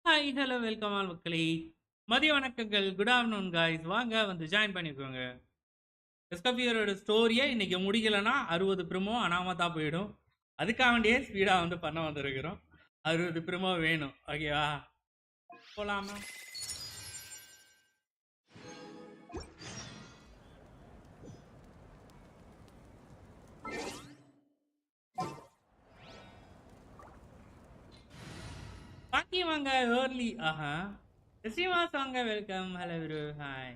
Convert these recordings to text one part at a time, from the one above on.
Hi hello welcome all மக்களே. மதிய வணக்கங்கள், குட் ஆஃப்டர்நூன் காய்ஸ். வாங்க வந்து ஜாயின் பண்ணிக்கோங்க. எஸ்கஃபியரோட ஸ்டோரியை இன்னைக்கு முடிக்கலைன்னா 60 ப்ரிமோ அனாமத்தான் போயிடும். அதுக்காக வேண்டியே ஸ்பீடாக வந்து பண்ண வந்திருக்கிறோம். 60 ப்ரிமோ வேணும், ஓகேவா? போலாமா? பாக்கி வாங்க ஏர்லி. ஆஹா, ஸ்ரீவாஸ் வாங்க, வெல்கம். ஹலோ விரு, ஹாய்.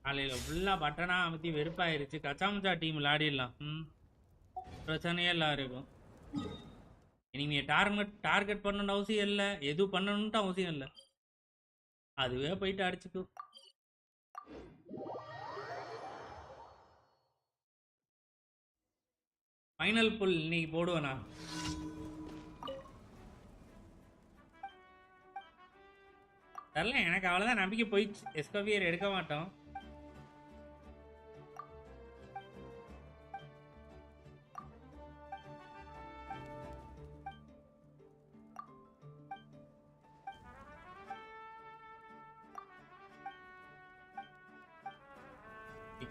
காலையில் ஃபுல்லாக பட்டனாக அமர்த்தி வெறுப்பாயிருச்சு. கச்சாமுச்சா டீம் விளையாடிடலாம், பிரச்சனையே எல்லாம் இருக்கும். இனிமே டார்கெட் பண்ணணும்னு அவசியம் இல்லை, எது பண்ணணும்ட்டு அவசியம் இல்லை, அதுவே போயிட்டு அடிச்சுக்கும். ஃபைனல் புல் இன்னைக்கு போடுவேண்ணா. தெரியல, எனக்கு அவ்வளோதான் நம்பிக்கை போயிடுச்சு. எஸ்கோஃபியர் எடுக்க மாட்டோம்.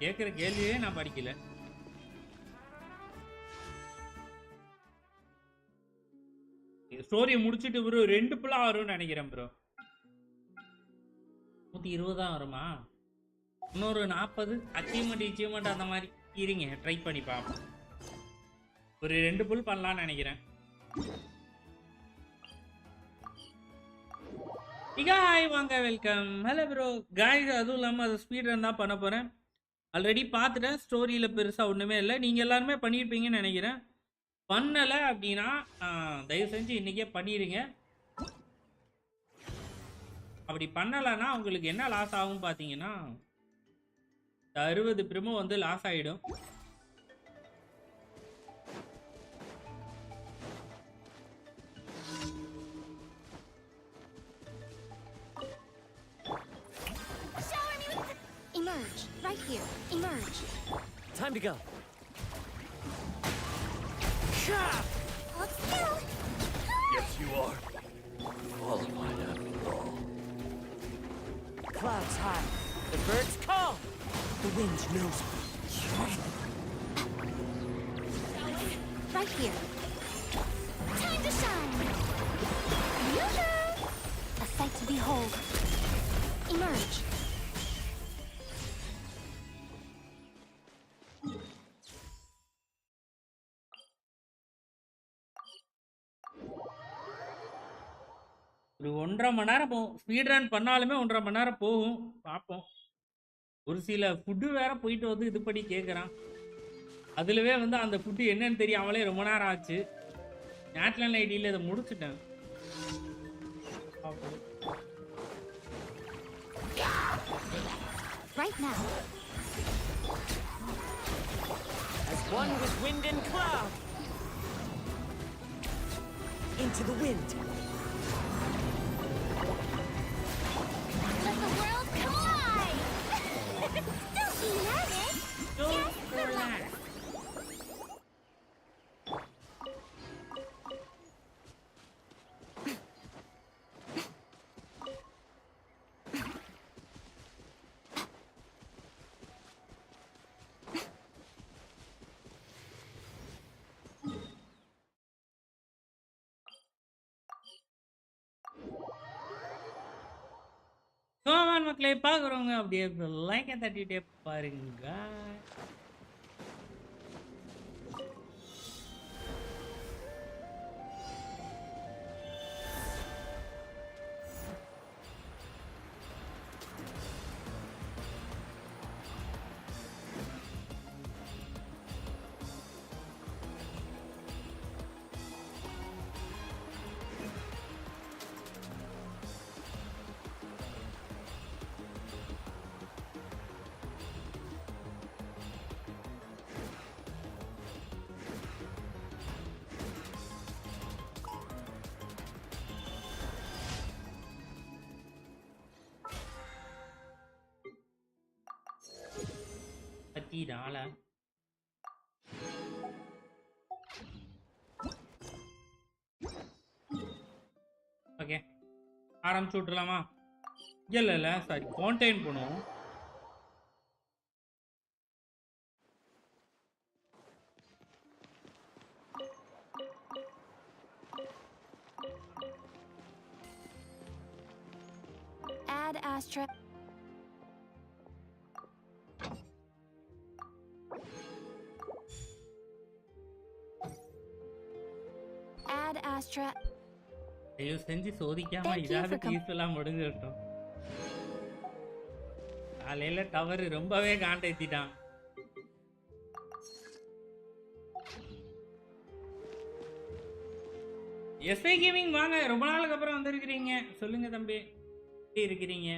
கேட்குற கேள்வியே நான் படிக்கல. ஸ்டோரியை முடிச்சுட்டு ப்ரோ 2 புல்லாக வரும்னு நினைக்கிறேன் ப்ரோ. 120 தான் வருமா? இன்னொரு 40 அச்சீவ்மெண்ட் அந்த மாதிரி இருங்க, ட்ரை பண்ணி பார்ப்போம். ஒரு 2 புல் பண்ணலான்னு நினைக்கிறேன். ஹாய் வாங்க, வெல்கம். Hello bro guys. அதுவும் இல்லாமல் அது ஸ்பீட் ரன் தான் பண்ண போகிறேன். ஆல்ரெடி பார்த்துட்டேன், ஸ்டோரியில் பெருசாக ஒன்றுமே இல்லை. நீங்கள் எல்லாருமே பண்ணியிருப்பீங்கன்னு நினைக்கிறேன். பண்ணலை அப்படின்னா தயவு செஞ்சு இன்றைக்கே பண்ணிடுங்க. அப்படி பண்ணலைன்னா உங்களுக்கு என்ன லாஸ் ஆகும் பார்த்தீங்கன்னா 60 ப்ரிமோ வந்து லாஸ் ஆகிடும். Emerge, right here. Emerge. Time to go. Hold still. Yes, you are. Qualified after all. Clouds high. The birds call. The wind knows me. Right here. Time to shine. Yoo-hoo! A sight to behold. Emerge. ஒரு 1.5 மணி நேரம் போகும். Speed run பண்ணாலுமே 1.5 மணி நேரம் போகும். பார்ப்போம். ஒரு சில food வேற போயிட்டு வந்து இது பண்ணி கேட்குறான். அதுலவே வந்து அந்த ஃபுட்டு என்னன்னு தெரியாமலே ரொம்ப நேரம் ஆச்சு. நேட்லன் ஐடியில் இதை முடிச்சுட்டேன். Right now. As one with wind and cloud. Into the wind. Let the world collide! Don't be nervous! Don't relax. சோமான் மக்களை பார்க்குறவங்க அப்படியே லைக்கை தட்டிகிட்டே பாருங்க. ஆளா ஓகே ஆரம்பிச்சு விட்டுலாமா? இல்ல சாரி ஃபவுண்டைன் பண்ணுவோம். Add Astra. Add Astra. ஐயோ செஞ்சு சோதிக்காம Thank you இதாவது for பீஸ்ஃபுல்லாக முடிஞ்சிட்டோம். காலையில் டவர் ரொம்பவே காண்டேத்திட்டான். எஸ்ஐ கேமிங் வாங்க, ரொம்ப நாளுக்கு அப்புறம் வந்திருக்கிறீங்க. சொல்லுங்க தம்பி, எப்படி இருக்கிறீங்க?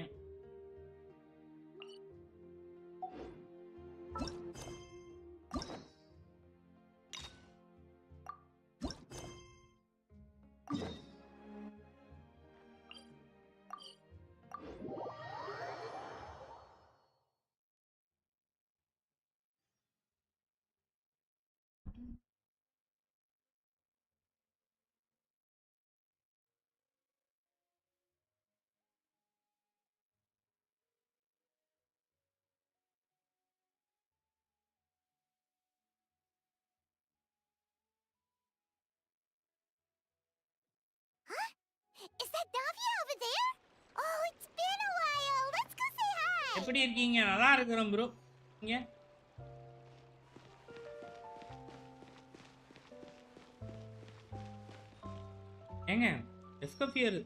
Is that Navia over there? Oh, it's been a while. Let's go say hi. எப்படி இருக்கீங்க? நல்லா இருக்கிறோம் ப்ரோ. நீங்க ஏங்க எஸ்கோஃபியர்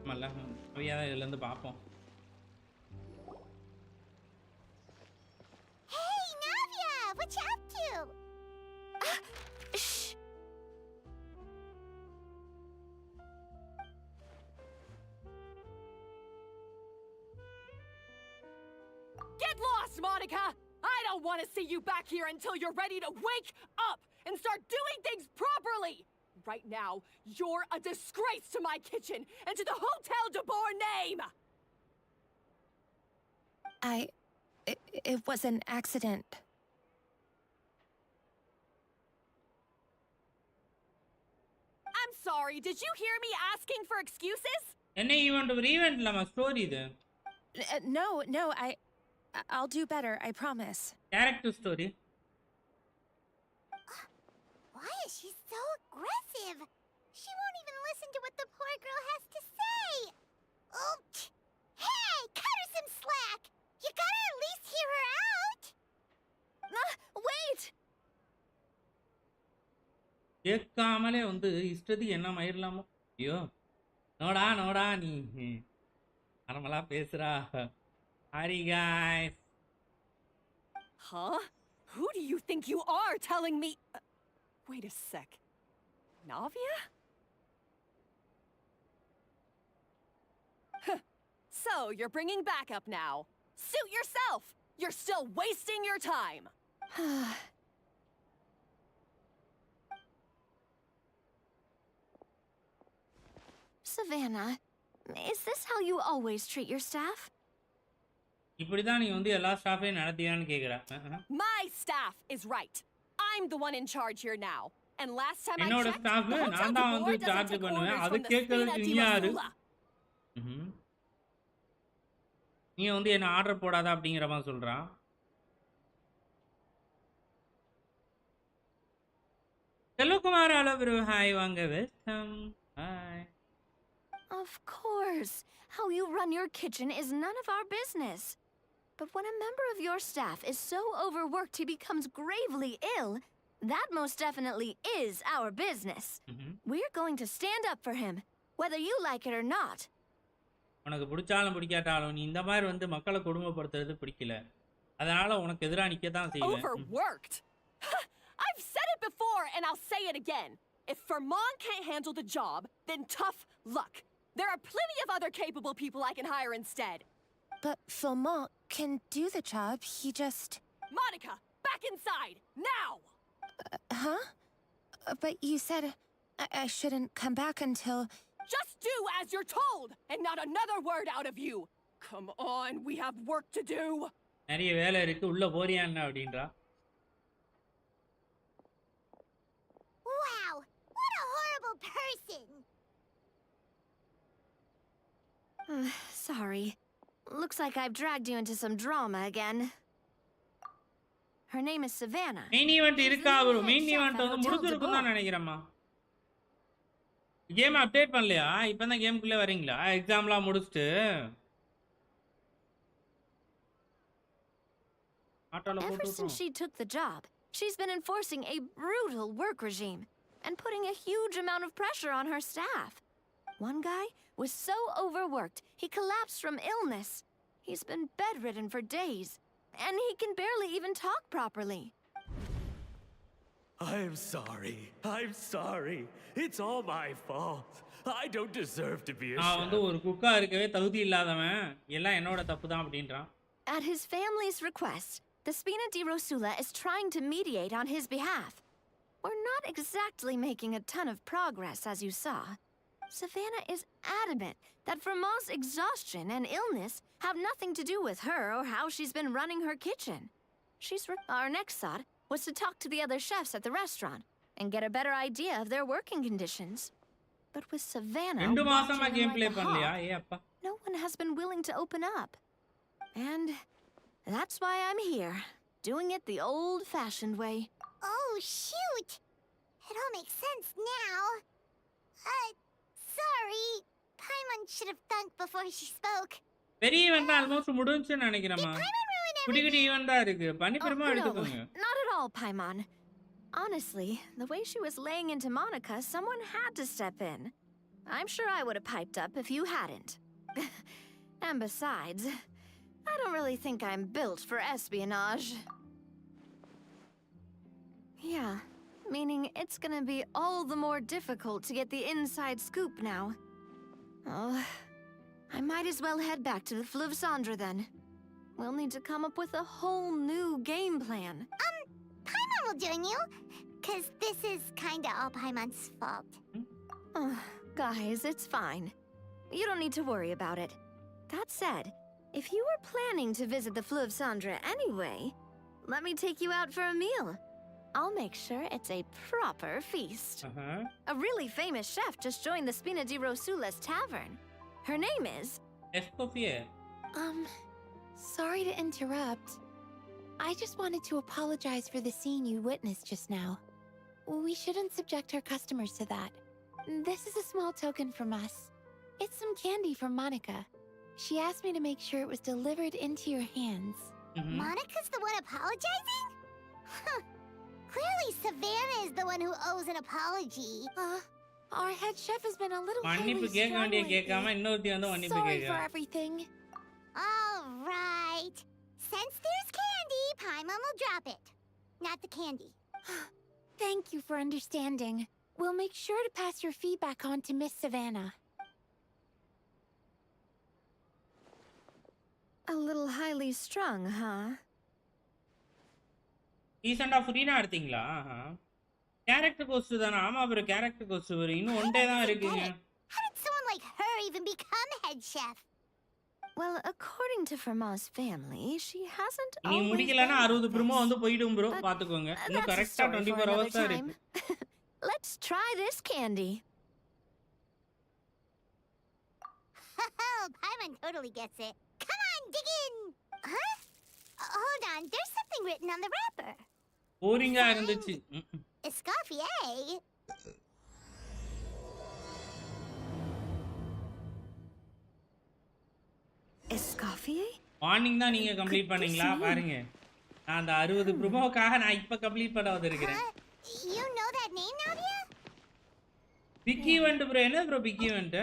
மல்ல அவையாதான் இதுல இருந்து பார்ப்போம். Hey, Navia, what you up to? Shh. Get lost, Monica! I don't want to see you back here until you're ready to wake up and start doing things properly! Right now, you're a disgrace to my kitchen and to the Hotel de Boer name! It was an accident. I'm sorry, did you hear me asking for excuses? என்ன event? ஒரு event இல்லமா, story இது. No, I'll do better, I promise. Character story. Why is she so aggressive? She won't even listen to what the poor girl has to say. Oh, hey, cut her some slack. You gotta at least hear her out. Wait. கேட்காமலே வந்து இஷ்டத்துக்கு என்ன மயிரலாமோ. ஐயோ நோடா நீ நார்மலா பேசுறா. Hi guys. Huh? Who do you think you are telling me? Wait a sec. Navia? So, you're bringing backup now. Suit yourself! You're still wasting your time! Savannah, is this how you always treat your staff? இப்படிதான் நீ வந்து எல்லா ஸ்டாஃபையும் நடத்தியான்னு கேக்குறா. My staff is right. I'm the one in charge here now. And last time I என்னோட checked, staff the Hotel நான் de தான் Boer வந்து doesn't charge take பண்ணுவேன். orders அது from the கேட்கறதுக்கு Furina நீ de யாரு? Mazula. நீ வந்து என்ன ஆர்டர் போடாத அப்படிங்கிற மாதிரி சொல்றான். செல்வகுமார் அளவு ஹாய் வாங்க welcome. Hi. Of course. How you run your kitchen is none of our business. But when a member of your staff is so overworked he becomes gravely ill, that most definitely is our business. We're going to stand up for him, whether you like it or not. உனக்கு பிடிச்சாலும் பிடிக்காட்டாலும் நீ இந்த மாதிரி வந்து மக்களை கொடுமைப்படுத்துறது பிடிக்கல. அதனால உனக்கு எதிரா நிக்க தான் செய்வேன். Overworked? I've said it before and I'll say it again. If Furman can't handle the job, then tough luck. There are plenty of other capable people I can hire instead. But Philmont can do the job, he just... Monica, back inside, now! Huh? But you said I shouldn't come back until... Just do as you're told, and not another word out of you! Come on, we have work to do! நிறைய வேலை இருக்கு உள்ள போறியா என்ன அப்படின்றா. Wow, what a horrible person. Sorry. Looks like I've dragged you into some drama again. Her name is Savannah. Main event She's the இருக்கா new bro? head main chef event at வந்து Hotel முடிஞ்சிருக்கும் தான் Dhaba. நினைக்கிறேம்மா. Game update பண்ணலையா? இப்பதான் கேமுக்குள்ளே வரீங்களா? எக்ஸாம்லாம் முடிச்சுட்டு ஆட்டோல Ever போட்டு since விட்டுரும். she took the job, she's been enforcing a brutal work regime and putting a huge amount of pressure on her staff. One guy was so overworked, he collapsed from illness. He's been bedridden for days, and he can barely even talk properly. I'm sorry. I'm sorry. It's all my fault. I don't deserve to be a நான் வந்து chef. ஒரு குக்கா இருக்கவே தகுதி இல்லாதவன், எல்லாம் என்னோட தப்பு தான் அப்படின்றான். At his family's request, the Spina di Rosula is trying to mediate on his behalf. We're not exactly making a ton of progress, as you saw. Savannah is adamant that Vermont's exhaustion and illness have nothing to do with her or how she's been running her kitchen. Our next thought was to talk to the other chefs at the restaurant and get a better idea of their working conditions. But with Savannah 2 watching மாசமா them game like play a பண்ணலையா? hawk, ஏ அப்பா. no one has been willing to open up. And that's why I'm here, doing it the old-fashioned way. Oh, shoot. It all makes sense now. Sorry. Paimon should have thunk before she spoke. பெரிய event almost முடிஞ்சுன்னு நினைக்கிறேம்மா. Paimon ruin குட்டி குட்டி event தான் இருக்கு. பண்ணி Oh, பெருமா no, எடுத்துக்கோங்க. not at all, Paimon. Honestly, the way she was laying into Monica, someone had to step in. I'm sure I would have piped up if you hadn't. And besides, I don't really think I'm built for espionage. Yeah, meaning it's gonna be all the more difficult to get the inside scoop now. Oh, I might as well head back to the Fleuve Cendre then. We'll need to come up with a whole new game plan. Paimon will join you. Cause this is kinda all Paimon's fault. Oh, guys, it's fine. You don't need to worry about it. That said, if you were planning to visit the Fleuve Cendre anyway, let me take you out for a meal. I'll make sure it's a proper feast. A really famous chef just joined the Spina di Rosula's tavern. Her name is... Escoffier. Sorry to interrupt. I just wanted to apologize for the scene you witnessed just now. We shouldn't subject our customers to that. This is a small token from us. It's some candy from Monica. She asked me to make sure it was delivered into your hands. Monica's the one apologizing? Huh. Clearly Savannah is the one who owes an apology. Our head chef has been a little மன்னிப்பு highly கேட்க strung வேண்டிய lately. கேட்காம இன்னொருத்தி வந்து மன்னிப்பு Sorry for கேட்க. everything. All right. Since there's candy, Paimon will drop it. Not the candy. Thank you for understanding. We'll make sure to pass your feedback on to Miss Savannah. A little highly strung, huh? ரீசெண்டா Furina எடுத்தீங்களா? Character cost தானா? ஆமா bro, character cost bro. இன்னும் one day தான் இருக்குங்க. How did someone like her even become head chef? Well, according to Fermat's family, she hasn't நீ always முடிக்கலனா been 60 like promo this. வந்து போய்டும் bro, But பாத்துக்கோங்க. இன்னும் that's a கரெக்ட்டா story for 24 another hours தான் time. இருக்கு. Let's try this candy. Oh, Paimon totally gets it. Come on, dig in. Huh? Hold on, there's something written on the wrapper. போரிங்கா இருந்துச்சு. Escoffier. Escoffier? Morning தான் நீங்க complete பண்ணீங்களா? பாருங்க. நான் அந்த 60 ப்ரோமோக்காக நான் இப்ப கம்ப்ளீட் பண்ண வந்திருக்கேன். You know that name, Nahida? Big event bro, என்ன bro பிக் ஈவென்ட்?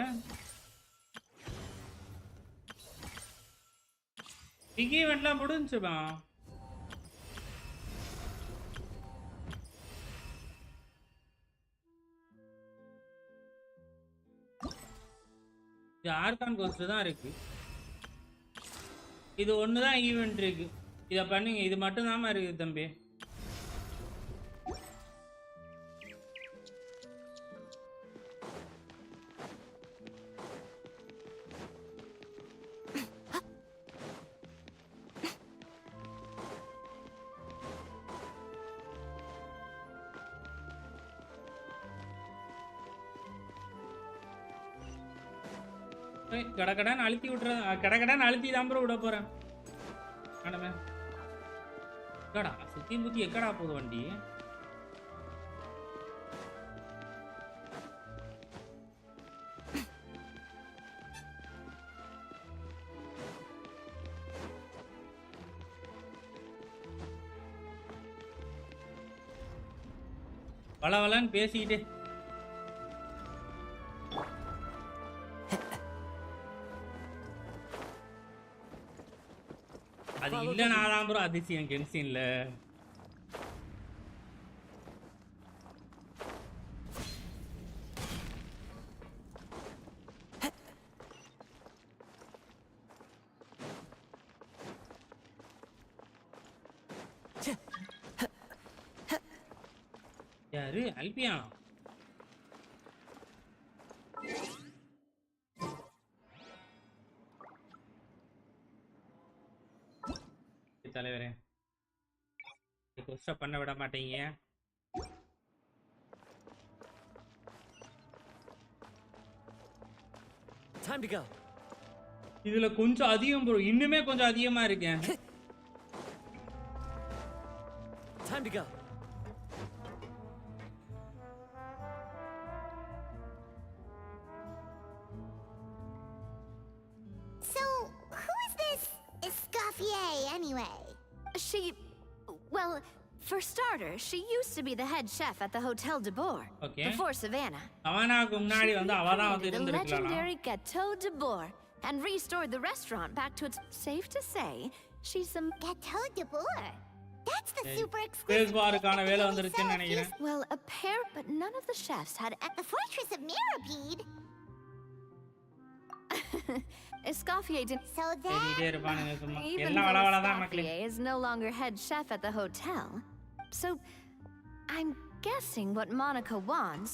பிக் ஈவென்ட்லாம் முடிஞ்சுமா? இது ஆர்கான் கோஸ்ட் தான் இருக்கு. இது ஒன்று தான் ஈவென்ட் இருக்கு. இதை பண்ணுங்க, இது மட்டும் தான் இருக்கு தம்பி. கடகடான்னு அழுத்தி விட்டுறேன். கடகடான்னு அழுத்தி தான் ப்ரோ விட போறேன். மேடமே எக்கடா சுத்தி முத்தி எக்கடா போகுது வண்டி? வளவலன்னு பேசிக்கிட்டு அது இல்லைனாதான் ப்ரோ அதிசயம் கென்சின்ல. யாரு அல்பியா? தலைவரே கொஸ்ட் பண்ண விட மாட்டீங்க. Time to go. இதுல கொஞ்சம் அதிகம் ப்ரோ, இன்னுமே கொஞ்சம் அதிகமா இருக்கேன். Time to go. So, who is this Escoffier anyway? Well, for starters, she used to be the head chef at the Hotel de Boer Okay. before Savannah. அவனாக்கு முன்னாடி வந்து அவதான் வந்து The இருந்திருக்கலாம். legendary Gâteau de Boer and restored the restaurant back to its. Safe to say, she's some. Gâteau de Boer. That's the Okay. super Space exclusive. barக்கான வேலை வந்துருச்சுன்னு நினைக்கிறேன். Well, but none of the chefs had. The Fortress of Mirabede. Escoffier didn't. So தேடிட்டே that. இருப்பானுங்க சும்மா. Even எல்லாம் though வளவள தான் மக்களே. Escoffier is no longer head chef at the hotel, so I'm guessing what Monica wants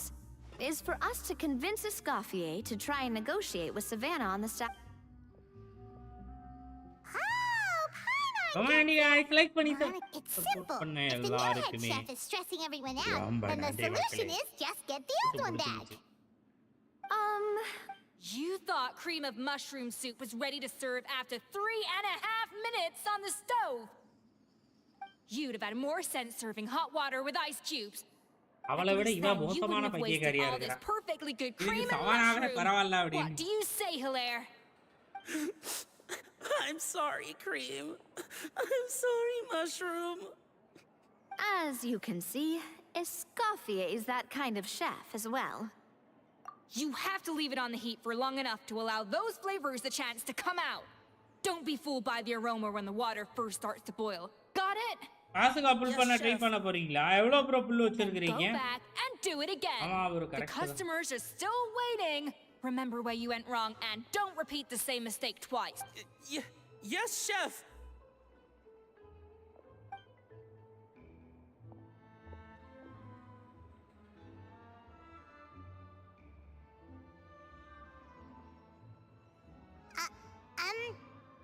is for us to convince Escoffier to try and negotiate with Savannah on the staff. Oh, Pyro. Come on, guys, like பண்ணிட்டு. It's simple. பண்ண If the new head எல்லாருக்குமே. chef is stressing everyone out, ரொம்ப then the நன்றி solution மக்களே. is just get the old one back. You thought cream of mushroom soup was ready to serve after 3.5 minutes on the stove. You'd have had more sense serving hot water with ice cubes. அவளை விட இவ Then you மோசமான wouldn't have wasted பைத்தியக்காரியா all this இருக்கா. perfectly good இதுக்கு cream and சவானாவே mushroom. பரவாயில்ல What அப்படின்னு. do you say, Hilaire? I'm sorry, Cream. I'm sorry, Mushroom. As you can see, Escoffier is that kind of chef as well. You have to leave it on the heat for long enough to allow those flavors the chance to come out. Don't be fooled by the aroma when the water first starts to boil. Got it? காசுக்கு புல் பண்ண try பண்ண போறீங்களா? எவ்வளவு bro புல் Go வச்சிருக்கீங்க? back and do it again. ஆமா bro The correct. customers are still waiting. Remember where you went wrong and don't repeat the same mistake twice. Yes, Chef.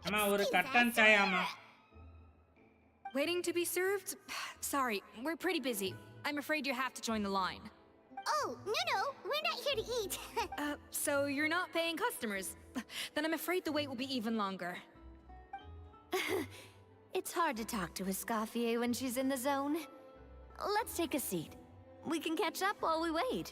அம்மா ஒரு கட்டன் சாய் ஆமா. Waiting to be served? Sorry, we're pretty busy. I'm afraid you have to join the line. Oh, no, we're not here to eat. So you're not paying customers? Then I'm afraid the wait will be even longer. It's hard to talk to Escoffier when she's in the zone. Let's take a seat. We can catch up while we wait.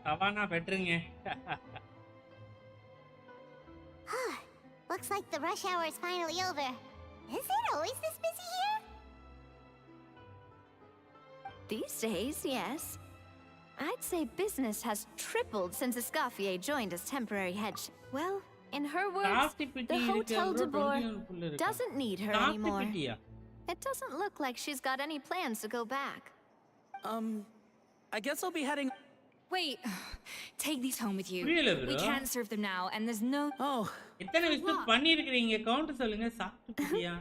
சவானா பெட்ருங்க. Looks like the rush hour is finally over. Is it always this busy here? These days, yes. I'd say business has tripled since Escoffier joined as temporary head chef. Well, in her words, ஜாஸ்தி பிட்டி the இருக்கு Hotel bro. de Boer 21 புல் இருக்கு. doesn't need her ஜாஸ்தி anymore. பிட்டியா? It doesn't look like she's got any plans to go back. I guess I'll be heading. Wait, take these home with you. புரியல We bro. can't serve them now, and there's no. Oh, எத்தனை visit பண்ணிருக்கீங்க? Count சொல்லுங்க. சாப்பிட்டு பிட்டியா?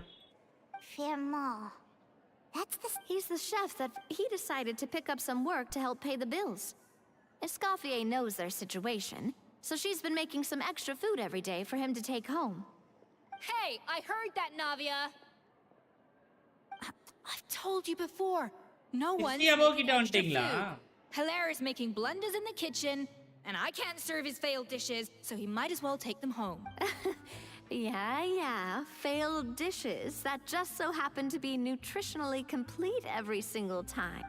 Firmont. He's the chef that he decided to pick up some work to help pay the bills. Escoffier knows their situation, so she's been making some extra food every day for him to take home. Hey, I heard that, Navia. I've told you before. No one's 60 above making கிட்ட extra வந்துட்டீங்களா? food. Hilaire is making blunders in the kitchen, and I can't serve his failed dishes, so he might as well take them home. Yeah. Failed dishes that just so happen to be nutritionally complete every single time.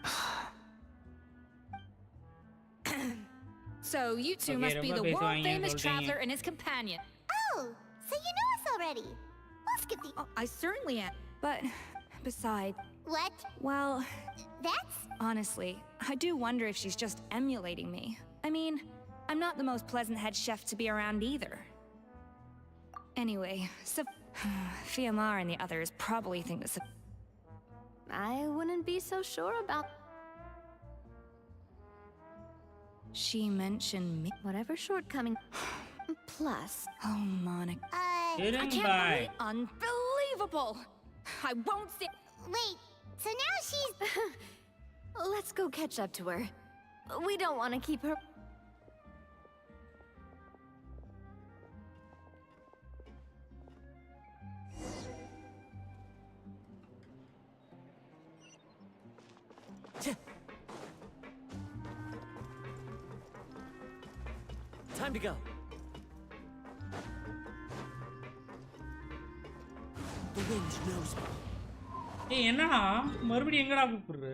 So you two Okay, must be ரொம்ப the பேசுவாங்க world-famous சொல்றீங்க. traveler and his companion. Oh, so you know us already. We'll skip the... Oh, I certainly am. But besides, What? well, That's... honestly, I do wonder if she's just emulating me. I mean, I'm not the most pleasant head chef to be around either. Anyway, so Fiamar and the others probably think this. I wouldn't be so sure about She mentioned me. whatever shortcoming. Plus, Oh, Monica. Uh... I Getting can't by. believe unbelievable. I won't say. Wait, so now she's... let's go catch up to her. We don't want to keep her. Time to go. The wind knows me. ஏய் என்னடா மறுபடியும் எங்கடா கூப்பிடுற?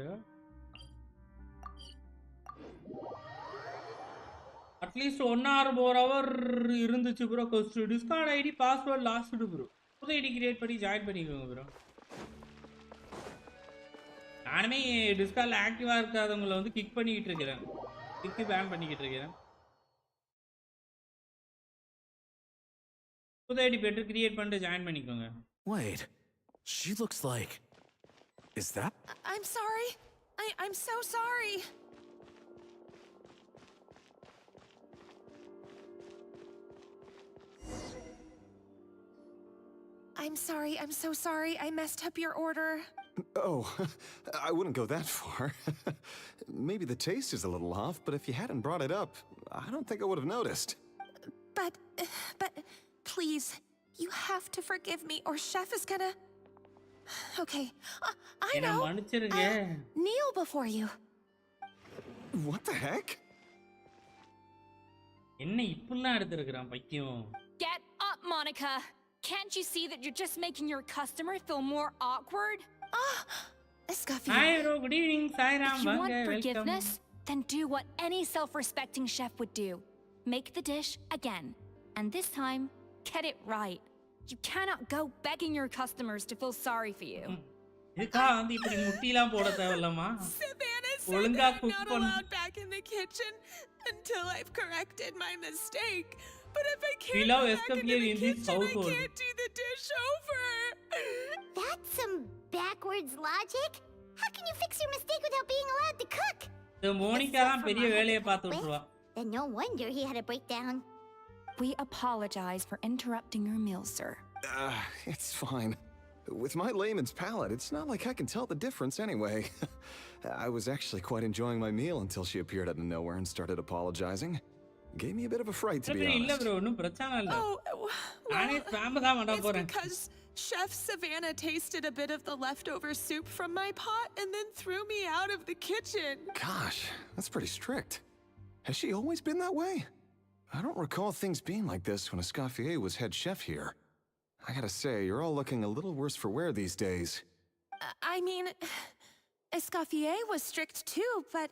At least 1 hour 4 hour இருந்துச்சு bro. Ghost Discord ID password lost bro. புது ID create பண்ணி join பண்ணிக்கோங்க bro. நானுமே டிஸ்கார்ட்ல ஆக்டிவா இருக்காதவங்கள வந்து கிக் பண்ணிக்கிட்டு இருக்கிறேன். கிக் பேன் பண்ணிக்கிட்டு இருக்கிறேன். புது ஐடி பெட்டர் கிரியேட் பண்ணிட்டு ஜாயின் பண்ணிக்கோங்க. Wait, she looks like... Is that... I'm sorry. I'm so sorry. I'm sorry. I'm so sorry. I messed up your order. Oh, I wouldn't go that far. Maybe the taste is a little off, but if you hadn't brought it up, I don't think I would have noticed. But, please, you have to forgive me or Chef is gonna... Okay, I என்ன know. மன்னிச்சிருங்க. Kneel before you. What the heck? என்ன இப்படிலாம் எடுத்துருக்கான் பைத்தியம். Get up, Monica. Can't you see that you're just making your customer feel more awkward? Escoffier. Hi bro, good evening. Sairam, If you want வாங்க, welcome. forgiveness, then do what any self-respecting chef would do. Make the dish again. And this time, get it right. You cannot go begging your customers to feel sorry for you. இதுக்கா வந்து இப்படி முட்டிலாம் போட தேவையில்லமா? Savannah said ஒழுங்கா that I'm cook not பண்ணு. allowed back in the kitchen until I've corrected my mistake. But if I We can't love go back into Escoffier the in this kitchen, I household. can't do the dish over. That's some backwards logic. How can you fix your mistake without being allowed to cook? இந்த Monica தான் பெரிய வேலையை பார்த்து விட்டுருவா. Then no wonder he had a breakdown. We apologize for interrupting your meal, sir. It's fine. With my layman's palate, it's not like I can tell the difference anyway. I was actually quite enjoying my meal until she appeared out of nowhere and started apologizing. Gave me a bit of a fright, to be இல்ல honest. Bro, ஒன்றும் பிரச்சனை இல்ல. Oh, நானே well, spam தான் பண்ண it's போறேன். because Chef Savannah tasted a bit of the leftover soup from my pot and then threw me out of the kitchen. Gosh, that's pretty strict. Has she always been that way? I don't recall things being like this when Escoffier was head chef here. I gotta say, you're all looking a little worse for wear these days. I mean, Escoffier was strict too, but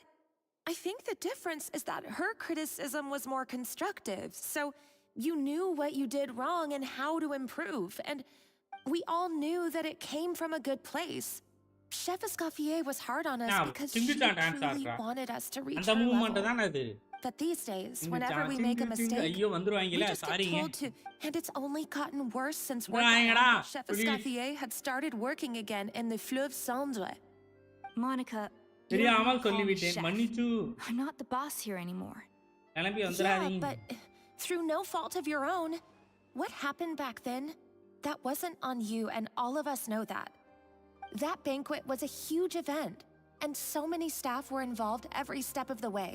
I think the difference is that her criticism was more constructive. So you knew what you did wrong and how to improve, and we all knew that it came from a good place. Chef Escoffier was hard on us Now, because she சிங்கிச்சான் dance truly ஆடுறா. wanted us to reach அந்த her movement level. தான் அது. But these days, whenever we make a mistake, ஐயோ we வந்துருவாங்கல, just get சாரிங்க. told to, and it's only gotten worse since word வந்துருவாங்கடா, got out that Chef please. Escoffier had started working again in the Fleuve Cendre. Monica, you தெரியாமல் don't call me சொல்லிவிட்டேன், chef. மன்னிச்சு. I'm not the boss here anymore. கிளம்பி Yeah, வந்துடாதீங்க. but through no fault of your own, what happened back then, that wasn't on you, and all of us know that. That banquet was a huge event, and so many staff were involved every step of the way.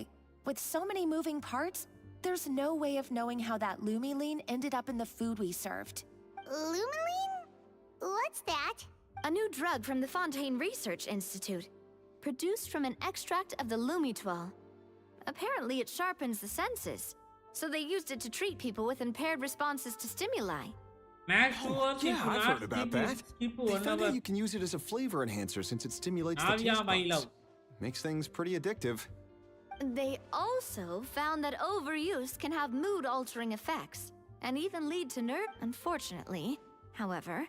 With so many moving parts, there's no way of knowing how that lumiline ended up in the food we served. Lumiline? What's that? a new drug from the Fontaine Research Institute, produced from an extract of the Lumitoil. Apparently it sharpens the senses, so they used it to treat people with impaired responses to stimuli. Yeah, I've heard about that. They found out you can use it as a flavor enhancer since it stimulates the taste buds. Makes things pretty addictive. They also found that overuse can have mood-altering effects, and even lead to nerve. Unfortunately, however,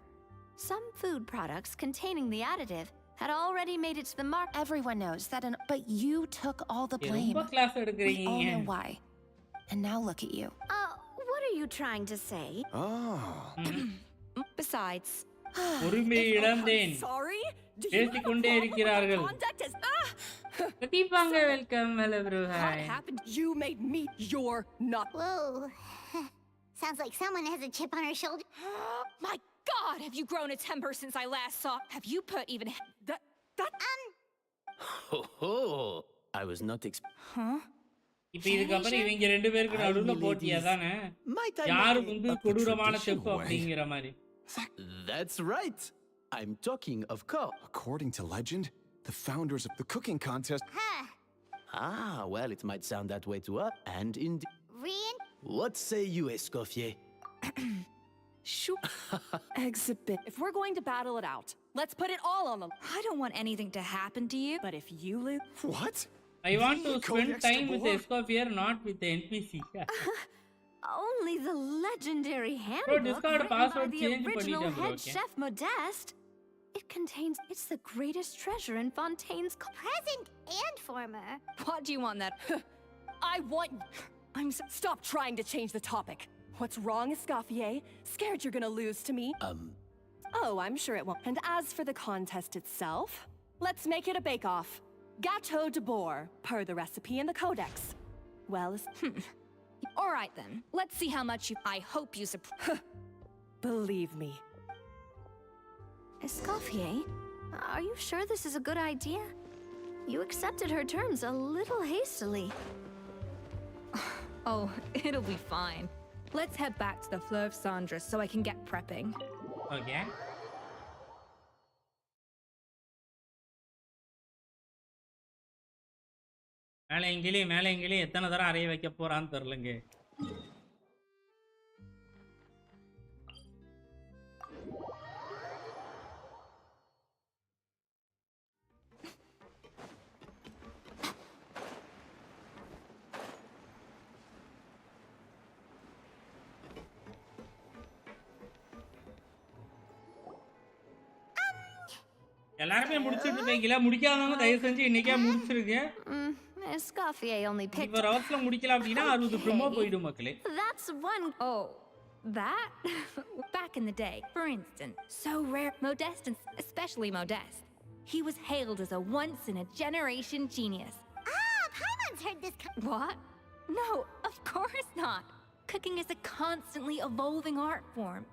some food products containing the additive had already made it to the market. Everyone knows that, but you took all the blame. We all know why. And now look at you. What are you trying to say? Oh. Besides, I'm sorry? Do you have a problem with my conduct as... welcome, hello bro, What hi. happened? You made me your nut. Whoa. Sounds like someone has a chip on her shoulder. My God, have you grown a temper since I last saw? Have you put even That... Ho ho! I was not Huh? இப்ப இதுக்கப்புறம் இவங்க ரெண்டு பேருக்கு நடுவுல போட்டியா தானே யாரு வந்து கொடூரமான செஃப் அப்படிங்கிற மாதிரி. That's right. I'm talking of course. According to legend, the founders of the cooking contest. Ah, well, it might sound that way to us, and indeed. Rian? What say you, Escoffier? Shoot. Exhibit. If we're going to battle it out, let's put it all on them. I don't want anything to happen to you. But if you lose... What? I want to spend time with Escoffier, not with the NPC. Only the legendary Bro, handbook Discord written by password the change original பண்ணிட்டேன் bro, head okay? chef Modeste. It contains... It's the greatest treasure in Fontaine's... Present and former. What do you want that? I want... Stop trying to change the topic. What's wrong, Escoffier? Scared you're gonna lose to me? Oh, I'm sure it won't. And as for the contest itself, let's make it a bake-off. Gâteau de Bourg, per the recipe in the codex. Well, All right then. Let's see how much you... I hope you believe me. Escoffier, are you sure this is a good idea? You accepted her terms a little hastily. Oh, it'll be fine. Let's head back to the Fleuve Cendres so I can get prepping. Okay. மேலே எங்கிலே எத்தனை தரம் அறைய வைக்க போறான்னு தெரியலங்க. எல்லாரும் முடிச்சிட்டு இருக்கீங்களா? முடிக்காதவங்க தயவு செஞ்சு இன்னைக்கே முடிச்சிருங்க. Escoffier only picked... இப்போ ரவுஸ்ல முடிக்கல அப்படினா 60 ப்ரோமோ போய்டும் மக்களே. That's one... Oh, that? Back in the day, for instance, so rare, Modeste, and especially Modeste. He was hailed as a once-in-a-generation genius. Paimon's heard this... What? No, of course not. Cooking is a constantly evolving art form.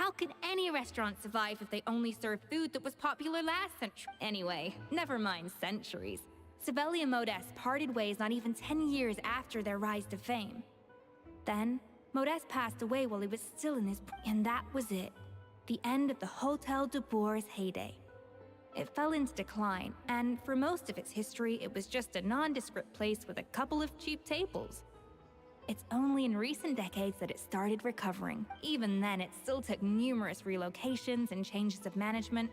How could any restaurant survive if they only served food that was popular last century? Anyway, never mind centuries. Sibeli and Modeste parted ways not even 10 years after their rise to fame. Then, Modeste passed away while he was still in his... And that was it. The end of the Hotel de Bourg's heyday. It fell into decline, and for most of its history, it was just a nondescript place with a couple of cheap tables. It's only in recent decades that it started recovering. Even then, it still took numerous relocations and changes of management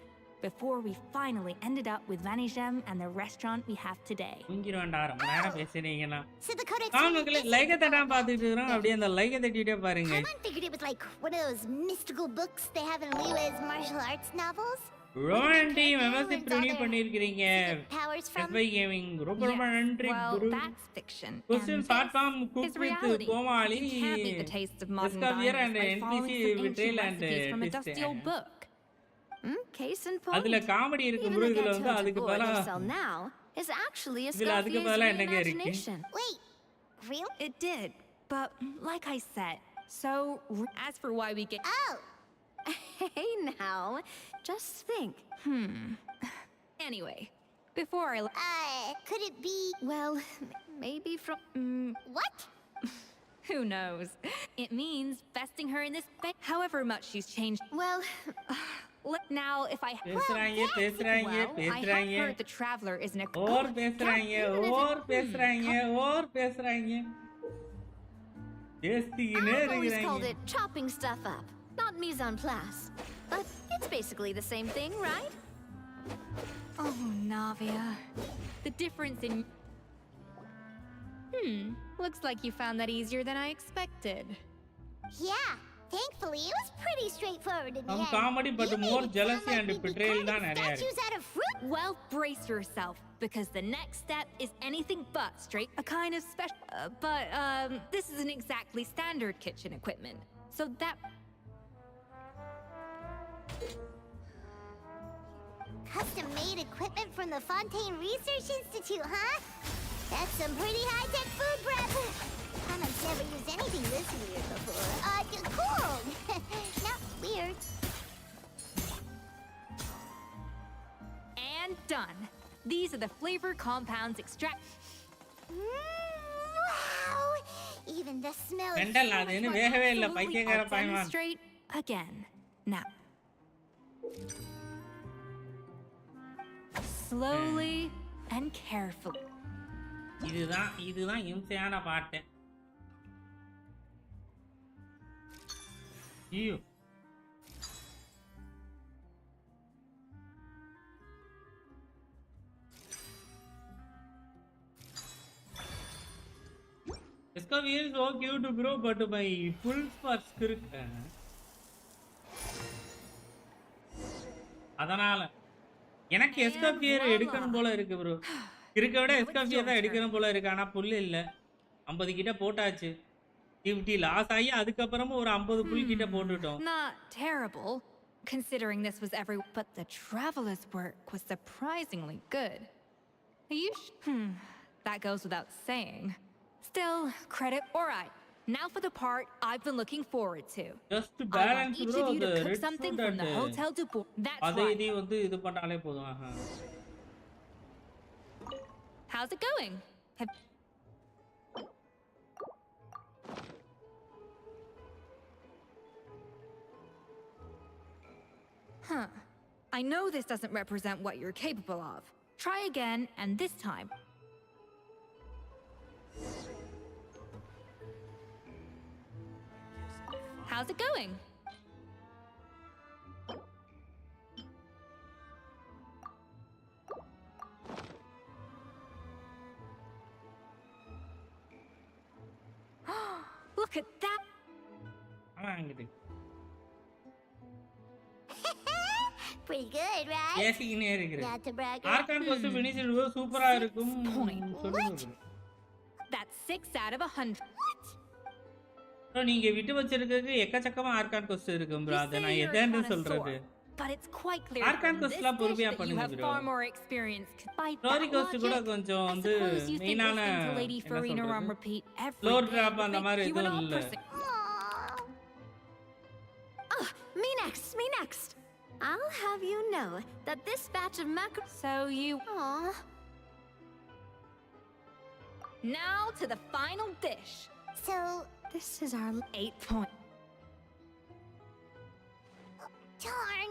before we finally ended up with Vanigem and the restaurant we have today. So the codex... Paimon figured it was like one of those mystical books they have in Lila's martial arts novels. Romanti membership renew பண்ணிருக்கீங்க. Powers from... SFG gaming ரொம்ப நன்றி well, Guru. that's fiction. Question platform cook with Komali. You can't beat the taste of modern Escoffier diners and by NPC following some betrayal ancient and recipes from a dusty old book. Case in point. அதுல comedy இருக்கு bro. இதுல வந்து அதுக்கு பதிலா now is actually இதுல அதுக்கு பதிலா Escoffier's என்னங்க இருக்கு? imagination. Wait, real? It did, but like I said, so as for why we get... Oh! Hey now, just think. Anyway, before I... Could it be... Well, maybe from... What? Who knows? It means vesting her in this... However much she's changed... Well... Now, if I பேசுறாங்க பேசுறாங்க well, I have பேசுறாங்க heard the traveler is an ஓர் பேசுறாங்க ஓர் பேசுறாங்க ஓர் பேசுறாங்க பேசிக்கினே I've always called இருக்கிறாங்க it chopping stuff up, not mise en place. But it's basically the same thing, right? Oh, Navia. The difference in... Looks like you found that easier than I expected. Yeah, thankfully it was pretty straightforward in the some end. comedy but You made more it sound jealousy like and we'd be betrayal carving தான் நிறைய இருக்கு statues out of fruit. Well, brace yourself, because the next step is anything but straight. A kind of special... this isn't exactly standard kitchen equipment. So that... Custom-made equipment from the Fontaine Research Institute, huh? That's some pretty high-tech food prep. I've never used anything this weird before. Cool. Not weird. And done. These are the flavor compounds extract... Wow! Even the smell is mental அது இன்னும் வேகவே இல்ல பைத்தியக்கார I'll பையன் demonstrate again. Now. Slowly and carefully. இதுதான் இம்சையான பாட்டு ஐயோ Escoffier is so cute bro but my full sparks இருக்கு அதனால எனக்கு Escoffier எடுக்கணும் போல இருக்கு bro இருக்க விட Escoffier தான் எடுக்கணும் போல இருக்கு ஆனா புல் இல்ல 50 கிட்ட போட்டாச்சு 50 லாஸ் ஆகி அதுக்கு அப்புறமா ஒரு 50 புல் கிட்ட போட்டுட்டோம் Not terrible, considering this was but the traveler's work was surprisingly good. That goes without saying. Still, credit alright. Now for the part I've been looking forward to. Just to I want balance each bro of you to the cook red something food from the and hotel to board. That's அதே right. இது வந்து இது பண்ணாலே போதும் How's it going? I know this doesn't represent what you're capable of. Try again, and this time. How's it going? Look at that! Pretty good, right? பேசிக்கினே இருக்கிறேன் Not to brag. Archon quest finish சூப்பரா இருக்கும் சொல்லுங்க That's 6 out of 100. bro நீங்க விட்டு வச்சிருக்கிறது எக்கச்சக்கமா argon cost இருக்கும் bro You அத say நான் you're a எதன்னு connoisseur, சொல்றது but it's quite clear Arkan from coast this லாம் dish பொறுமையா that you பண்ணுங்க have bro. far more experience. By Story that coast கூட logic, கொஞ்சம் I வந்து suppose you think மெயினான listening to Lady என்ன Furina on சொல்றது repeat every floor day drop would அந்த make மாதிரி you an எதுவும் all இல்ல person. Me next, me next. I'll have you know that this batch of macaroni... So you... Aww. Now to the final dish. So, This is our... 8 point. darn.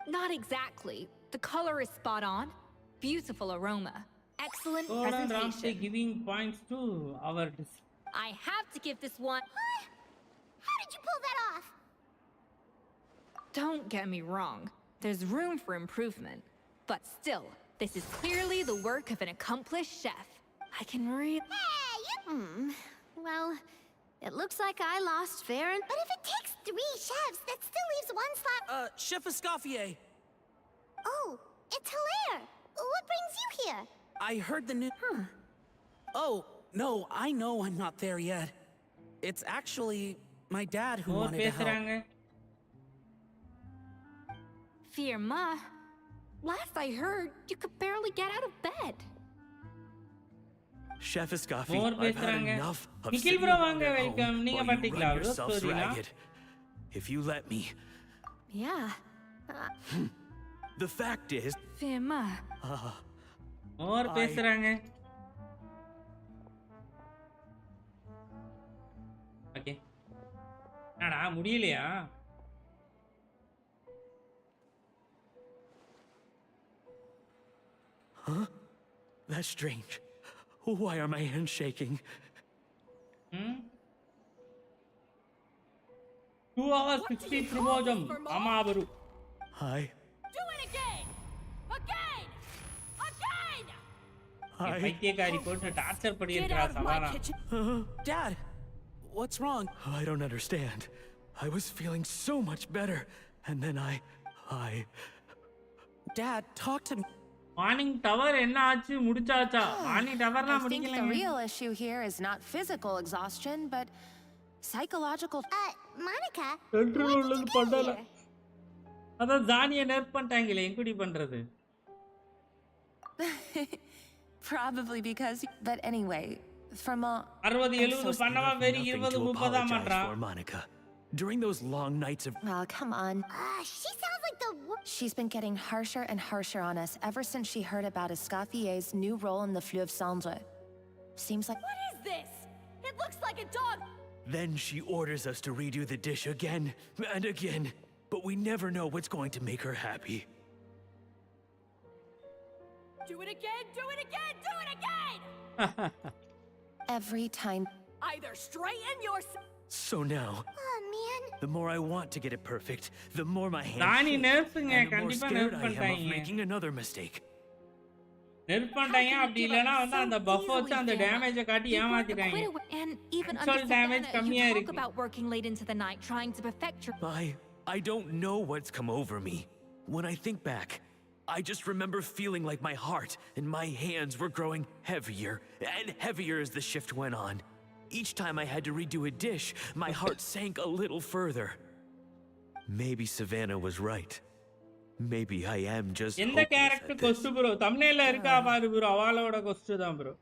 Not exactly. The color is spot on. Beautiful aroma. Excellent Gordon Ramsay presentation. giving points to our I have to give this one... How did you pull that off? Don't get me wrong. There's room for improvement. But still, this is clearly the work of an accomplished chef. I can read... Hey, you... Well, it looks like I lost fair and... But if it takes 3 chefs, that still leaves 1 slot. Chef Escoffier. Oh, it's Hilaire. What brings you here? I heard the news. Oh, no, I know I'm not there yet. It's actually my dad who more wanted to help. பேசுறாங்க Firma, last I heard, you could barely get out of bed. Chef Escoffier, more I've had பேசுறாங்க enough of Nikhil sitting bro around வாங்க at home welcome நீங்க while you பாத்தீங்களா run bro yourselves ஸ்டோரினா ragged. If you let me. Yeah. The fact is... Firma. more பேசுறாங்க okay என்னடா முடியலையா That's strange. Why are my hands shaking? 2 hours 60 promojam amabaru. I... Do it again! Again! Again! பைத்தியக்காரி போட்டு torture பண்ணி Get இருக்கா out of my savannah. kitchen! Dad, what's wrong? I don't understand. I was feeling so much better, and then I... Dad, talk to me. Morning tower என்ன ஆச்சு முடிச்சாச்சா? Morning டவர்லாம் I think the முடிக்கலங்க. real issue here is not physical exhaustion, but psychological. Monica, petrol உள்ளது பண்ணல. அதான் ஜானியை nerf பண்ணிட்டாங்களே, என்குடி பண்றது? Probably because. But anyway, from all. 60 70 பண்ணவா வெரி 20 30 ஆ பண்றான். for Monica. During those long nights of... Oh, come on. she sounds like the She's been getting harsher and harsher on us ever since she heard about Escoffier's new role in the Fleuve Cendre. Seems like. What is this? It looks like a dog. Then she orders us to redo the dish again and again, but we never know what's going to make her happy. Do it again, do it again, do it again! Every time. Either straighten your... So now, Oh man. the more I want to get it perfect, the more my hands Nani shake, nerfing-a, and the more கண்டிப்பா scared nerf I am of பண்ணிட்டாங்க. making another mistake. Nerf பண்ணிட்டாங்க. அப்படி இல்லனா வந்து அந்த puff வச்சு அந்த டேமேஜை காட்டி ஏமாத்திட்டாங்க. And even Actual under damage Savannah, கம்மியா you talk இருக்கு. about working late into the night trying to perfect your... I don't know what's come over me. When I think back, I just remember feeling like my heart and my hands were growing heavier and heavier as the shift went on. Each time I had to redo a dish, my heart sank a little further. Maybe Savannah was right. Maybe I am just எந்த hopeless character at quest this. Bro? தம்ப்நெயில்ல இருக்கா பாரு bro, அவளோட quest தான் bro.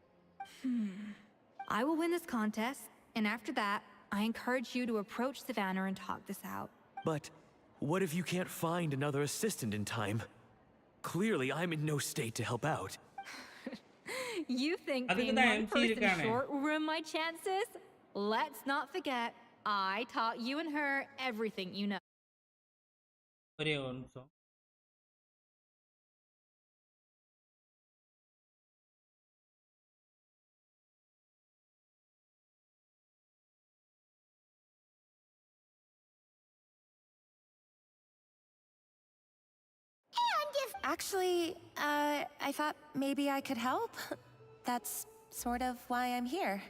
I will win this contest, and after that, I encourage you to approach Savannah and talk this out. But what if you can't find another assistant in time? Clearly, I'm in no state to help out. You think அதுக்கு being தான் one MC person இருக்கானே. short will ruin my chances? Let's not forget, I taught you and her everything you know. ஒரே ஒரு நிமிஷம். Actually, I thought maybe I could help. That's sort of why I'm here.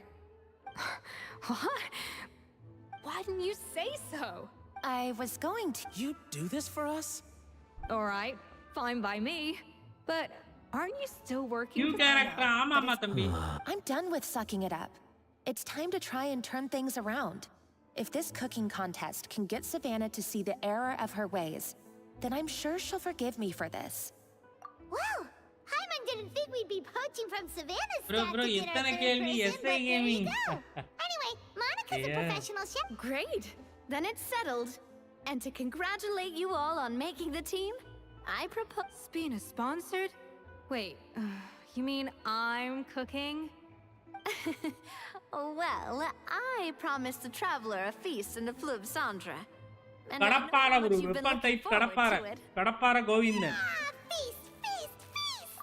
What? Why didn't you say so? I was going to. You do this for us? All right, fine by me. But aren't you still working new for character ஆமாமா தம்பி. I'm done with sucking it up. It's time to try and turn things around. If this cooking contest can get Savannah to see the error of her ways, then I'm sure she'll forgive me for this. Wow. Hyman didn't think we'd be poaching from Savannah's Bro, staff bro, to get our இத்தனை third கேள்வி person, essay but there you gaming. go. Anyway, Monica's a Yeah. professional chef. Great. Then it's settled. And to congratulate you all on making the team, I propose. Spina sponsored? Wait, you mean I'm cooking? Well, I promised the traveler a feast in the Fleuve Cendre. And I know கடப்பார how bro, much you've been weapon looking type forward கடப்பார. to it. கடப்பார Govindan. Feast, feast, feast.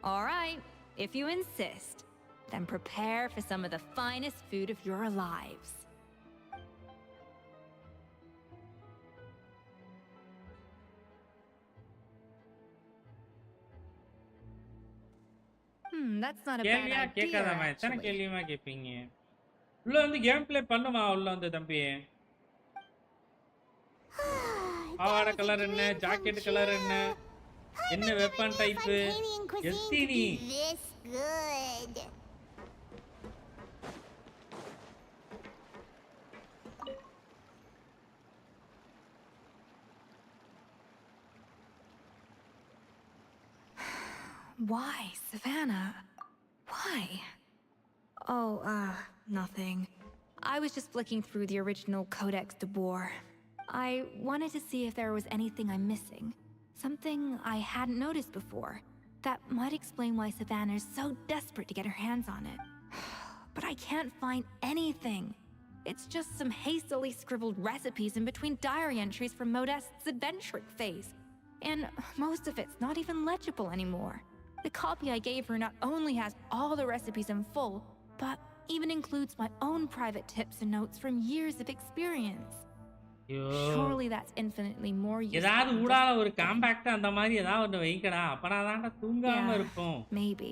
All right, if you insist, then prepare for some of the finest food of your lives. That's not a bad கேள்வியா idea, கேட்காதம்மா, எத்தனை actually. கேள்வியுமா கேட்பீங்க? உள்ள வந்து game play பண்ணுமா உள்ள வந்து தம்பி? பாவாடை கலர் என்ன, ஜாக்கெட் கலர் என்ன, என்ன weapon type, Fontanian cuisine could எஸ்டினி. be this good. Why, Savannah? Why? Oh, nothing. I was just flicking through the original Codex de Boer. I wanted to see if there was anything I'm missing. Something I hadn't noticed before. That might explain why Savannah's so desperate to get her hands on it. But I can't find anything. It's just some hastily scribbled recipes in between diary entries from Modest's adventuring phase. And most of it's not even legible anymore. The copy I gave her not only has all the recipes in full, but even includes my own private tips and notes from years of experience. ஐயோ Surely that's infinitely more useful. ஏதாவது than ஊடால just ஒரு cooking. Compact அந்த மாதிரி ஏதாவது ஒன்று வைக்கடா அப்பனா தான்டா தூங்காம Yeah, இருப்போம் maybe.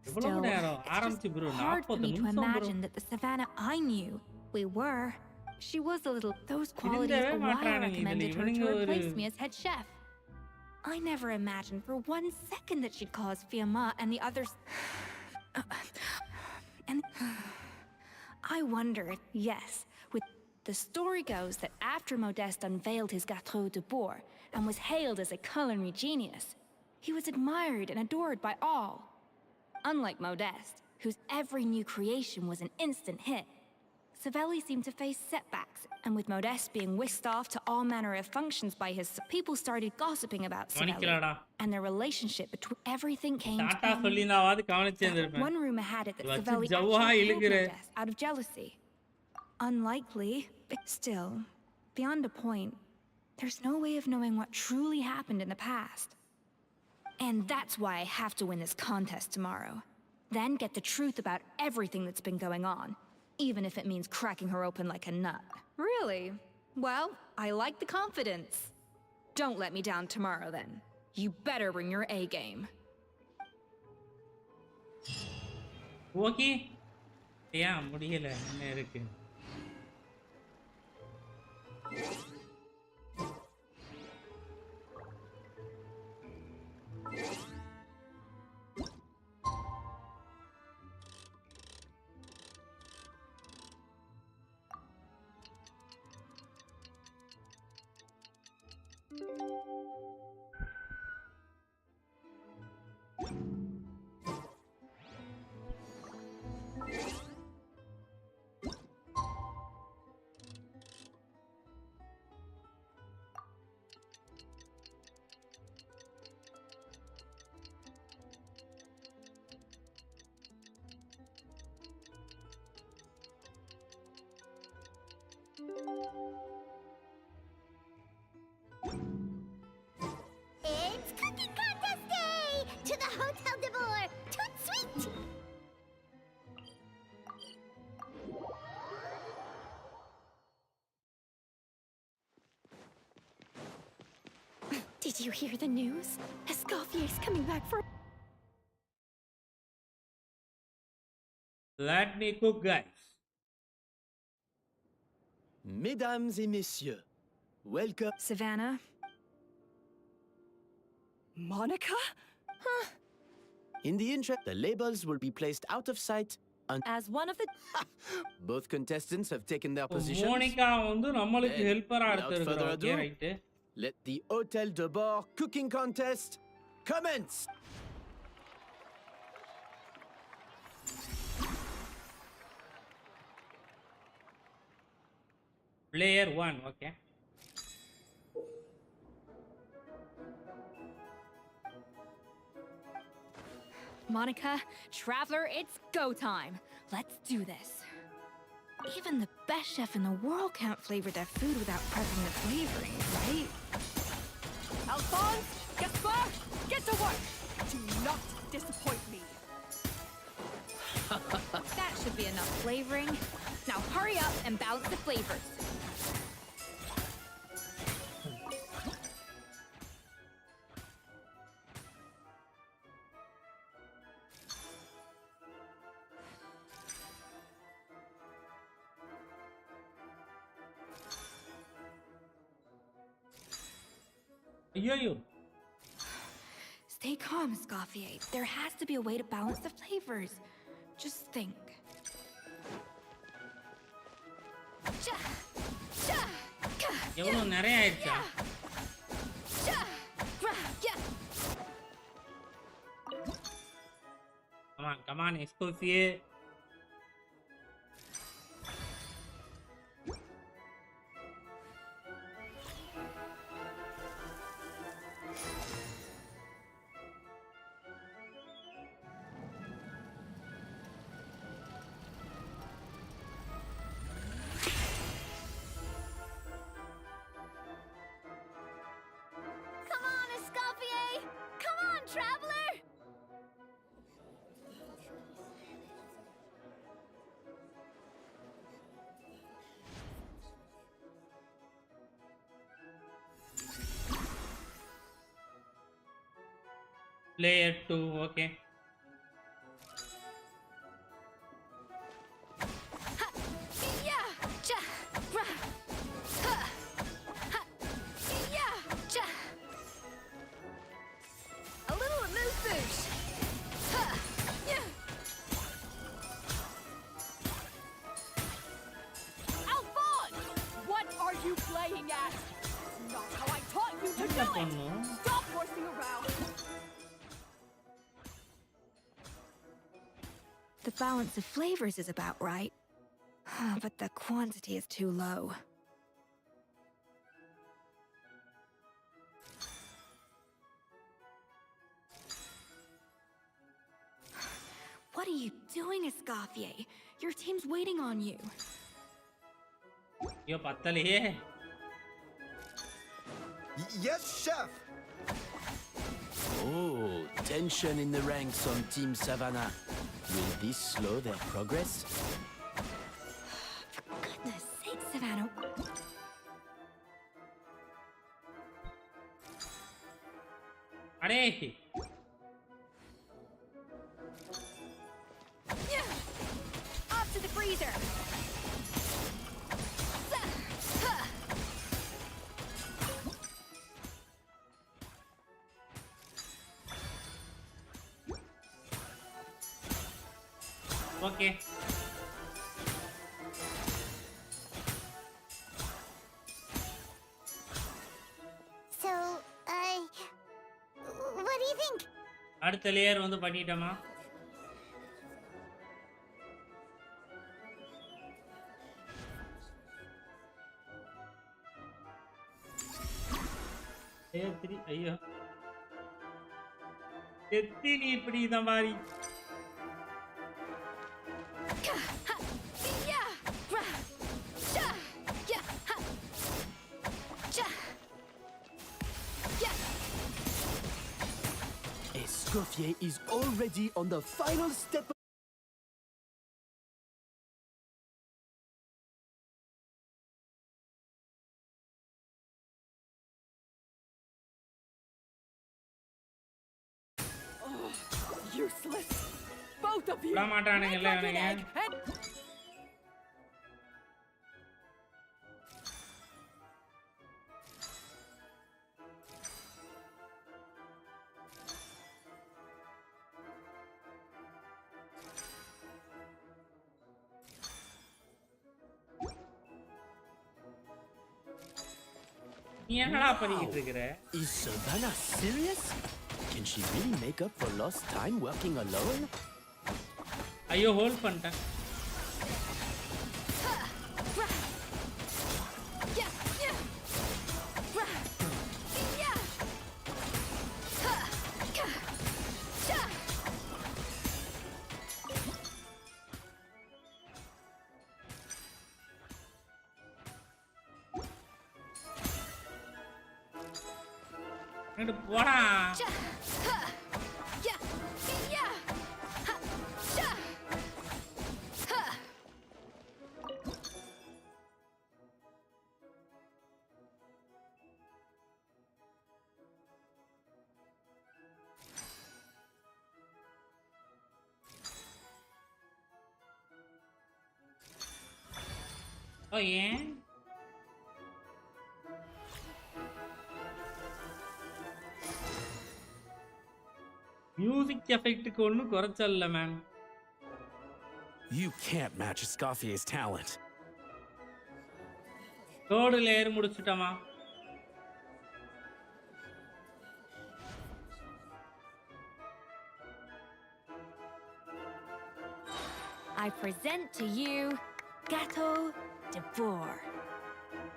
எவ்வளவு Still, நேரம் it's ஆரம்பிச்சு just bro hard for 40 me to நிமிஷம் bro imagine that the Savannah I knew we were. She was a little. Those qualities இருந்தவே Awaya மாட்றானுங்க இதுல recommended her இவனுங்க to ஒரு replace me as head chef. I never imagined for 1 second that she'd cause Fiamma and the others. And I wonder if, yes, with the story goes that after Modeste unveiled his Gâteau de Bourg and was hailed as a culinary genius, he was admired and adored by all. Unlike Modeste, whose every new creation was an instant hit, Savelli seemed to face setbacks, and with Modeste being whisked off to all manner of functions by his, people started gossiping about Savelli, கவனிக்கலடா and their relationship between everything came to tata an end. சொல்லினாவது கவனிச்சிருந்திருப்பேன் One rumor had it that வச்சு Savelli ஜவ்வா actually killed இழுக்கிற Modeste out of jealousy. Unlikely, but still, beyond a point, there's no way of knowing what truly happened in the past. And that's why I have to win this contest tomorrow. Then get the truth about everything that's been going on, even if it means cracking her open like a nut. Really? Well, I like the confidence. Don't let me down tomorrow then. You better bring your A game. Okay ஏன் முடியல என்ன இருக்கு It's cooking contest day! To the Hotel de Bourg! Toot sweet! Did you hear the news? Escoffier's coming back for. let me cook guys Mesdames et messieurs, welcome. Savannah? Monica? In the interest, the labels will be placed out of sight. As one of the. Both contestants have taken their positions. Monica வந்து நம்மளுக்கு Then, ஹெல்ப்பரா without எடுத்துருக்கோம் further okay ado, right Let the Hotel de Bourg cooking contest commence. player 1 okay Monica, Traveler, it's go time. Let's do this. Even the best chef in the world can't flavor their food without prepping the flavoring, right? Alphonse, Gaspar, get to work! Do not disappoint me. That should be enough flavoring. Now hurry up and balance the flavors. ஐயோ Stay calm, Escoffier. There has to be a way to balance the flavors. Just think. எவ்வளவு நிறைய ஆயிடுச்சா come on Escoffier Come on, Escoffier! Come on, traveler! Player 2, okay. A little remove boosh. Alphonse! What are you playing at? Not how I taught you to do it! Stop horsing around! The balance of flavors is about right, but the quantity is too low. What are you doing, Escoffier? Your team's waiting on you. Yo, pattaliye. Yes, chef! Oh, tension in the ranks on Team Savannah. Will this slow their progress? For goodness sake, Savannah. Are. Off to the freezer. Okay. So, what do you think? அடுத்த layer வந்து பண்ணிட்டோமா? Layer 3 ஐயோ. எத்தினி இப்படி இந்த மாதிரி Escoffier is already on the final step. Useless! Both of you! விட மாட்டானுங்கல்ல Make like an egg இவனுங்க. and... நீ என்னடா பண்ணிட்டு இருக்கற? Is Savannah serious? Can she really make up for lost time working alone? ஐயோ ஹோல்ட் பண்ணிட்டேன். இங்க போடா. ஓ ஏன்? மியூசிக் எஃபெக்ட்டுக்கு ஒன்றும் குறைச்சல்ல ma'am. You can't match Escoffier's talent. Third layer முடிச்சிட்டோமா? I present to you Gato de Boer.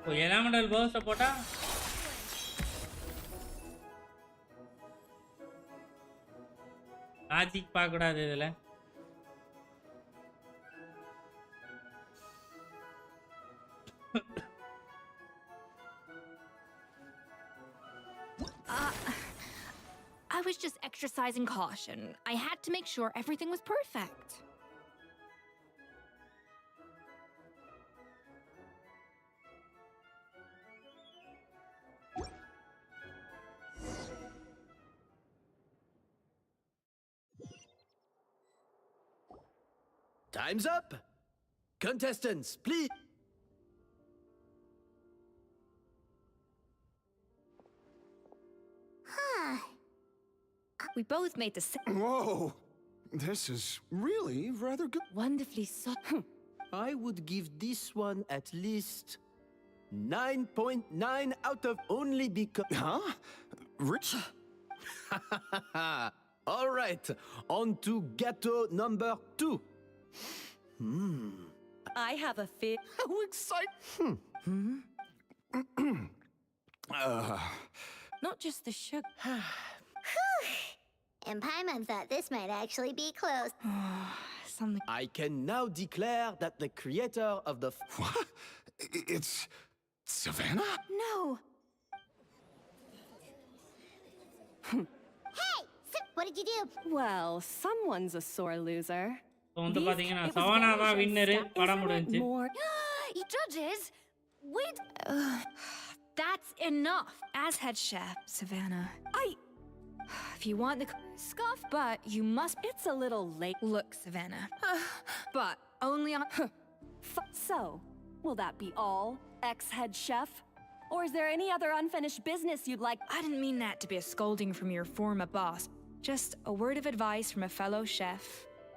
ஓ எலமெண்டல் பர்ஸ்ட் போட்டா லாஜிக் பார்க்க கூடாது இதுல. I was just exercising caution. I had to make sure everything was perfect. Time's up. Contestants, please. Huh. We both made the same. Whoa! This is really rather good. Wonderfully so. I would give this one at least 9.9 out of only because. Huh? Rich? All right, on to gâteau number 2. I have a fit. How exciting! Not just the sugar. And Paimon thought this might actually be close. Something. I can now declare that the creator of the. What? It's Savannah? No. Hey! So, what did you do? Well, someone's a sore loser. So வந்து These- பாத்தீங்கன்னா it was savannah தான் Vanish's winner stuff, படம் isn't it முடிஞ்சு. more- You judges, wait. That's enough. As head chef, Savannah. If you want the scuff, but you must. It's a little late. Look, Savannah. But only on. So, will that be all, ex-head chef? Or is there any other unfinished business you'd like? I didn't mean that to be a scolding from your former boss. Just a word of advice from a fellow chef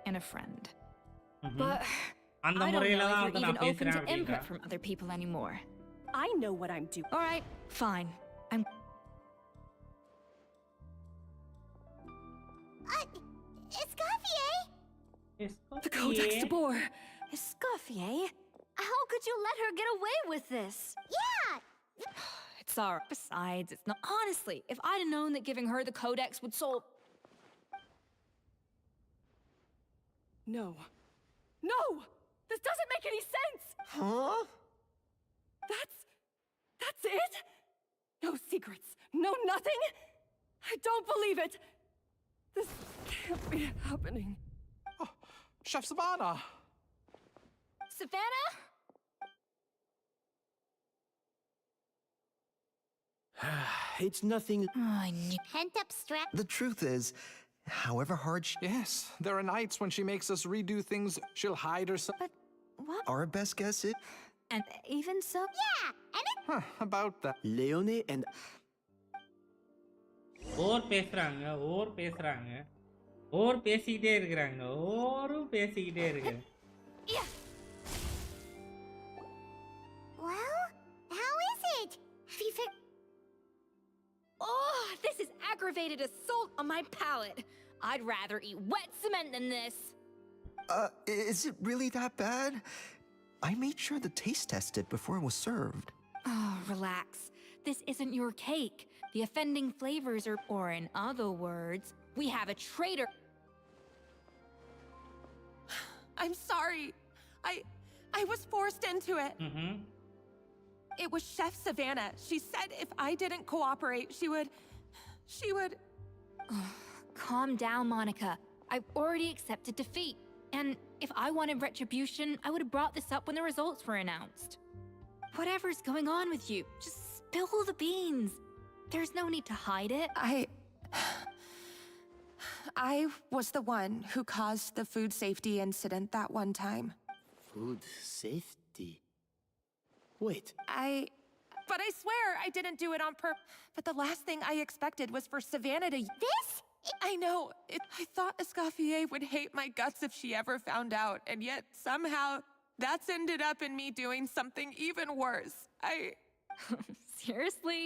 and a friend. But அந்த I don't முறையில know தான் if வந்து you're நான் even open பேசுறேன் to அப்படின்றா. input from other people anymore. I know what I'm doing. All right, fine. I'm. Escoffier? The Codex de Boer. Escoffier? How could you let her get away with this? Yeah! It's alright. Besides, it's not. Honestly, if I'd have known that giving her the Codex would solve. No. No! This doesn't make any sense! Huh? That's it? No secrets. No nothing? I don't believe it. This can't be happening. Chef Savannah! Savannah? It's nothing. I knew. Pent-up stress. The truth is, however hard Yes, there are nights when she makes us redo things. She'll hide herself. What? our best guess is, And even so, Yeah, and it... Huh, about that. Leone and over பேசுறாங்க over பேசிக்கிட்டே இருக்கிறாங்க ஓவரும் பேசிக்கிட்டே இருக்கு. Well, how is it? Have you Oh, this is aggravated assault on my palate. I'd rather eat wet cement than this. is it really that bad? I made sure to taste test it before it was served. Oh, relax. This isn't your cake. The offending flavors are, or in other words, we have a traitor. I'm sorry. I was forced into it. It was Chef Savannah. She said if I didn't cooperate, she would... Calm down, Monica. I've already accepted defeat. And if I wanted retribution, I would have brought this up when the results were announced. Whatever's going on with you, just spill the beans. There's no need to hide it. I was the one who caused the food safety incident that one time. food safety. Wait, But I swear I didn't do it on purpose. But the last thing I expected was for Savannah to... This? I know. I thought Escoffier would hate my guts if she ever found out, and yet somehow that's ended up in me doing something even worse. Seriously?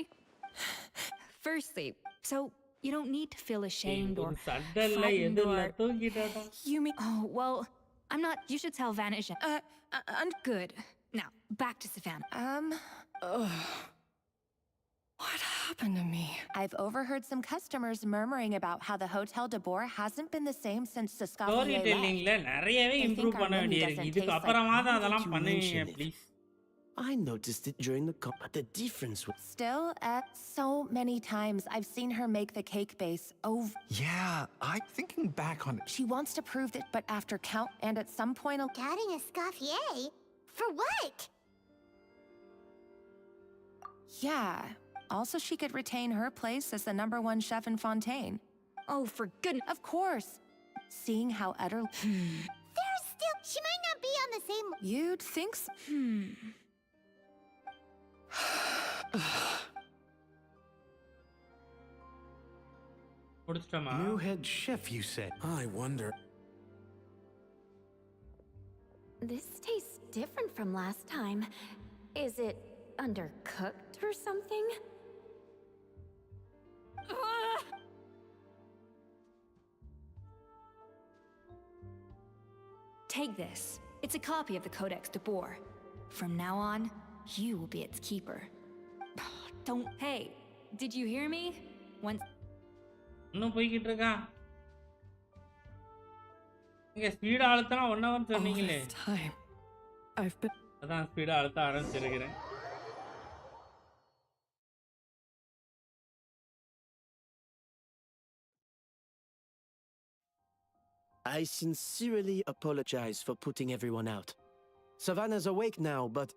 Firstly, so you don't need to feel ashamed or ஒரு சண்டல்ல frightened எதிரில or... தூங்கிட்டாடா. You mean... Oh, well, I'm not... You should tell Vanish. Good. Now, back to Savannah. What happened to me? I've overheard some customers murmuring about how the Hotel de Boer hasn't been the same since story Escoffier டெல்லிங்ல left. நிறையவே They improve think பண்ண our menu வேண்டியிருக்கு. doesn't இதுக்கு taste அப்புறமா தான் now அதெல்லாம் that you பண்ணுவீங்க mention it. Please. I noticed it during the but the difference was Still, so many times I've seen her make the cake base over. Yeah, I'm thinking back on it. She wants to prove that, but after count, and at some point, Doubting Escoffier? For what? yeah. Also, she could retain her place as the #1 chef in Fontaine. Oh, for goodness. Of course. Seeing how utterly... There's still She might not be on the same. You'd think so. முடிச்சிட்டோமா? New head chef, you said. I wonder. This tastes different from last time. Is it undercooked or something? Take this. It's a copy of the Codex de Boer. From now on, you will be its keeper. Don't. Hey, did you hear me? Once. இன்னும் போய்கிட்டு இருக்கா? நீங்க speedo அழுத்தனா 1 hour சொன்னீங்களே. அதான் speedo அழுத்த ஆரம்பிச்சிருக்கிறேன். I sincerely apologize for putting everyone out. Savannah's awake now, but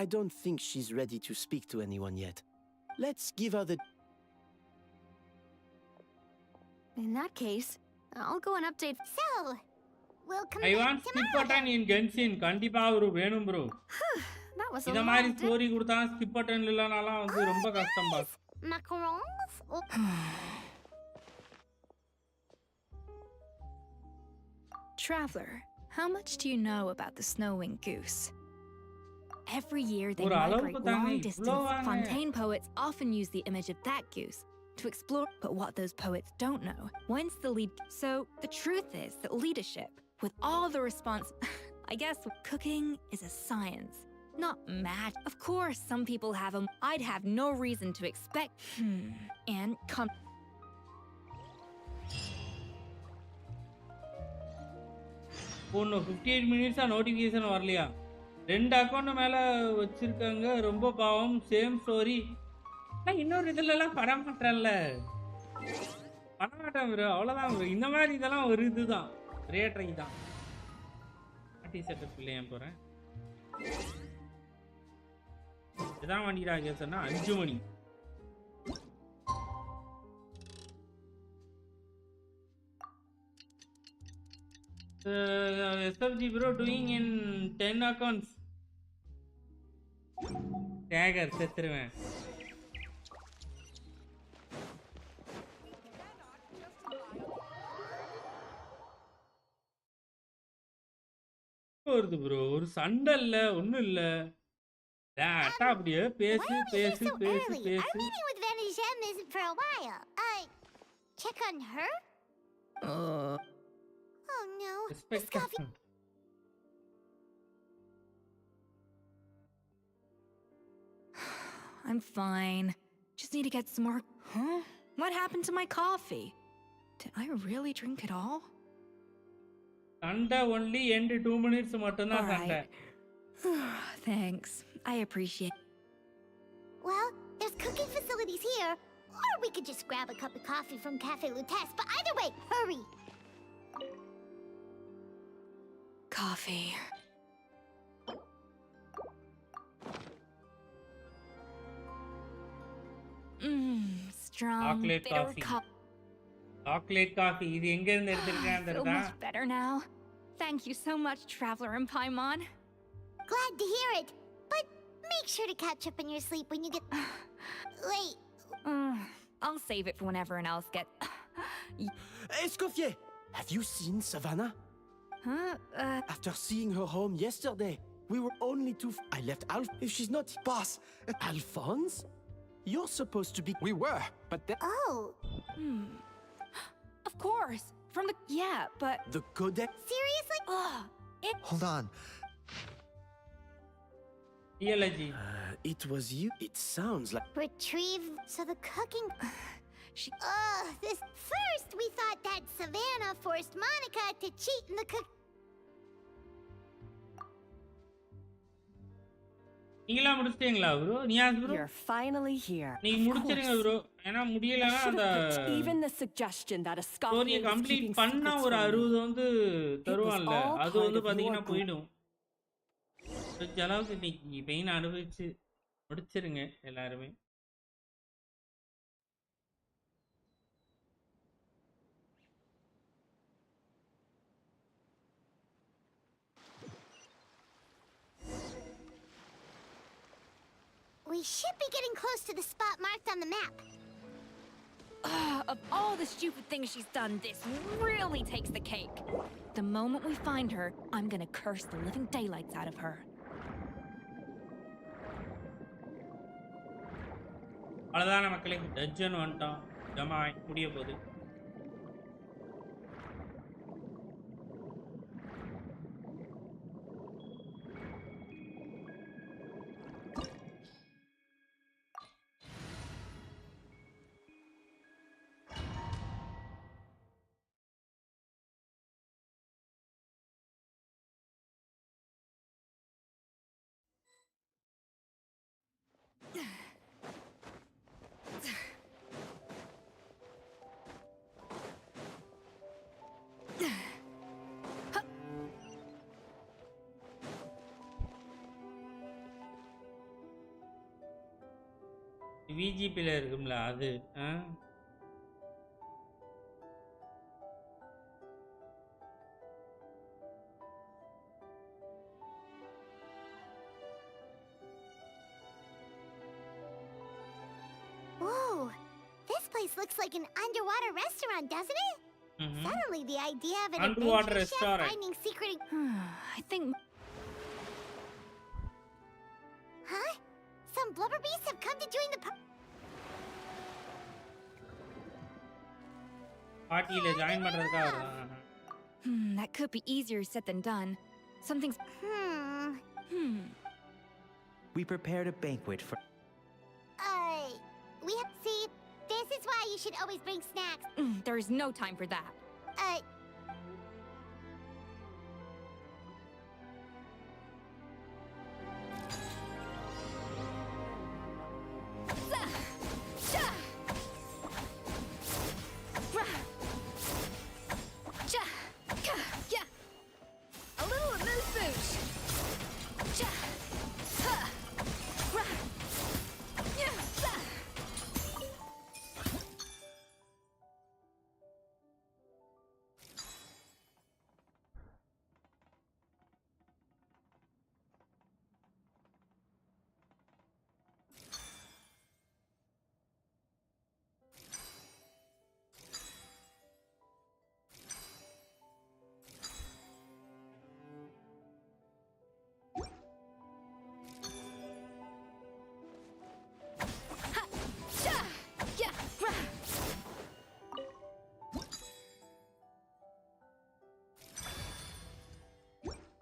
I don't think she's ready to speak to anyone yet. Let's give her the... In that case, I'll go and update. So, we'll come I back want skip tomorrow. button in Genshin. கண்டிப்பா ஒரு வேணும் bro. That was a இத long மாதிரி day. Story கொடுத்தா skip button இல்லனாலாம் வந்து ரொம்ப கஷ்டம் பா. Macarons? Oh. Traveler, how much do you know about the snow-winged goose? Every year they ஒரு அளவுக்கு migrate தானே long இவ்ளோ distance. வாங்க. Fontaine poets often use the image of that goose to explore, but what those poets don't know, when's the lead? So the truth is that leadership, with all the I guess cooking is a science, not mad. Of course, some people have them. I'd have no reason to expect. And come. ஒன்னு 58 மினிட்ஸா notification வரலையா? 2 account மேல வச்சிருக்காங்க. ரொம்ப பாவம். Same story. நான் இன்னொரு இதுல எல்லாம் பண்ண மாட்டேன்ல. பண்ண மாட்டேன் bro. அவ்வளவுதான் bro. இந்த மாதிரி இதெல்லாம் ஒரு இதுதான். ரே ட்ரை தான். பார்ட்டி செட்டப் இல்லையா போறேன். இதான் வண்டிடா கேசனா 5 மணி. SFG bro doing in 10 accounts. Tagger செத்துருவேன். வருது bro. ஒரு சண்டை இல்ல, ஒண்ணும் இல்ல. டேட்டா அப்படியே பேசி பேசி பேசி பேசி. Our meeting with Vanisham isn't for a while. Check on her? Oh no. Escoffier. I'm fine. Just need to get some more. Huh? What happened to my coffee? Did I really drink it all? சண்டை only end 2 minutes மட்டும் தான் சண்டை. Thanks. I appreciate. Well, there's cooking facilities here, or we could just grab a cup of coffee from Cafe Lutece. But either way, hurry. Coffee. Strong, Chocolate bitter coffee. Chocolate coffee. இது எங்க இருந்து எடுத்துருக்கேன் feel தெரியுமா? much better now. Thank you so much, Traveler and Paimon. Glad to hear it. But make sure to catch up on your sleep when you get. Wait. I'll save it for when everyone else gets. Escoffier! Have you seen Savannah? Huh? After seeing her home yesterday, we were only two. I left Alf. If she's not boss, Alphonse? You're supposed to be. We were, but then. Oh. Of course. From the. Yeah, but. The Codex? Seriously? Hold on. Theology. It was you. It sounds like. Retrieve. So the cooking. She. This. First, we thought that Savannah forced Monica to cheat in the cook. நீங்களா முடிச்சிட்டீங்களா bro? Niyas bro? You're finally here. நீங்க முடிச்சிருங்க bro. ஏனா முடியலனா அந்த Even the suggestion that a ஸ்டோரியை Escoffier is complete keeping பண்ணா secrets ஒரு from 60 me. வந்து தருவான்ல. all அது part வந்து of பாத்தீங்கன்னா your போய்டும். கொஞ்ச அளவுக்கு இன்னைக்கு பெயின் அனுபவிச்சு முடிச்சிருங்க எல்லாருமே. We should be getting close to the spot marked on the map. Of all the stupid things she's done, this really takes the cake. The moment we find her, I'm gonna curse the living daylights out of her. அவ்வளோதான மக்களே, dungeon வந்துட்டோம். ஜமாய் முடிய போகுது. விஜிபியில் இருக்கும்ல அது. Whoa, this place looks like an underwater restaurant, doesn't it? Suddenly, the idea of an Underwater adventure chef restaurant. finding secret. I think. Huh? Some blubber beasts have come to join the. பார்ட்டியில் join பண்ணுறதுக்காக வருவாங்க. That could be easier said than done. Something's. We prepared a banquet for. We have to see. This is why you should always bring snacks. There is no time for that. A little amuse-bouche.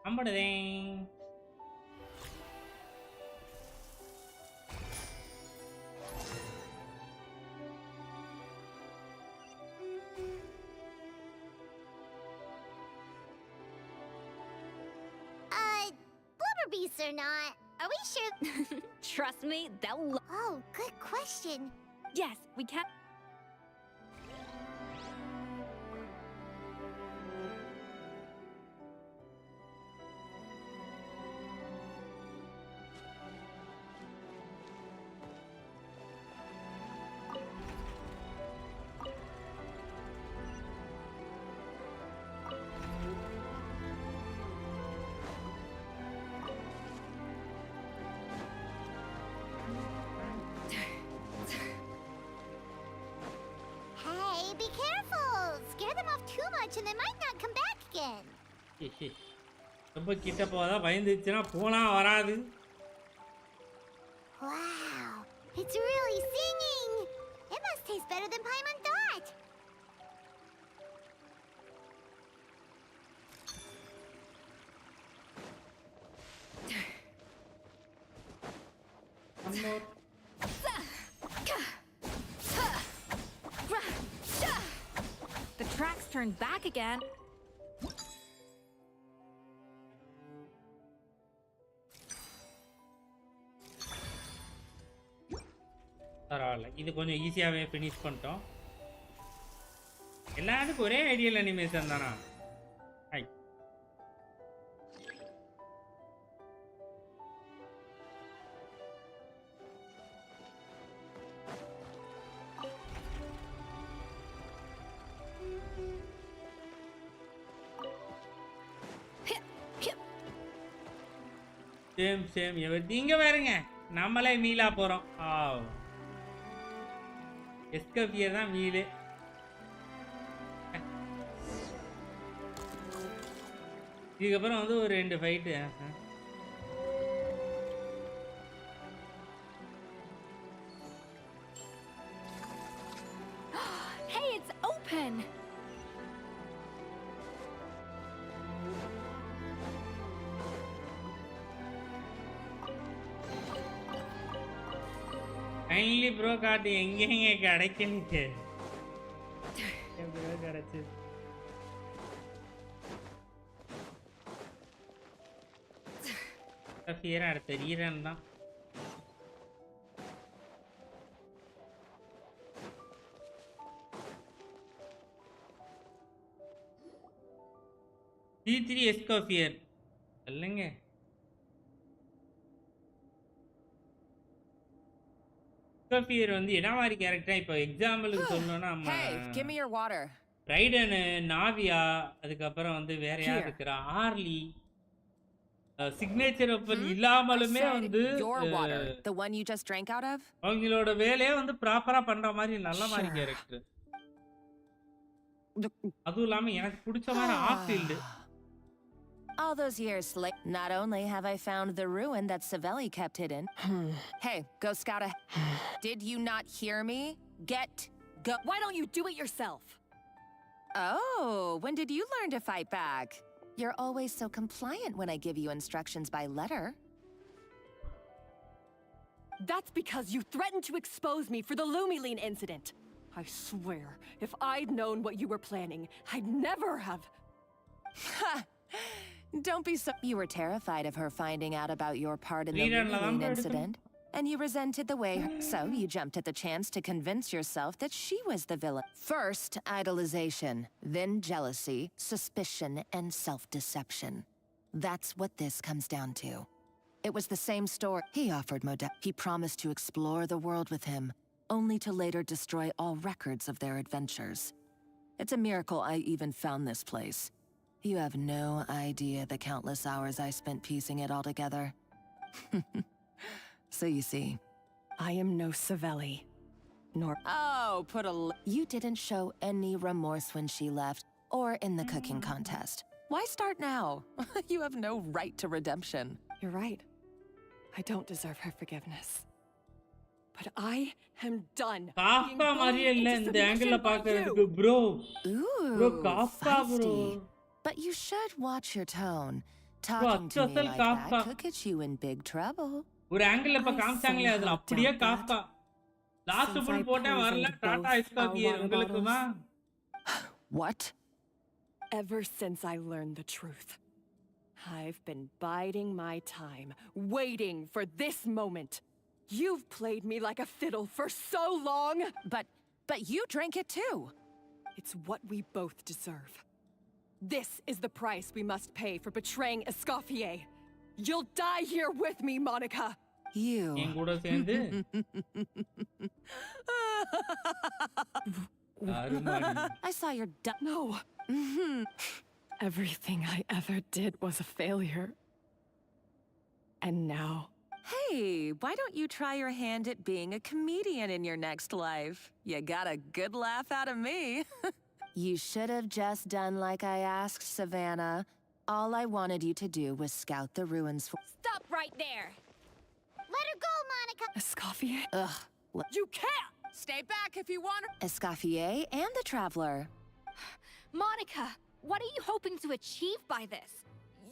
அம்படுதேன். Blubber beasts or not? Are we sure? Trust me, they'll. Oh, good question. Yes, we can. And they might not come back again. ரொம்ப கிட்ட போதா பயந்துச்சுனா போனா வராது. Wow, it's really singing. It must taste better than Paimon thought. The tracks turned back again. பரவாயில்ல, இது கொஞ்சம் ஈஸியாவே finish பண்ணிட்டோம். எல்லாத்துக்கும் ஒரே ஐடியல் அனிமேஷன் தானா? ஹை சேம் சேம் எவர்திங்க பாருங்க. நம்மளே மீளா போறோம். எஸ்கோஃபியர் தான் மீளு. இதுக்கப்புறம் வந்து ஒரு 2 fight. Hey, it's open. Finally bro card எங்கெங்க கிடைக்கலையே. ப்ரோ கிடைச்சது. எஸ்கோஃபியர் அடுத்த ரீரன் தான். C3 எஸ்கோஃபியர் இல்லைங்க. எஸ்கோஃபியர் வந்து என்ன மாதிரி கேரக்டர்? இப்போ எக்ஸாம்பிளுக்கு சொல்லணும்னா நம்ம Hey, give me your water. ரைடனு, Navya, அதுக்கப்புறம் வந்து வேற யார் இருக்கிறா? ஆர்லி. சிக்னேச்சர் வெப்பன் இல்லாமலுமே வந்து Your water, the one you just drank out of? அவங்களோட வேலையை வந்து ப்ராப்பரா பண்ற மாதிரி நல்ல மாதிரி கேரக்டர். அதுவும் இல்லாம எனக்கு பிடிச்ச மாதிரி ஆஃபீல்டு. All those years later, not only have I found the ruin that Savelli kept hidden. Hey, go scout a. Did you not hear me? Go. Why don't you do it yourself? Oh, when did you learn to fight back? You're always so compliant when I give you instructions by letter. That's because you threatened to expose me for the Lumiline incident. I swear, if I'd known what you were planning, I'd never have. Don't be so. You were terrified of her finding out about your part in the Lumiline incident, and you resented the way. So you jumped at the chance to convince yourself that she was the villain. First, idolization, then jealousy, suspicion, and self-deception. That's what this comes down to. It was the same story. He offered He promised to explore the world with him, only to later destroy all records of their adventures. It's a miracle I even found this place. You have no idea the countless hours I spent piecing it all together. So you see, I am no Savelli. Nor. Oh, You didn't show any remorse when she left, or in the cooking contest. Why start now? You have no right to redemption. You're right. I don't deserve her forgiveness. But I am done. காஃபா மாதிரியே இல்ல இந்த ஆங்கிள்ல பார்க்கிறதுக்கு bro. Bro காஃபா bro. But you should watch your tone. Talking to me like that could get you in big trouble. ஒரு ஆங்கிள்ல இப்ப காமிச்சாங்களே அதுல அப்படியே காஃபா. Last full போட்டே வரல Tata எஸ்கோஃபியர் உங்களுக்குமா? What? Ever since I learned the truth, I've been biding my time, waiting for this moment. You've played me like a fiddle for so long. But you drank it too. It's what we both deserve. This is the price we must pay for betraying Escoffier. You'll die here with me, Monica. You. என் கூட சேர்ந்து I saw your No. Everything I ever did was a failure. And now. Hey, why don't you try your hand at being a comedian in your next life? You got a good laugh out of me. You should have just done like I asked, Savannah. All I wanted you to do was scout the ruins for— Stop right there! Let her go, Monica! Escoffier? Ugh. You can't! Stay back if you want her! Escoffier and the Traveler. Monica, what are you hoping to achieve by this?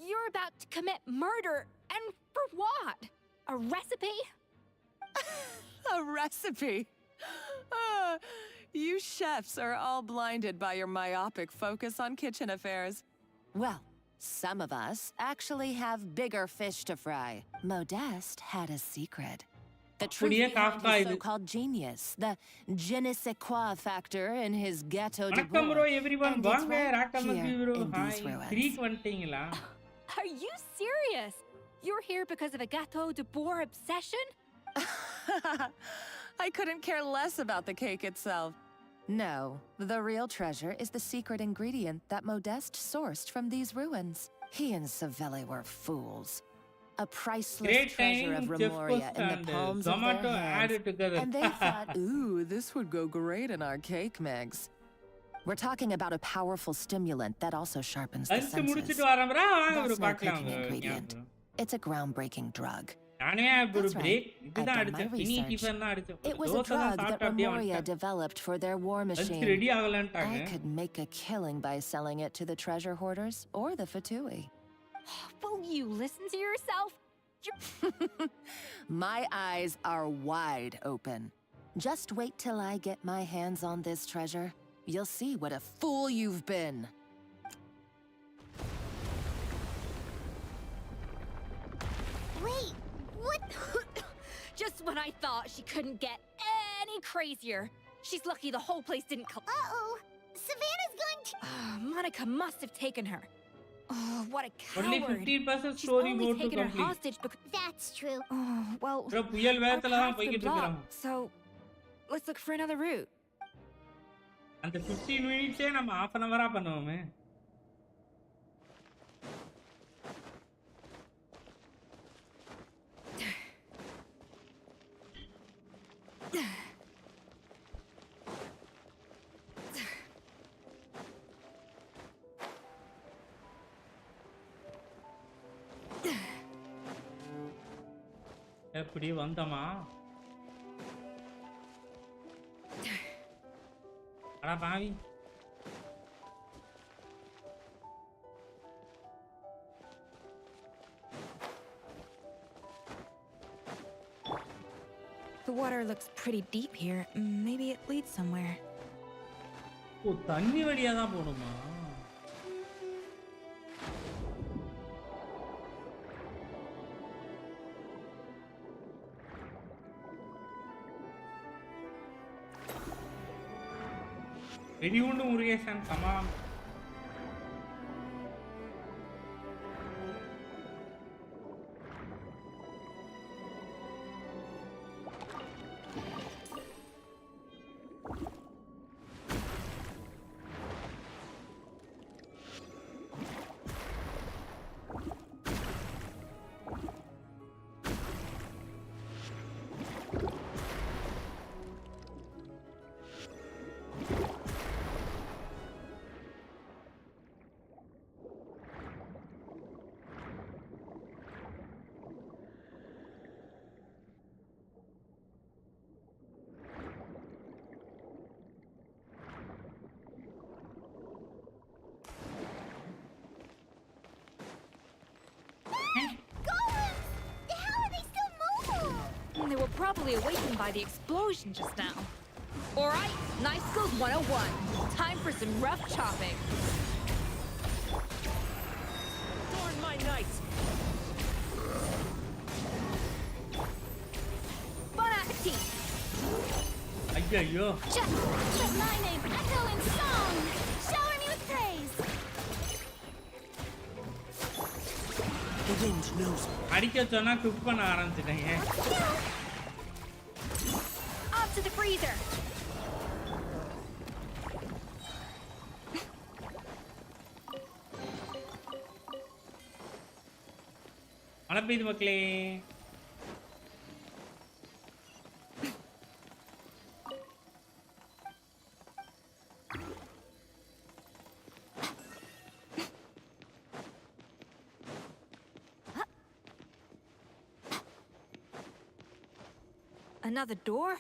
You're about to commit murder, and for what? A recipe? A recipe? You chefs are all blinded by your myopic focus on kitchen affairs. Well, some of us actually have bigger fish to fry. Modeste had a secret. The truth behind his so-called genius, the je ne sais quoi factor in his ghetto de வணக்கம் bro everyone. and வாங்க it's right ராக்கமதி here bro. in these hi ruins. கிரீக் வந்துட்டீங்களா? Are you serious? You're here because of a Gâteau de Bois obsession? I couldn't care less about the cake itself. No, the real treasure is the secret ingredient that Modeste sourced from these ruins. He and Savelli were fools. A priceless Great treasure of time, Remoria GeForce in the and palms of Zomato their hands. added together. And they thought, ooh, this would go great in our cake mix. We're talking about a powerful stimulant that also sharpens the lunch senses. முடிச்சிட்டு வரம்பரா வாங்க ஒரு That's no பார்க்கலாம் cooking ingredient. It's a groundbreaking drug. நானே ஒரு That's break right. இதுதான் I've done அடிச்சேன் my mini research. Tiffin தான் அடிச்சேன் It was a தோசை தான் drug that சாப்பிட்டு அப்படியே Remoria வந்துட்டேன் developed for their war launch machine. Ready ஆகலன்ட்டாங்க I could make a killing by selling it to the treasure hoarders or the Fatui. Will you listen to yourself? My eyes are wide open. Just wait till I get my hands on this treasure. You'll see what a fool you've been. Wait, what? Just when I thought she couldn't get any crazier. She's lucky the whole place didn't Uh-oh. Savannah's going to... Monica must have taken her. Oh, what a only coward. 15% She's story only mode to taken her complete hostage because... That's true. Oh, well... bro புயல் our வேகத்துல தான் path's been போயிட்டு இருக்கோம் blocked, so let's look for another route. அந்த 15 மினிட்ஸே நம்ம half an hour பண்ணுவோமே எப்படி வந்தமா அடா பாவி The water looks pretty deep here. Maybe it leads somewhere. ஓ தண்ணி வழியா தான் போணுமா வெடிகுண்டு Murugesan come on They were probably awakened by the explosion just now. Alright, Night Skills 101. Time for some rough chopping. Darn my knight! Bon appetit! ஐயோ Just let my name echo in song. Shower me with praise. The wind knows me. அடிக்க சொன்னா cook பண்ண ஆரம்பிச்சிட்டேங்க Off to the freezer! மழை பெய்யுது மக்களே Another door?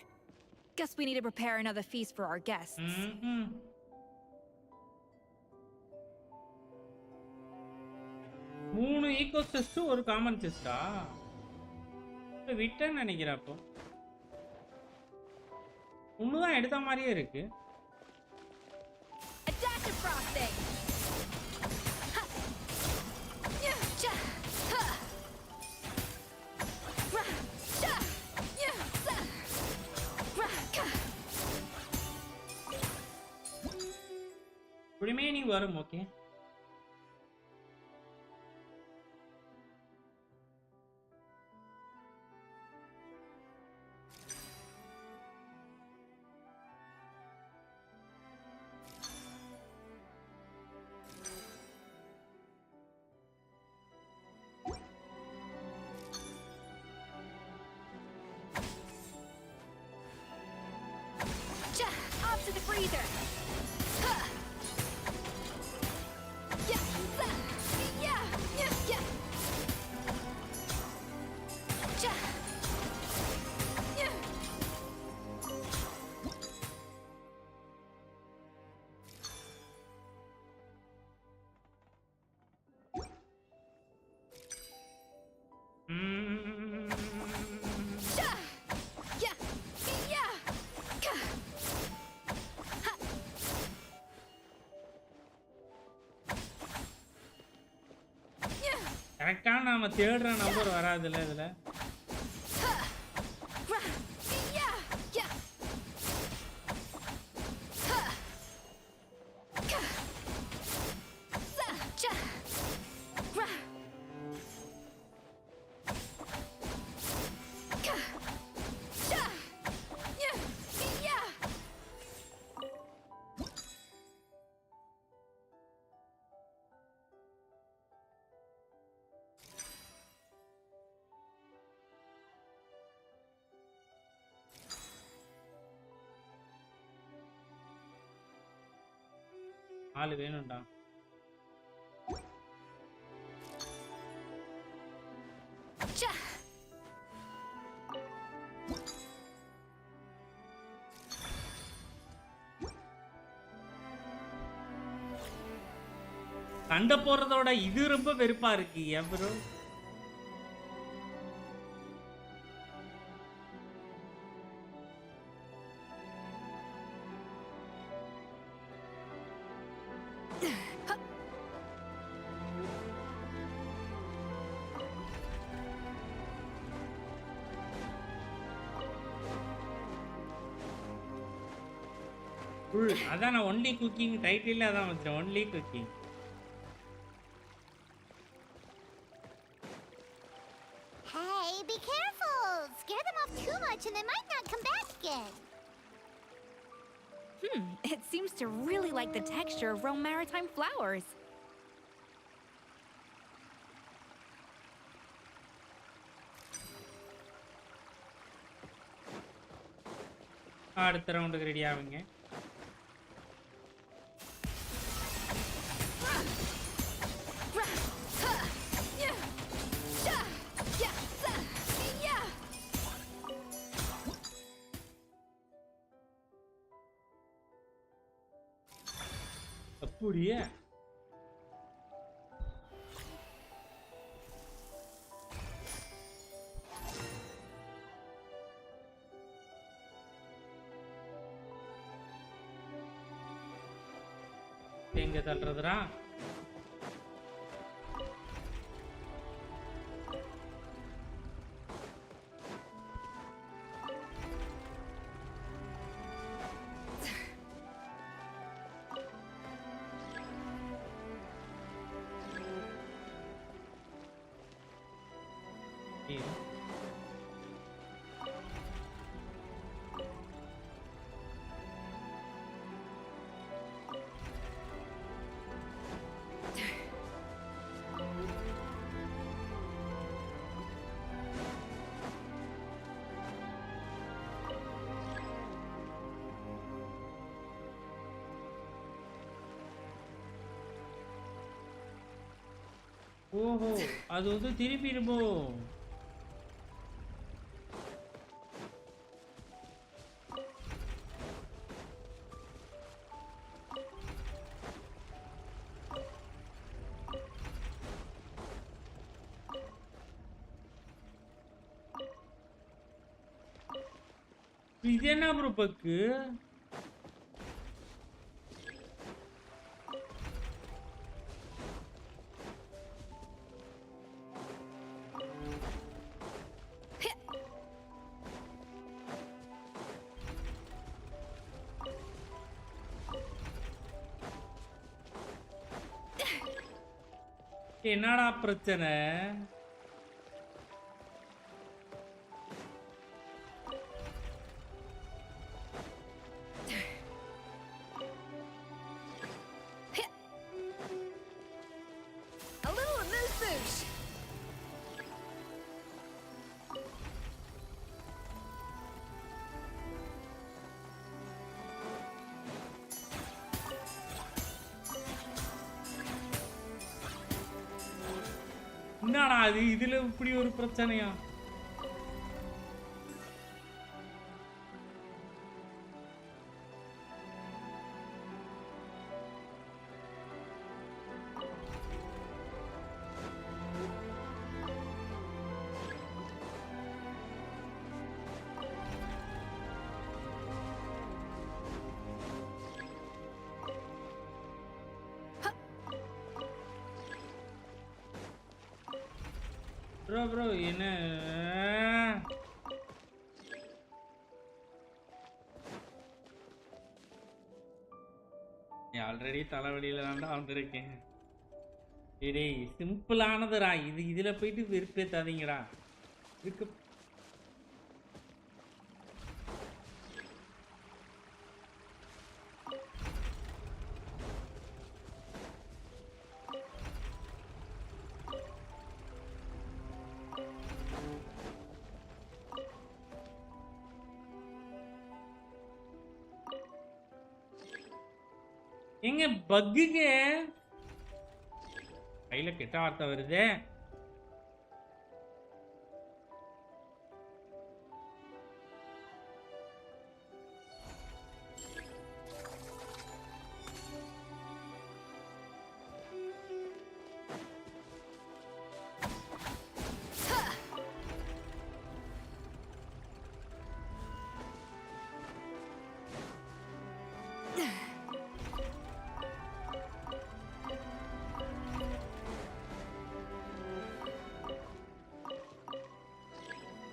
Guess we need to prepare another feast for our guests. மூணு ego chest ஒரு common செஸ்டா விட்டேன்னு நினைக்கிறேன் அப்போ ஒண்ணுதான் எடுத்த மாதிரியே இருக்கு A dash of frosting! Ha! Yeah, cha! Ha! Ra! Cha! Yeah, sa! Ra! Ka! Remaining வரும் okay breather. Huh. Yeah, yeah, yeah, yeah. Ja. Yeah. Ja. Yeah. Yeah. Ka. Ha. Yeah. கரெக்டான நாம தேடுற நம்பர் வராதுல்ல இதுல. ஆளு வேணும்டா. Ja. சண்டை போடுறதோட இது ரொம்ப வெறுப்பா இருக்கு ஏன் ப்ரோ? அதான் நான் ஒன்லி குக்கிங் டைட்டில் அதான் வச்சேன், only cooking. Hey, be careful! Scare them off too much and they might not come back again. It seems to really like the texture of Rome maritime flowers. அடுத்த ரவுண்டுக்கு ready ஆவீங்க. அப்படியே எங்க தள்ளுறதுடா? ஓஹோ, அது வந்து திருப்பிடுமோ? இது என்ன ப்ரோ பக்கு? என்னடா பிரச்சனை? A little of this boosh. என்னடா அது இதுல இப்படி ஒரு பிரச்சனையா? ப்ரோ என்ன ஆல்ரெடி தலைவலியில தான்டா வந்திருக்கேன். டேய் சிம்பிளானதுடா இது, இதுல போயிட்டு வெறுப்பேத்தாதீங்கடா. இதுக்கு எங்க பக்குங்க கையில கெட்ட வார்த்தை வருது.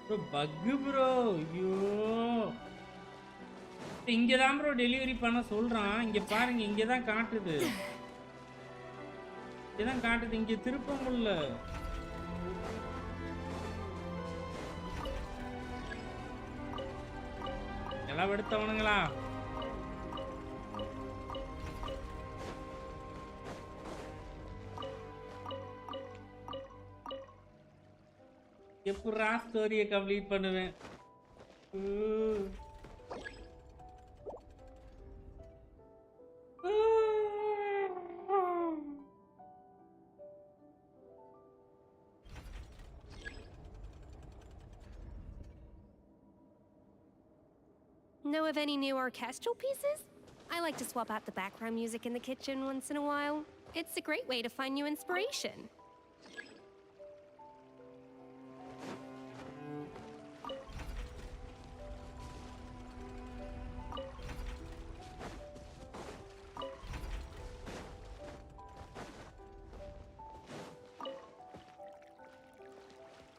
ப்ரோ பக்கு ப்ரோ. ஐயோ இங்க தான் ப்ரோ டெலிவரி பண்ண சொல்றான். இங்க பாருங்க இங்க தான் காட்டுது. இதான் காட்டுது, இங்க திருப்ப முடியல. எல்லாம் எடுத்தவனுங்களா? எப்படா ஸ்டோரியை கம்ப்ளீட் பண்ணுவேன்? Know of any new orchestral pieces? I like to swap out the background music in the kitchen once in a while. It's a great way to find new inspiration.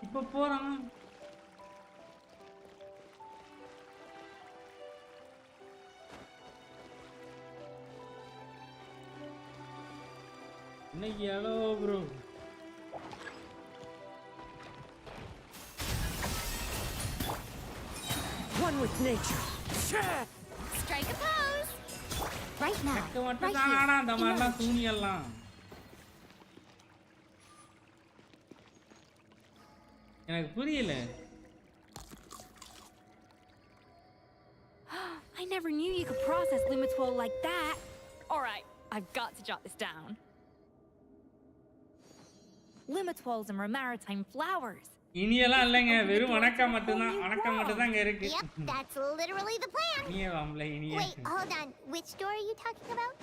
இப்ப போறான். என்ன yellow bro? One with nature. Strike a pose. Right now. மட்டும் தானா அந்த மாதிரிலாம் தூணியெல்லாம் எனக்கு புரியல. I never knew you could process Lumitwol like that. Alright, I've got to jot this down. Lumitwols and maritime flowers. இனியெல்லாம் இல்லைங்க, வெறும் வணக்கம் மட்டும்தான். வணக்கம் மட்டும் தான் இங்க இருக்கு. Yep, that's literally the plan. இனிய வாம்ல இனிய. Wait, hold on. Which door are you talking about?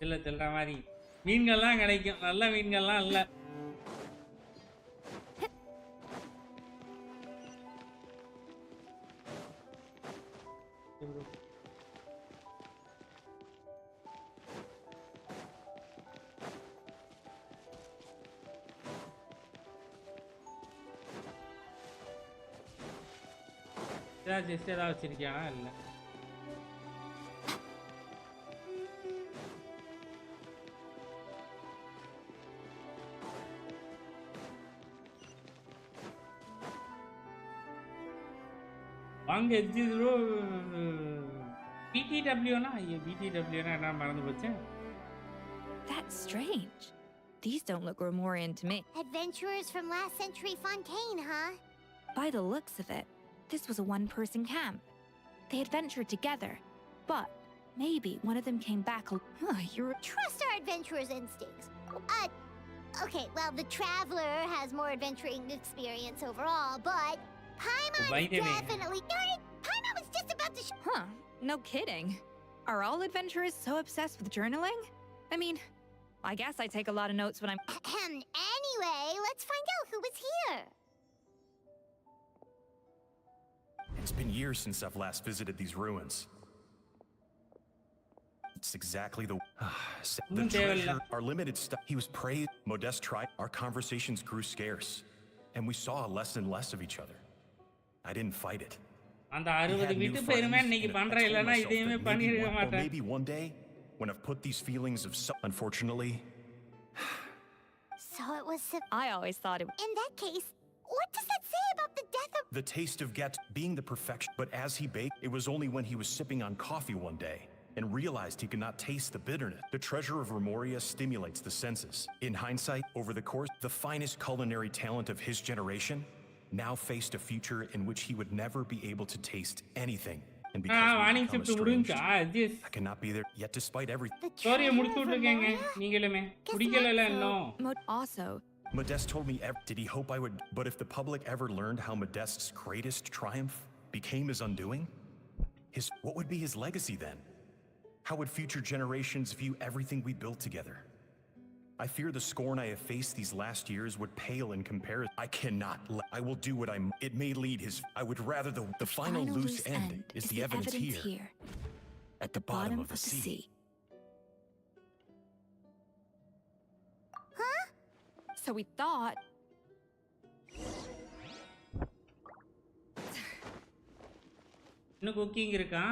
இல்ல தெல்ற மாதிரி மீன்கள்லாம் கிடைக்கும், நல்ல மீன்கள்லாம் இல்ல. ஜஸ்ட் ஏதாவது வச்சிருக்கியானா? இல்லை. வாங்க பிடிடபிள்யூனா பிடிடபிள்யூனா என்ன மறந்து போச்சு. That's strange. These don't look Romorian to me. Adventurers from last century Fontaine, huh? By the looks of it, this was a one-person camp. They adventured together, but maybe one of them came back. You're Trust our adventurer's instincts. Okay, well, the traveler has more adventuring experience overall, but Paimon definitely. Darn it! Paimon was just about to. Huh? No kidding. Are all adventurers so obsessed with journaling? I mean, I guess I take a lot of notes when I'm. Anyway, let's find out who was here. It's been years since I've last visited these ruins. It's exactly the treasure, our limited stuff. He was praised. Modeste tried. Our conversations grew scarce, and we saw less and less of each other. I didn't fight it. அந்த 60 விட்டு பேருமே இன்னைக்கு பண்ற இல்லனா இதையுமே பண்ணிருக்க மாட்டேன். Maybe one day when I've put these feelings of unfortunately. So it was. I always thought it. In that case, what does that say about the death of? The taste of being the perfection. But as he baked, it was only when he was sipping on coffee one day and realized he could not taste the bitterness. The treasure of Remoria stimulates the senses. In hindsight, over the course, the finest culinary talent of his generation now faced a future in which he would never be able to taste anything. And because we become estranged, I cannot be there. Yet despite everything. Story முடிச்சு விட்டுருக்கேங்க நீங்களுமே பிடிக்கலல இன்னும். Also, Modeste told me did he hope I would, but if the public ever learned how Modeste's greatest triumph became his undoing, what would be his legacy then? How would future generations view everything we built together? I fear the scorn I have faced these last years would pale in comparison. I cannot I will do what it may lead his. I would rather the final loose end is the evidence here. At the bottom of the sea. Huh? So we thought. இன்னும் cooking இருக்கா?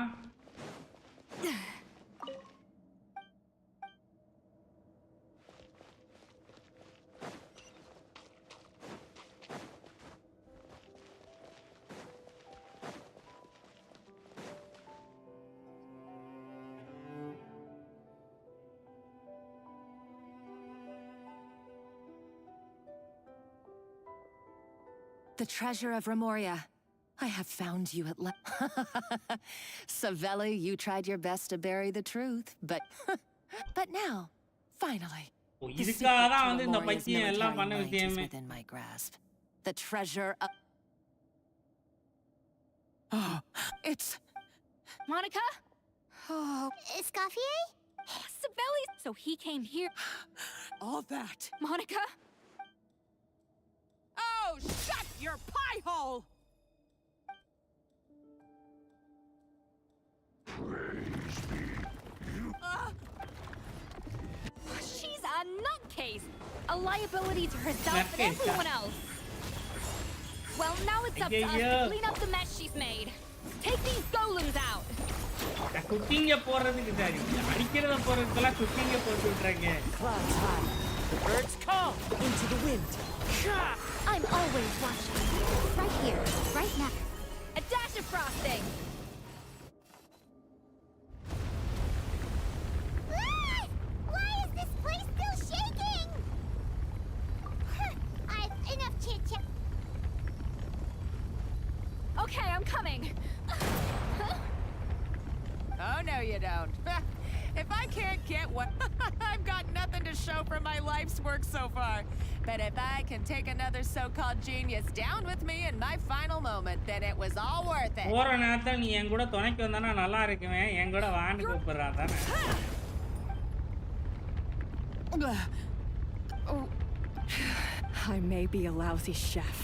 The treasure of Remoria. I have found you at last. Savelli, you tried your best to bury the truth, but now, finally, the secret to Remoria's military might is within my grasp. The treasure of... Oh, it's... Monica? Oh. Escoffier? Oh, Savelli! So he came here. All that. Monica? Oh, shut your pie hole! She's a nutcase! A liability to herself and everyone else! Well, now it's up to us to clean up the mess she's made. Take these golems out! குக்கிங்க போறதுக்கு சரி அடிக்கிறத போறதுக்குலாம் குக்கிங்க போட்டு விட்டுறாங்க. Clouds high. The birds call into the wind. I'm always watching. Right here, right now. A dash of frosting! Why is this place still shaking? Enough chit-chat. Okay, I'm coming. Oh, no, you don't. If I can't get what... I've got nothing to show for my life's work so far. But if I can take another so-called genius down with me in my final moment, then it was all worth it. போற நேரத்துல நீ என் கூட துணைக்கு வந்தானா நல்லா இருக்குமே. என் கூட வான்னு கூப்பிடுறா தானே. I may be a lousy chef,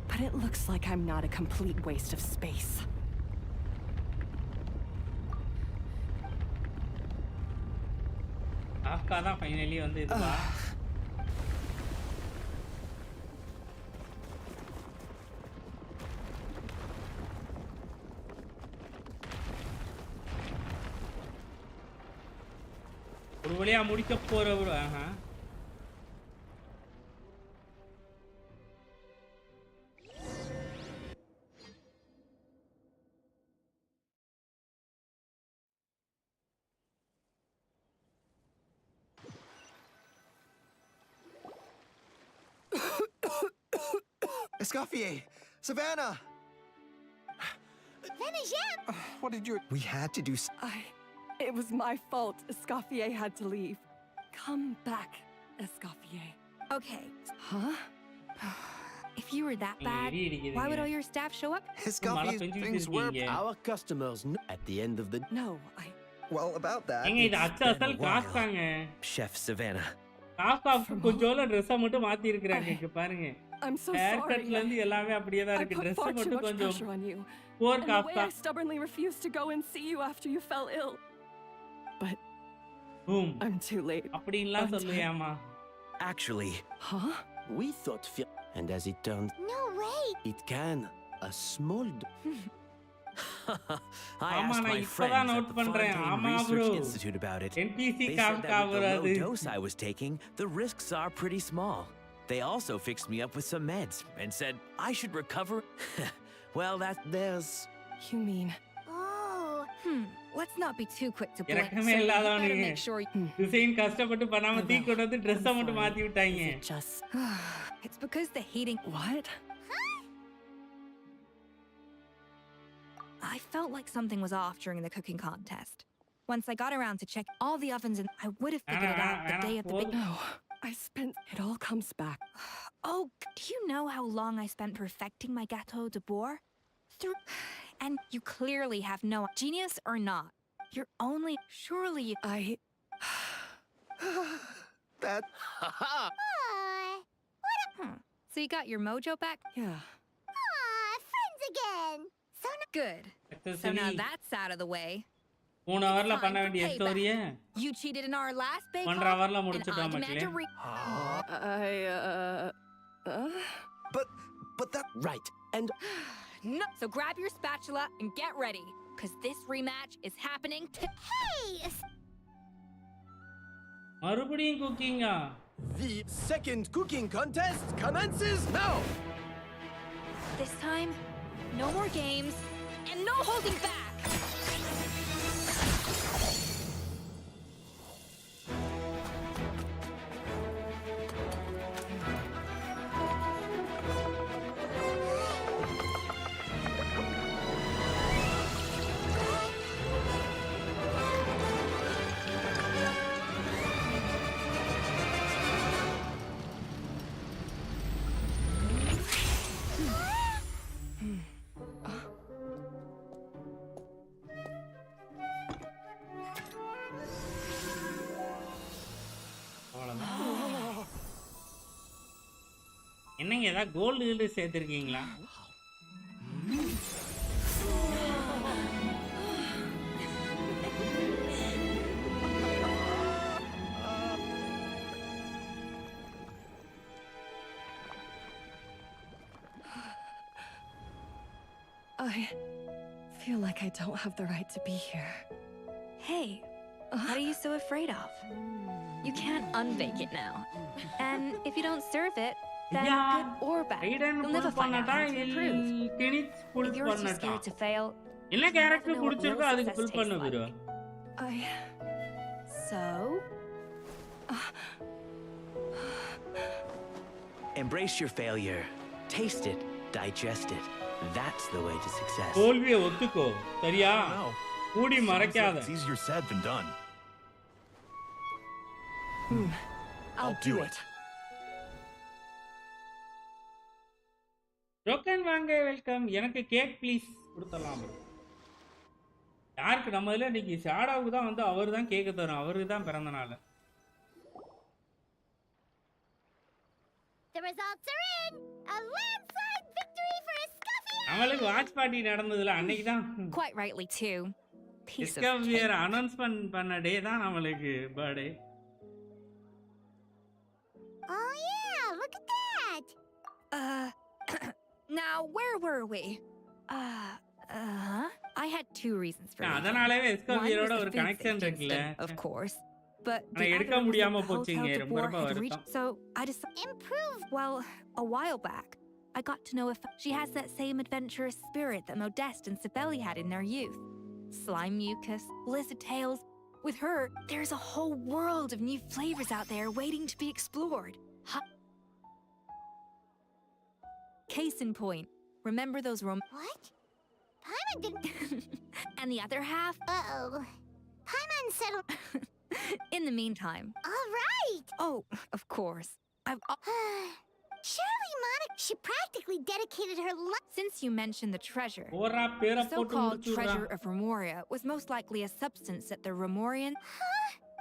but it looks like I'm not a complete waste of space. ஆஃப்கா தான் ஃபைனலி வந்து இதுவா. ஒரு வழியா முடிக்க போறவரு. Escoffier! Savannah! Venegem! What did you... We had to do... It was my fault Escoffier had to leave. Come back, Escoffier. Okay. Huh? If you were that bad, why would all your staff show up? Escoffier, things were... Our customers know at the end of the... No, Well, about that... ஏங்க இது அசல் காசு தாங்க. Chef Savannah. காஸ்டாக்கு கொஞ்சோல Dress மட்டும் மாத்தி இருக்கறாங்க இங்க பாருங்க. I'm so Hair sorry. cutல இருந்து எல்லாமே அப்படியே தான் I இருக்கு. put Dress far too மட்டும் much கொஞ்சம் pressure on you. poor And the way காஸ்டா. I stubbornly refused to go and see you after you fell ill. But I'm too late. அப்படிலாம் சொல்லுயாமா. Actually, we thought and as it turned, No way! it can. A small... I ஆமா asked நான் my இப்பதான் friends at note the பண்றேன். Fontaine ஆமா Research bro. Institute about it. NPC They said that with the low காவராது. dose I was taking, the risks are pretty small. They also fixed me up with some meds and said I should recover. Well, there's... You mean... Oh. Let's not be too quick to blame. இறக்கமே So you better இல்லாதவனுங்க. make sure design கஷ்டப்பட்டு பண்ணாம தீ கொண்டு வந்து Dress மட்டும் மாத்தி விட்டாங்க. It's because the heating... What? I felt like something was off during the cooking contest. Once I got around to check all the ovens and I would have figured it out the day of the big... No, I spent... It all comes back. Oh, do you know how long I spent perfecting my gâteau de bois? And you clearly have no... Genius or not? You're only... Surely you... That... So you got your mojo back? Yeah. Friends again! So good. So now that's out of the way. 3 hourல பண்ண வேண்டிய ஸ்டோரிய You cheated in our last bake 1 hourல முடிச்சிட்டோம் மக்களே. But that... Right. And... No. So grab your spatula and get ready. Because this rematch is happening Hey! மறுபடியும் குக்கிங்கா? The second cooking contest commences now! This time, no more games and no holding back! என்னங்க ஏதாவது gold சேர்த்திருக்கீங்களா? I feel like I don't have the right to be here. Hey, what are you so afraid of? You can't unbake it now. And if you don't serve it, then good or bad, you'll never find out how to improve. If you're too scared to fail, என்ன character பிடிச்சிருக்கோ அதுக்கு full பண்ணு bro. So? Embrace your failure. Taste it. Digest it. That's the way to success. தோல்வியை ஒத்துக்கோ. சரியா? மூடி மறைக்காத. It's easier said than done. I'll do it. Token வாங்க welcome. எனக்கு cake please கொடுத்தலாம் bro. யாருக்கு நம்ம இதுல இன்னைக்கு ஷாடாவுக்கு தான் வந்து அவர் தான் கேக்க தரும். அவருக்கு தான் பிறந்த நாள். The results are in! A landslide victory for Escoffier! அவங்களுக்கு வாட்ச் பார்ட்டி நடந்ததுல அன்னைக்கு தான் Quite rightly too. Piece of Escoffier announcement பண்ண டே தான் நம்மளுக்கு birthday. Oh yeah, look at that! Now where were we? I had 2 reasons for leaving. அதனாலவே எஸ்கோஃபியரோட One was ஒரு the food connection safety இருக்குல்ல. incident, of course. But ஆனா the எடுக்க other was முடியாம that the போச்சுங்க. hotel ரொம்ப ரொம்ப had வருத்தம். reached, so I decided improve. Well, a while back, I got to know if she has that same adventurous spirit that Modeste and Sibeli had in their youth. Slime mucus, blizzard tails. With her, there's a whole world of new flavors out there waiting to be explored. Case in point, remember those What? Paimon didn't... And the other half? Uh-oh. Paimon settled. In the meantime. All right. Oh, of course. Surely Monica, she practically dedicated her life. Since you mentioned the treasure, Ora the pera potu so-called muduchurra. treasure of Remoria was most likely a substance that the Remorian...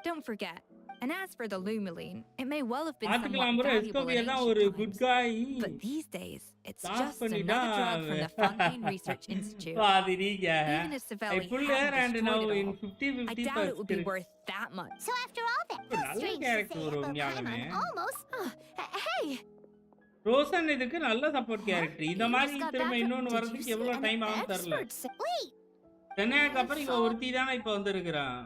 Don't forget. And as for the Lumiline, it may well have been somewhat valuable in ancient times. But these days, it's just another drug from the Fontaine Research Institute. Even if Savelli hadn't destroyed it all, I doubt it would be worth that much. So after all that, that's strange to say about Paimon almost. Hey! Roshan இதுக்கு நல்ல support character. இந்த மாதிரி திரும்ப இன்னொன்னு வரதுக்கு எவ்வளவு time ஆகும் தெரியல. சென்னைக்கு அப்புறம் இவ ஒருத்தி தானே இப்ப வந்திருக்கிறான்.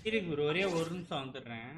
இருங்க ப்ரோ, ஒரே ஒரு நிமிஷம் வந்துடுறேன்.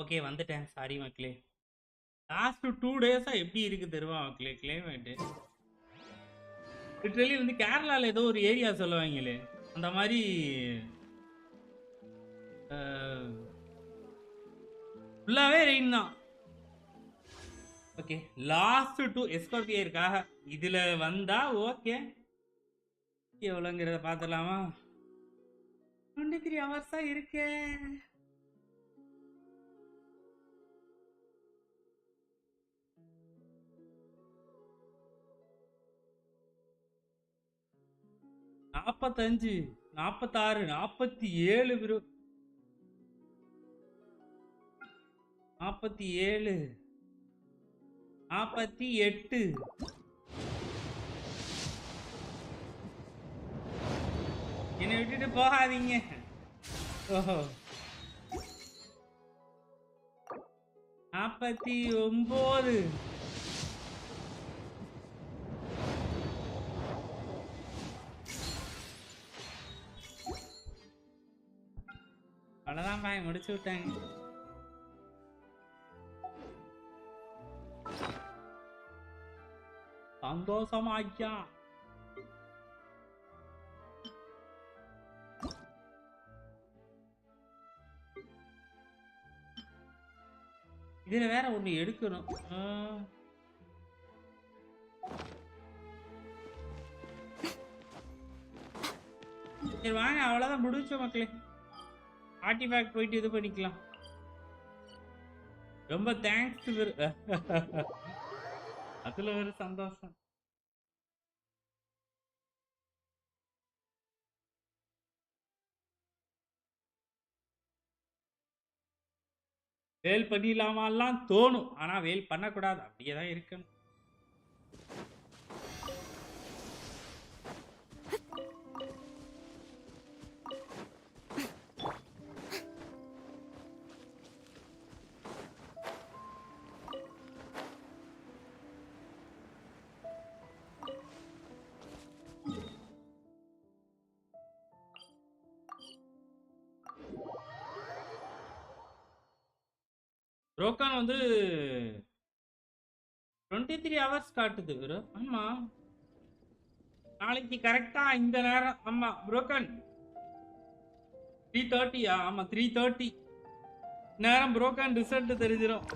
ஓகே வந்துட்டேன். சாரி மக்களே. லாஸ்ட் 2 டேஸா எப்படி இருக்கு தெரியுமா மக்களே கிளைமேட்? லிட்டரலி வந்து கேரளால ஏதோ ஒரு ஏரியா சொல்லுவாங்களே அந்த மாதிரி ஃபுல்லாவே ரெயின் தான். ஓகே லாஸ்ட் 2 எஸ்கோபியருக்காக இதுல வந்தா ஓகே எவ்வளோங்கிறத பார்த்துடலாமா? 23 ஹவர்ஸா இருக்கேன். நாற்பத்தஞ்சு 46 47 ப்ரோ 47 48 என்னை விட்டுட்டு போகாதீங்க. ஓஹோ 49 அவ்வளவுதான் பாய் முடிச்சு விட்டாங்க. சந்தோஷமா ஐயா. இதுல வேற ஒண்ணு எடுக்கணும். சரி வாங்க, அவ்வளவுதான் முடிச்ச மக்களே. ஆர்டிஃபேக்ட் போயிட்டு இது பண்ணிக்கலாம். ரொம்ப தேங்க்ஸ். அதுல ஒரு சந்தோஷம். வேல் பண்ணிடலாமாலாம் தோணும், ஆனா வேல் பண்ணக்கூடாது, அப்படியே தான் இருக்கணும். ரோக்கான் வந்து 23 hours காட்டுது bro. ஆமா நாளைக்கு கரெக்டா இந்த நேரம். ஆமா ப்ரோக்கன் 3:30. ஆமா 3:30 நேரம் ப்ரோக்கன் ரிசல்ட் தெரிஞ்சிடும்.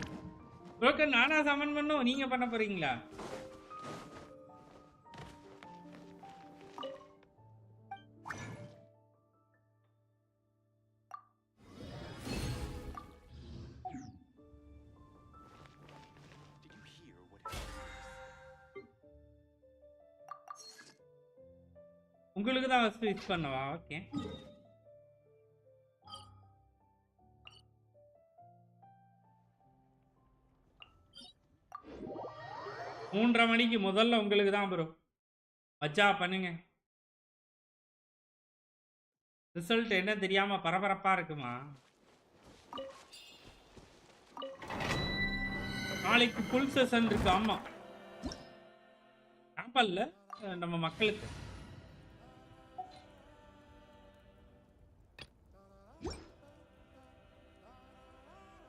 ப்ரோக்கன் நானா சமன் பண்ணும், நீங்க பண்ண போறீங்களா? உங்களுக்கு தான் ஃபர்ஸ்ட் விஷ் பண்ணவா? ஓகே. மூன்றரை மணிக்கு முதல்ல உங்களுக்கு தான் ப்ரோ. மச்சா பண்ணுங்க. ரிசல்ட் என்ன தெரியாம பரபரப்பா இருக்குமா? நாளைக்கு ஃபுல் செஷன் இருக்கு. ஆமா ஆப்பல்ல நம்ம மக்களுக்கு.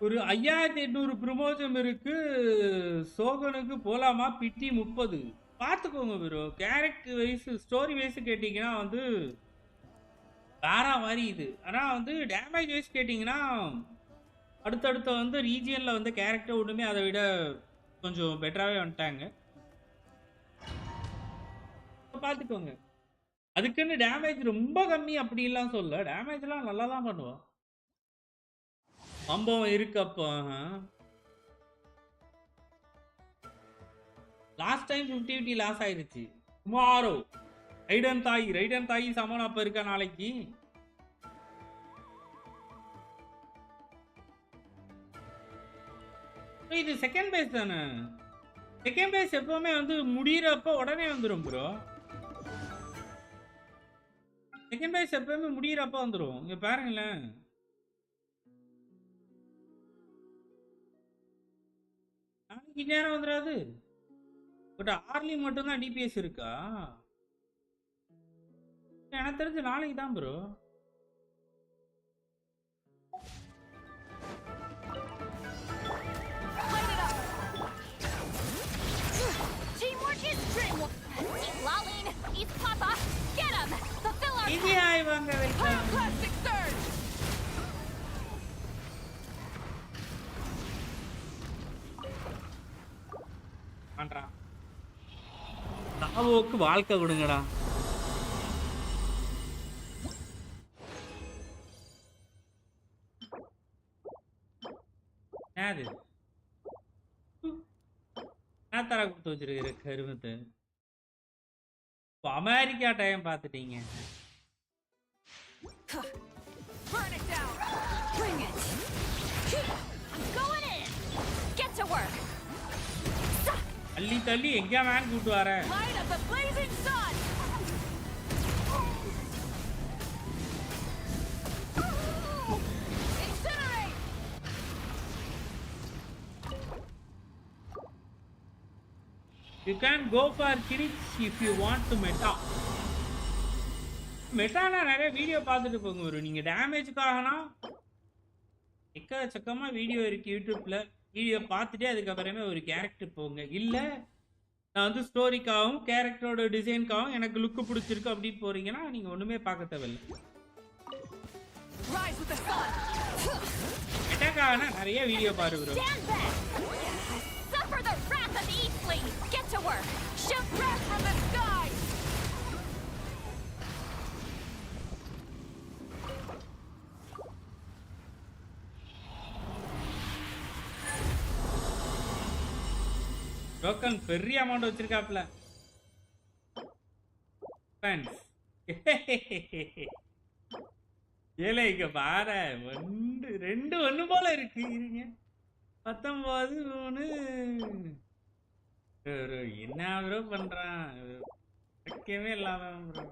ஒரு 5800 ப்ரமோஷன் இருக்கு. சோகனுக்கு போலாமா? பிடி 30. பார்த்துக்கோங்க bro. Character wise story wise கேட்டிங்கன்னா வந்து வேற மாதிரி இது. ஆனால் வந்து டேமேஜ் வைஸ் கேட்டிங்கன்னா அடுத்தடுத்த வந்து ரீஜியனில் வந்து கேரக்டர் ஒன்றுமே அதை விட கொஞ்சம் பெட்டராகவே வந்துட்டாங்க. பார்த்துக்கோங்க. அதுக்குன்னு டேமேஜ் ரொம்ப கம்மி அப்படின்லாம் சொல்ல, டேமேஜ்லாம் நல்லா தான் பண்ணுவோம். சம்பவம் இருக்கு. அப்போ லாஸ்ட் டைம் 50 லாஸ் ஆயிருச்சு. டுமாரோ ரைடன் தாய் சமன் அப்ப இருக்கா நாளைக்கு. இது செகண்ட் பேஸ் தானே. செகண்ட் பேஸ் எப்பவுமே வந்து முடியறப்ப உடனே வந்துடும் ப்ரோ. செகண்ட் பேஸ் எப்பவுமே முடியறப்ப வந்துடும். இங்க பாருங்களேன். நாளைக்கு நேரம் வந்துடாது. பட் ஆர்லி மட்டும் தான் டிபிஎஸ் இருக்கா? எனக்கு தெரிஞ்சு நாளைக்கு தான் ப்ரோ. வாங்க வெல்கம். தாவோக்கு வாழ்க்கை கொடுங்கடா. அது நான் தர கொடுத்து வச்சிருக்கிற கருமத்தை. அமெரிக்கா டைம் பார்த்துட்டீங்க. Burn it down. Bring it. I'm going in. Get to work. அள்ளி தள்ளி எங்க மேன் கூட்டு வர. Light of the blazing sun. You can go for critics if you want to meta. மெட்டானா நிறைய வீடியோ பார்த்துட்டு போங்க ப்ரோ. நீங்க டேமேஜ்க்காகனா எக்கச்சக்கமா வீடியோ இருக்கு யூடியூப்ல. வீடியோ பார்த்துட்டு அதுக்கப்புறமே ஒரு கேரக்டர் போங்க. இல்ல நான் வந்து ஸ்டோரிக்காகவும் கேரக்டரோட டிசைனுக்காகவும் எனக்கு லுக்கு பிடிச்சிருக்கு அப்படின்னு போறீங்கன்னா நீங்க ஒண்ணுமே பார்க்க தேவையில்லை. மெட்டாக்காகனா நிறைய வீடியோ பாரு bro. Suffer the wrath of Eastly! Get to work! Shoot wrath from the sky! Token பெரிய அமௌண்ட் வச்சிருக்காப்ல. ஏலே இங்க பாரு, ரெண்டு ஒண்ணு போல இருக்கு. இருங்க 19 3 என்ன ப்ரோ பண்றான்? வைக்கவே இல்லாம bro.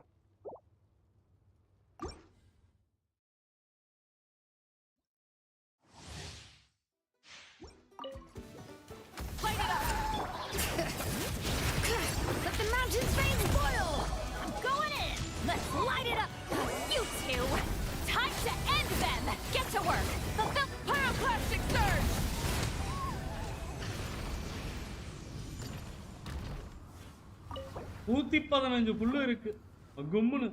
Let the mountain's veins boil! I'm going in! Let's light it up! You two! Time to end them! Get to work! Fulfill pyroclastic surge! ஊத்தி 15 புல்லு இருக்கு கும்முன்னு.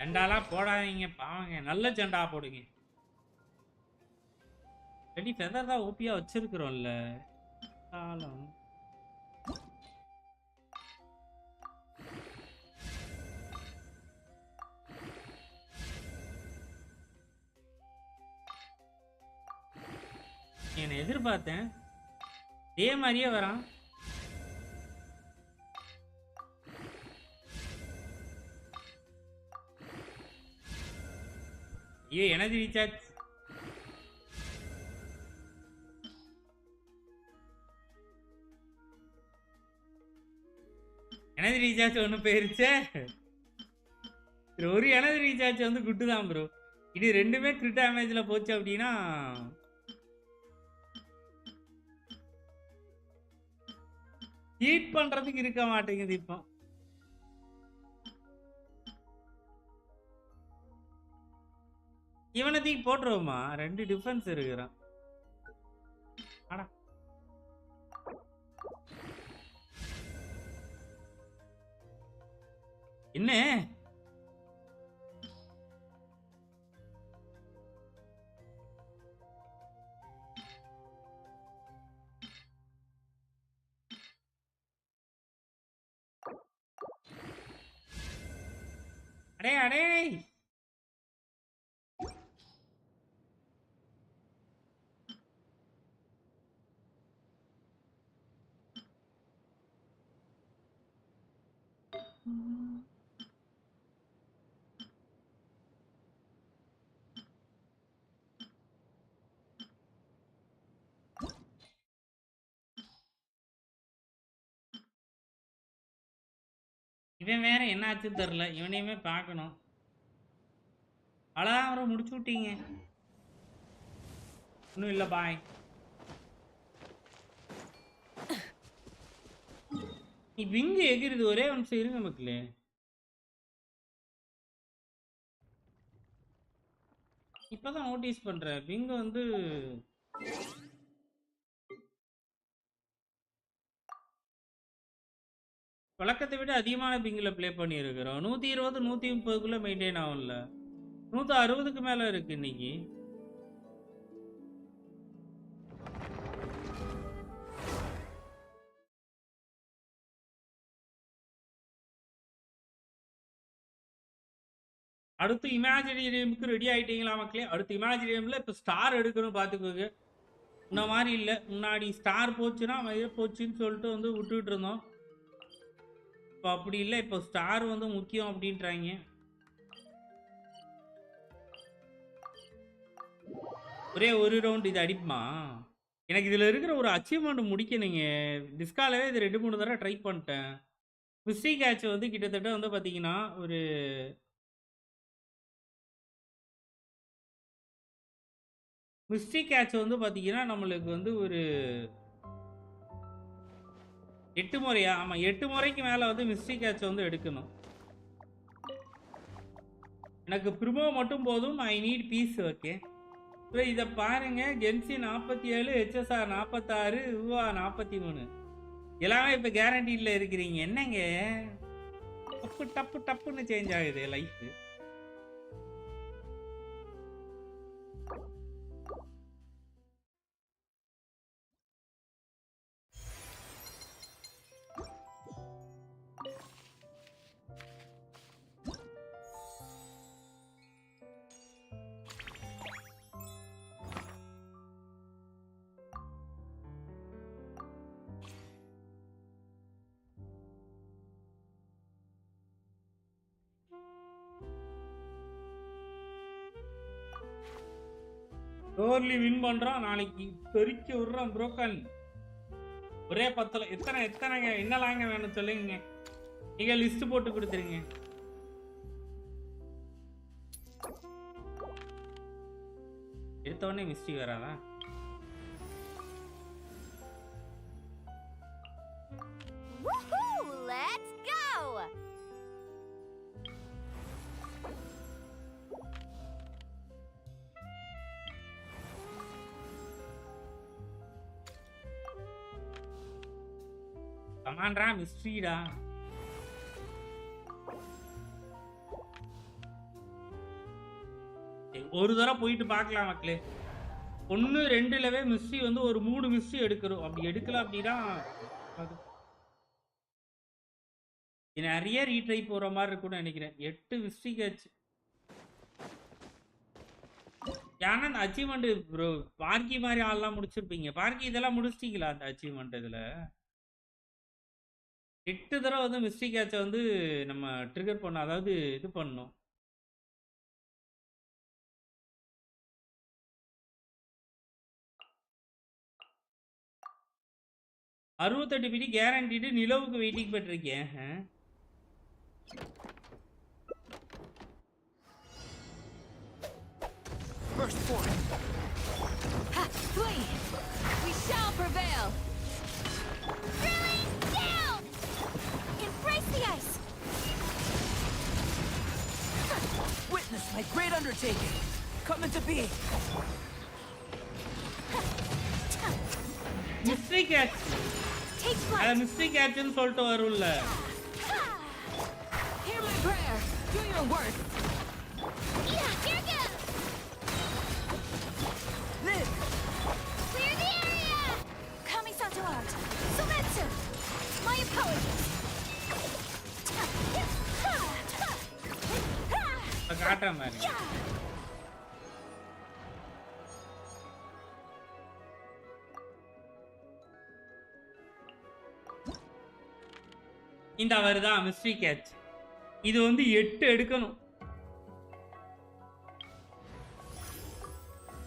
ஜெண்டாலாம் போடாதீங்க பாவங்க, நல்ல ஜெண்டா போடுங்க. ரெடி ஃபெதர் தான் ஓபியா வச்சிருக்கிறோம்ல. காலம் என்ன எதிர்பார்த்தேன், இதே மாதிரியே வரான். ஐயோ எனர்ஜி ரீசார்ஜ். எனர்ஜி ரீசார்ஜ் ஒன்று போயிருச்சே. ஒரு எனர்ஜி ரீசார்ஜ் வந்து குட்டு தான் ப்ரோ. இது ரெண்டுமே கிரிட் டேமேஜ்ல போச்சு அப்படின்னா ஹீட் பண்றதுக்கு இருக்க மாட்டேங்குது. இப்போ இவனத்தையும் போட்டுருவோமா? 2 டிஃபென்ஸ் இருக்கிறான். ஆடா என்ன அடே அடே இவன் வேற என்ன ஆச்சுன்னு தெரியல. இவனையுமே பார்க்கணும். அழகா அவரை முடிச்சு விட்டீங்க. ஒன்றும் இல்லை பாய். நீ விங்கு எகிருது ஒரே நிமிஷம் இருங்க மக்களே. இப்பதான் நோட்டீஸ் பண்றேன் விங்கு வந்து வழக்கத்தை விட அதிகமான பிங்கில் ப்ளே பண்ணியிருக்கிறோம். 120 130க்குள்ள மெயின்டைன் ஆகும்ல. 160க்கு மேல இருக்கு இன்னைக்கு. அடுத்து இமேஜினேரியமுக்கு ரெடி ஆயிட்டீங்களா மக்களே? அடுத்து இமேஜினேரியம்ல இப்போ ஸ்டார் எடுக்கணும் பார்த்துக்கோங்க. இந்த மாதிரி இல்லை, முன்னாடி ஸ்டார் போச்சுன்னா வயிறு போச்சுன்னு சொல்லிட்டு வந்து விட்டுட்டு இருந்தோம். இப்போ அப்படி இல்லை, இப்போ ஸ்டார் வந்து முக்கியம் அப்படின்றாங்க. ஒரே ஒரு ரவுண்ட் இது அடிப்புமா? எனக்கு இதுல இருக்கிற ஒரு அச்சீவ்மெண்ட் முடிக்கணுங்க. டிஸ்காலவே இது 2, 3 தடவ ட்ரை பண்ணிட்டேன். மிஸ்ட்ரி கேட்ச் வந்து கிட்டத்தட்ட வந்து பார்த்தீங்கன்னா, ஒரு மிஸ்ட்ரி கேட்ச் வந்து பார்த்தீங்கன்னா, நம்மளுக்கு வந்து ஒரு 8 முறையா? ஆமா 8 முறைக்கு மேல வந்து மிஸ்ட்ரி கேட்ச் வந்து எடுக்கணும். எனக்கு ப்ரிமோ மட்டும் போதும். I need peace. ஓகே. அப்புறம் இத பாருங்க. Genshin 47, HSR 46, UA 43. எல்லாமே இப்ப கேரண்டீட்ல இருக்கிறீங்க. என்னங்க? டப்பு டப்பு டப்புன்னு சேஞ்ச் ஆகுது லைஃப். டோர்லி வின் பண்றோம். நாளைக்கு தெறிக்க விடுறோம் புரோக்கன். ஒரே பத்தல. எத்தனைங்க என்னலாங்க வேணும் சொல்லுங்க. நீங்க லிஸ்ட் போட்டு கொடுத்துருங்க. எடுத்த உடனே மிஸ்டி வராதா? Woohoo! Let's go! கமாண்ட்ரா மிஸ்ட்ரிடா. ஒரு தடவை போயிட்டு பார்க்கலாம் மக்களே. 1, 2லவே மிஸ்ட்ரி வந்து ஒரு 3 மிஸ்ட்ரி எடுக்கிறோம். அப்படி எடுக்கல அப்படின்னா நிறைய ரீட்ரை போற மாதிரி இருக்கும்னு நினைக்கிறேன். 8 மிஸ்ட்ரி கேட்ச். ஏன்னா அந்த அச்சீவ்மெண்ட் ப்ரோ பார்க்கி மாதிரி ஆள்லாம் முடிச்சிருப்பீங்க. பார்க்கி இதெல்லாம் முடிச்சிட்டீங்களா அந்த அச்சீவ்மெண்ட்? இதுல 8 தடவை வந்து மிஸ்ட்ரி கேட்சை வந்து நம்ம ட்ரிகர் பண்ணோம். அதாவது இது பண்ணணும். $68 பிடி கேரண்டீடு. நிலவுக்கு வெயிட்டிங் பண்ணிருக்கேன். First point. Ha! Flee! We shall prevail! Drilling down! Embrace the ice! Witness my great undertaking. Coming to be. Mystery catch. Take flight! அத மிஸ்ட்ரி கேட்ச்னு சொல்லிட்டு வரும்ல. Hear my prayer. Do your worst. Yeah, here goes! Live! Clear the area! Kamisato out! Sometsu! My apologies! காட்டுற மாதிரி. இந்த வருதான் mystery catch. இது வந்து 8 எடுக்கணும்.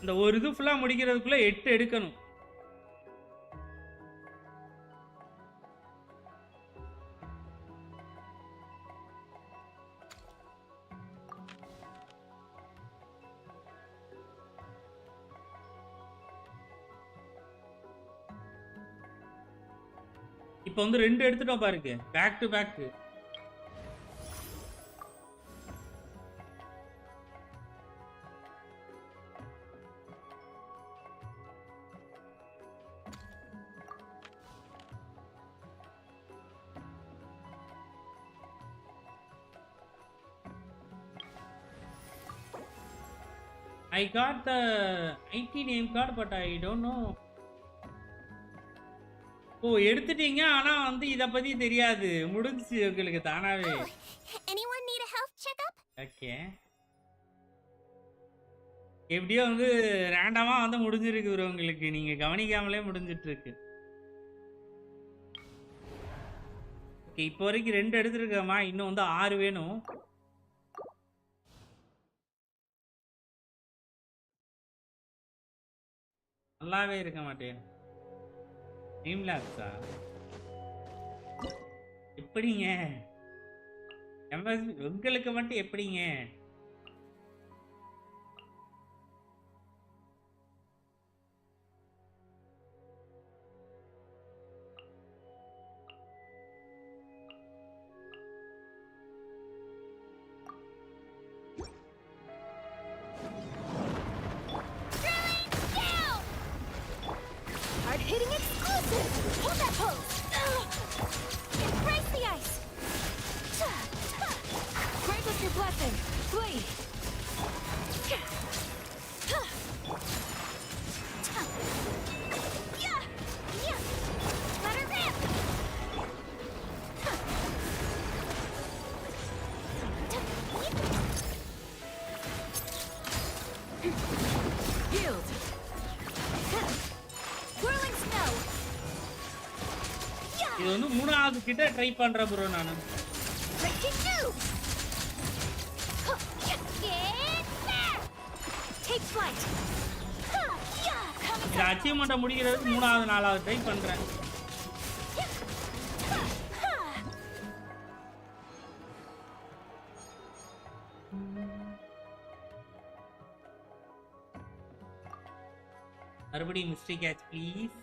இந்த ஒரு இது ஃபுல்லா முடிக்கிறதுக்குள்ள 8 எடுக்கணும். இப்போ வந்து 2 எடுத்துட்டோம் பாருங்க. Back to back. I got the IT name card but I don't know. ஓ எடுத்துட்டீங்க. ஆனா வந்து இத பத்தி தெரியாது. முடிஞ்சி உங்களுக்கு தானாவே. Anyone need a health checkup? Okay. எப்படியோ வந்து ரேண்டமா வந்து முடிஞ்சிருக்கு bro உங்களுக்கு. நீங்க கவனிக்காமலே முடிஞ்சிட்டு இருக்கு. ஓகே இப்போ வரைக்கும் 2 எடுத்துருக்கமா. இன்னும் வந்து 6 வேணும். நல்லாவே இருக்க மாட்டேன். டைம் லாப்ஸா எப்படிங்க? உங்களுக்கு மட்டும் எப்படிங்க? Hard-hitting exclusive! Hold that pose! Embrace the ice! Break with your blessing! Bleed! Let her rip! Yield! Whirling snow! இது வந்து மூணாவது கிட்ட ட்ரை பண்றேன் ப்ரோ நானு. Breaking news! Get back! Take flight! இந்த அச்சீவ்மெண்ட்டை முடிக்கிறதுக்கு மூணாவது நாலாவது ட்ரை பண்றேன். மறுபடியும் mystery catch please.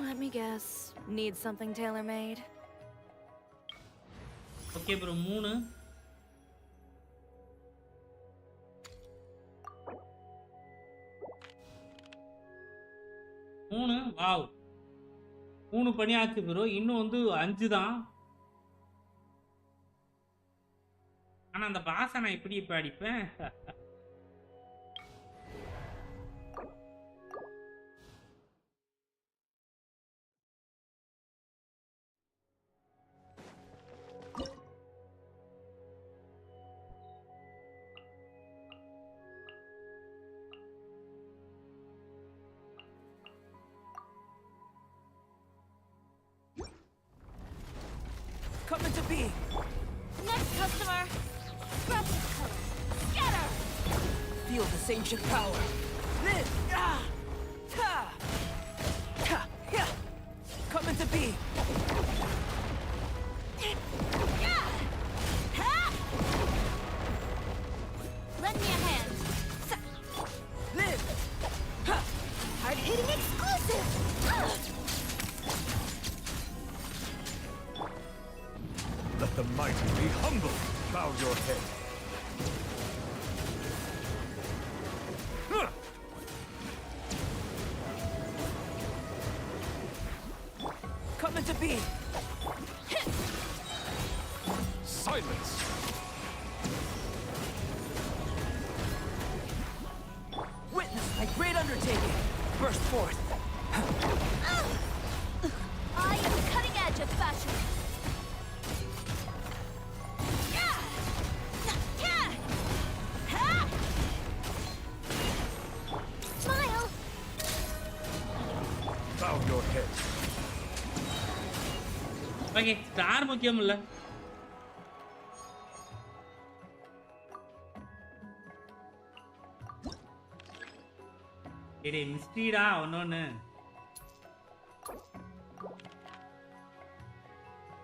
Let me guess. Need something tailor-made? Okay bro 3 wow 3 பண்ணியாச்சு ப்ரோ. இன்னும் வந்து 5 தான். ஆனா அந்த பாஸை நான் எப்படி இப்ப அடிப்பேன்? Coming to be. Next customer! Grab this color! Scatter! Feel this ancient power. Live! Ah! Ta! Ta! Yeah! Coming to be. Yeah! Ha! Lend me a hand. Live! Ha! Hard-hitting exclusive! Let the mighty be humble. Bow your head. Coming to be. Silence. Witness my great undertaking. Burst forth. I am the cutting edge of fashion. Smile. Bow your head. Okay star முக்கியம் இல்ல. டேய் மிஸ்டரிடா ஒன்னொன்னு.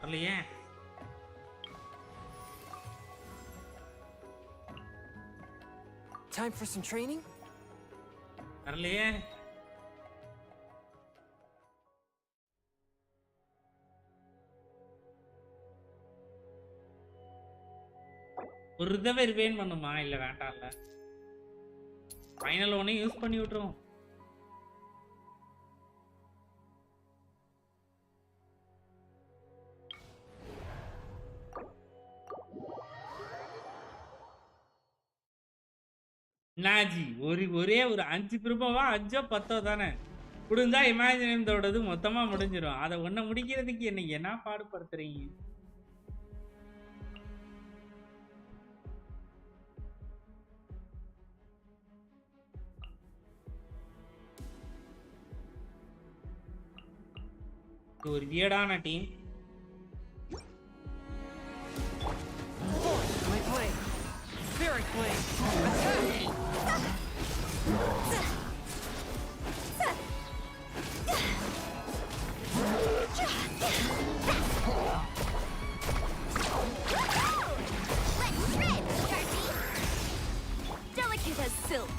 வரலையே. Time for some training? வரலையே. ஒரு தடவை ரிவைன் பண்ணுமா? இல்ல வேண்டாம்ல. ஃபைனல் ஒண்ணே யூஸ் பண்ணி விட்டுருவோம். நாஜி ஒரே ஒரு 5 பிரபவா 5 10 தானே முடிஞ்சா இமேஜினோடது மொத்தமா முடிஞ்சிடும். அதை ஒன்ன முடிக்கிறதுக்கு என்ன பாடுபடுத்துறீங்க? இது ஒரு வியர்டான team. My blade. Spirit blade. Attack! Delicate as silk.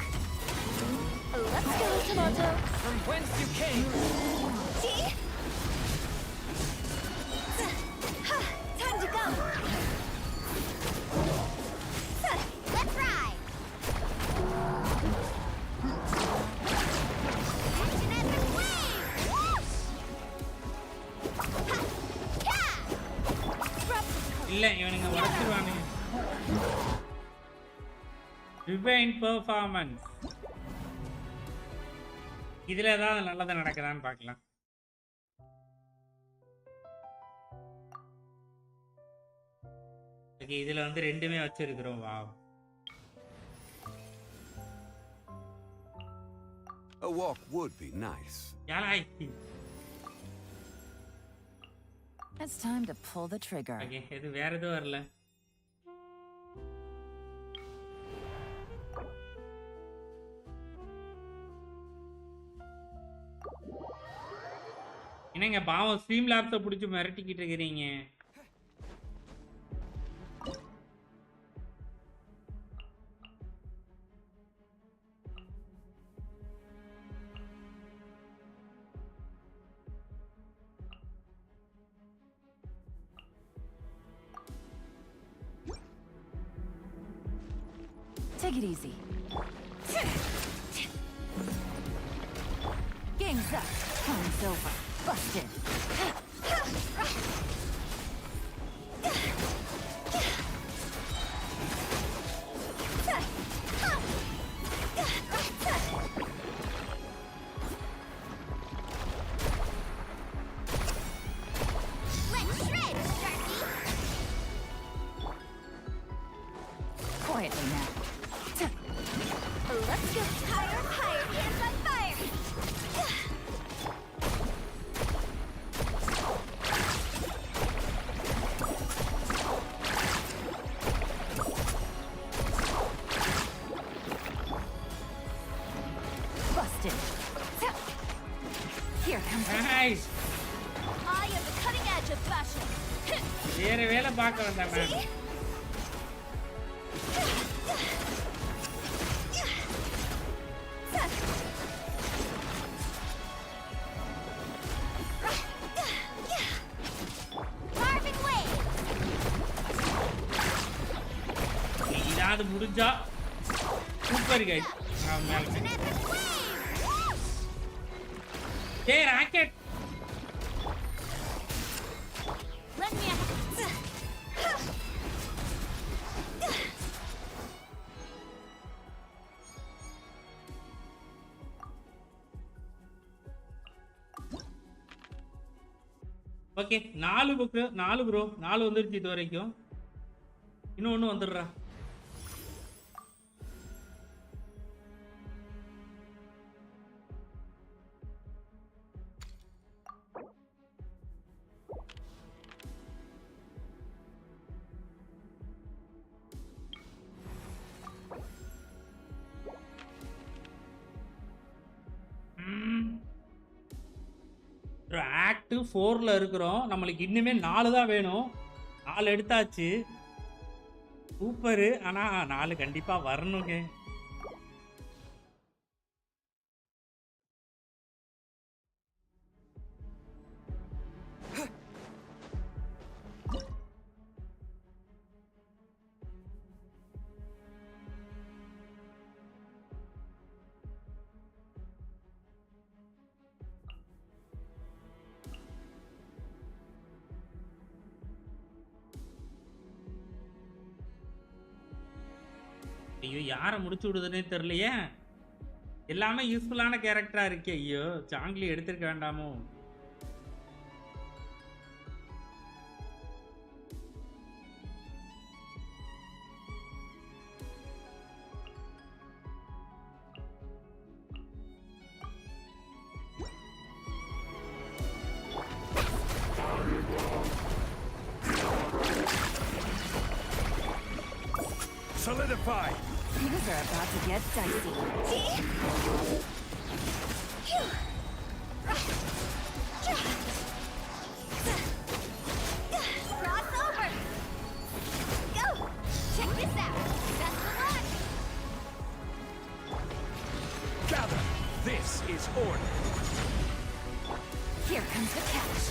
Let's go, Tomato. From whence you came. See? Time to go. Let's ride. Action epic wave. Whoosh! Ha! Yeah! இல்ல இவனுங்க உடைச்சிருவானுங்க. Divine performance. இதுல ஏதாவது நல்லது நடக்குதான்னு பார்க்கலாம். ஓகே, இதுல வந்து ரெண்டுமே வச்சிருக்கிறோம். Wow. A walk would be nice. யாராய்? It's time to pull the trigger. Okay, இது வேற எதுவும் வரல. என்னங்க பாவம் ஸ்ட்ரீம் லேப்ஸை பிடிச்சி மிரட்டிக்கிட்டு இருக்கிறீங்க. Take it easy. Gang's up. Time's over. Busted. Let's shred, Sharky. Quietly now. Let's go higher, higher, hands on fire. Busted. Here comes the Nice. I am the cutting edge of fashion. வேற வேலை பார்க்க வந்தேன் நான். See? Carving wave. இதாவது முடிஞ்சா super guys. Action epic wave. Whoosh! ஏய் rocket. Lend me a okay 4 book 4 bro 4 வந்துருச்சு இது வரைக்கும். இன்னும் ஒன்று வந்துடுறா. ஆக்ட் 4ல இருக்கிறோம். நம்மளுக்கு இன்னுமே 4 தான் வேணும். 4 எடுத்தாச்சு. சூப்பரு. ஆனா 4 கண்டிப்பா வரணுங்க. ஐயோ யாரை முடிச்சு விடுதுன்னே தெரியலையே. எல்லாமே யூஸ்ஃபுல்லான கேரக்டரா இருக்கே. ஐயோ சாங்லி எடுத்திருக்க வேண்டாமோ. Solidify! Things are about to get dicey. Cross over! Go! Check this out! Best of luck! Gather! This is order! Here comes the catch.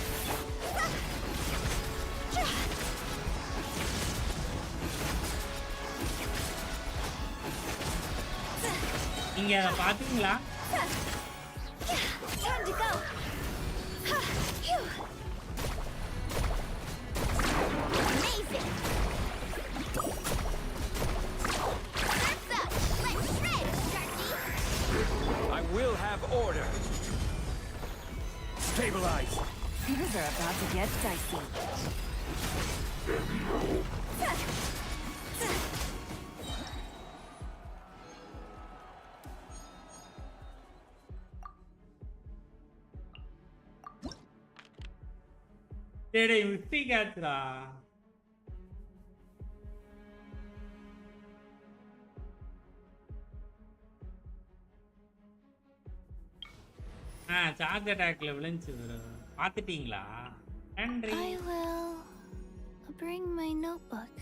நீங்க அத பாத்தீங்களா? Time to go! Amazing! That's up! Let's shred, Sharky! I will have order! Stabilize! Things are about to get dicey. டேய் mistake ஆச்சுடா. Charge அட்டாக்ல விழுந்துச்சு bro. பாத்துட்டீங்களா? நன்றி. I will bring my notebook.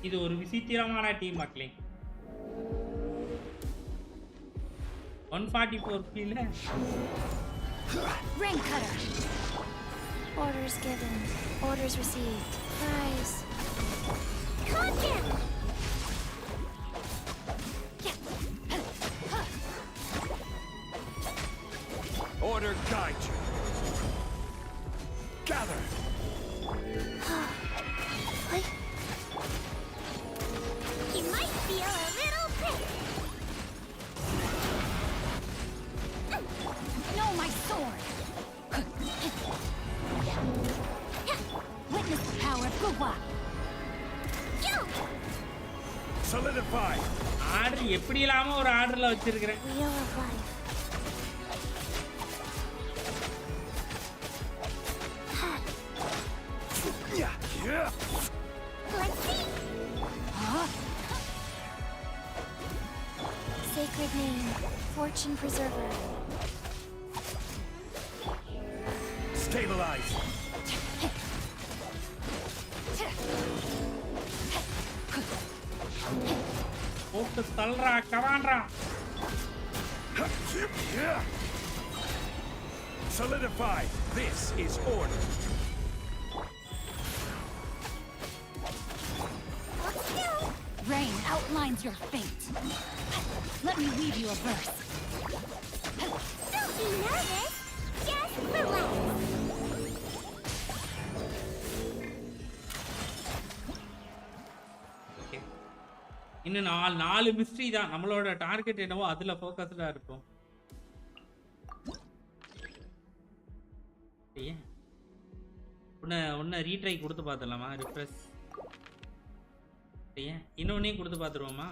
இது ஒரு விசித்திரமான டீம் மக்களே. 144 கீழ Ring cutter. Orders given. Orders received. Prize. Content. Order guide you! Gather! You might feel a little prick. No, my sword! Witness the power of Guwa! Solidify! Order எப்படி இல்லாம ஒரு ஆர்டர்ல வச்சிருக்கேன். Wheel of life. Let's see. Sacred name. Fortune preserver. Stabilize! போட்டு தள்ளுறா கவான்டா. Solidify! This is order! Rain outlines your fate. Let me weave you a verse. Don't be nervous. Just relax. Okay. இன்னும் நாலு mystery தான். நம்மளோட target என்னவோ அதுல ஃபோக்கஸ்டா இருக்கும். ஏன் உன்ன ரீட்ரை கொடுத்து பார்த்தலாமா? ரிஃப்ரெஷ். ஏன் இன்னொன்னையும் கொடுத்து பார்த்துருவோமா?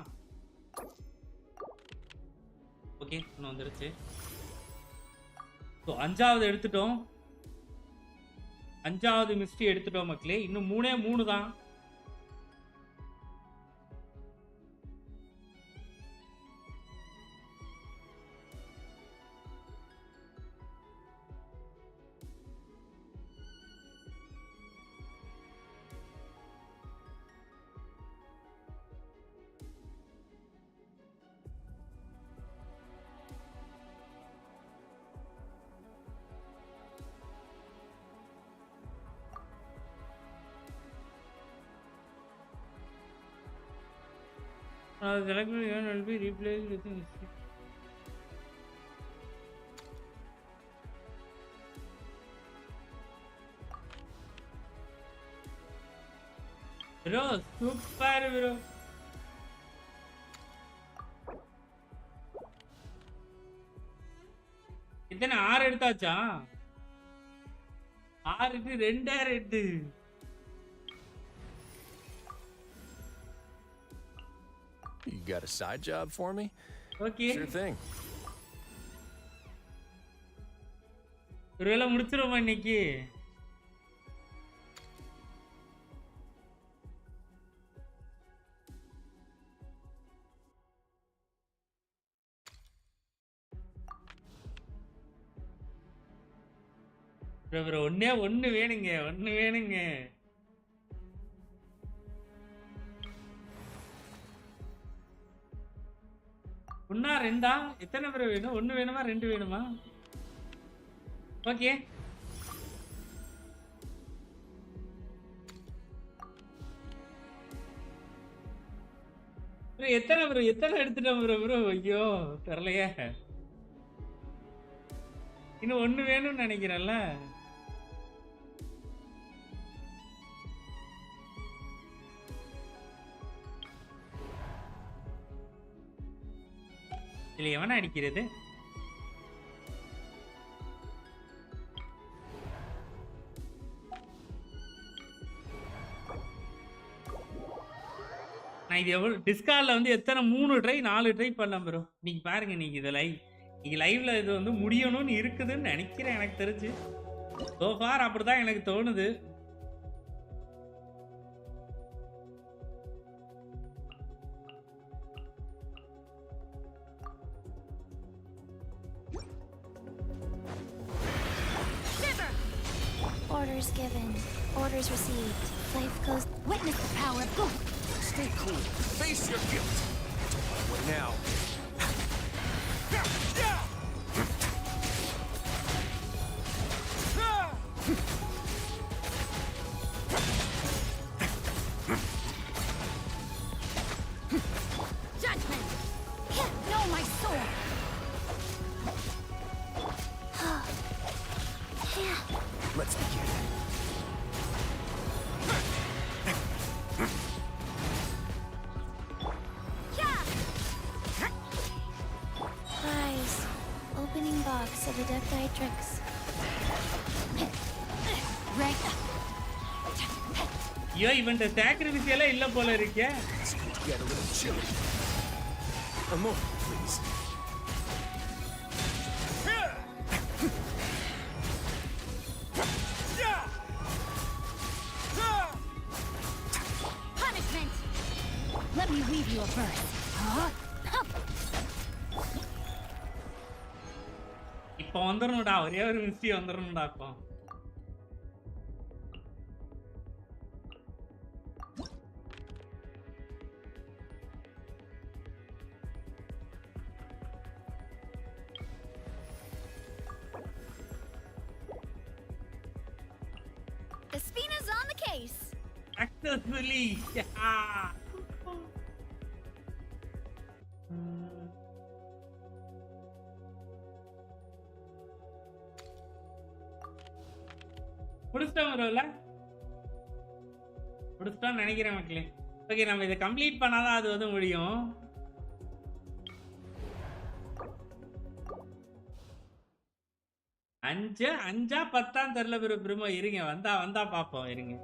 ஓகே இன்னும் வந்துருச்சு. ஸோ 5வது எடுத்துட்டோம். 5வது மிஸ்ட்ரி எடுத்துட்டோம் மக்களே. இன்னும் 3 தான். will be replaced with history. Bro, super bro. இத்தனை 6 எடுத்தாச்சா? 6க்கு 2 red. You got a side job for me? Okay. Sure thing. ஒருவேளை முடிச்சிருமா இன்னைக்கு? bro ஒண்ணு வேணுங்க, ஒண்ணு வேணுங்க. ஒண்ணா ரெண்டா? எத்தனை bro வேணும்? ஒண்ணு வேணுமா 2 வேணுமா? ஓகே. bro எத்தனை எடுத்துட்டோம் bro? ஐயோ தெரியலையே. இன்னும் ஒண்ணு வேணும்னு நினைக்கிறேன்ல. இல்ல எவனா அடிக்கிறது? நான் இது எவ்வளவு டிஸ்கார்ட்ல வந்து எத்தனை 3 ட்ரை 4 ட்ரை பண்ணேன் ப்ரோ. நீங்க பாருங்க, நீங்க இத லைவ்ல இது வந்து முடியணும்னு இருக்குதுன்னு நினைக்கிறேன். எனக்கு தெரிஞ்சு சோ ஃபார் அப்படிதான் எனக்கு தோணுது. Orders given. Orders received. Life goes. Witness the power of God. Stay cool. Face your guilt. What now? Judgment! No, my sword! Let's begin. Prize. Opening box of Adeptitrix. Rank. ஐயோ இவன்ட்ட sacrifice எல்லாம் இல்ல போல இருக்கே. Get a little chilly. A moment, please. Punishment! Let me weave you a verse. இப்போ வந்துறணும்டா, ஒரே ஒரு மிஸ்டி வந்துறணும்டா இப்போ. Espina's on the case. Successfully. Yeah. முடிச்சிட்டோம் ப்ரோல. முடிச்சிட்டோம்னு நினைக்கிறேன் மக்களே. ஓகே, நம்ம இதை கம்ப்ளீட் பண்ணாதான் அது வந்து முடியும். அஞ்சா 10 தெரியல ப்ரோ. ப்ரோ இருங்க, வந்தா பாப்போம் இருங்க.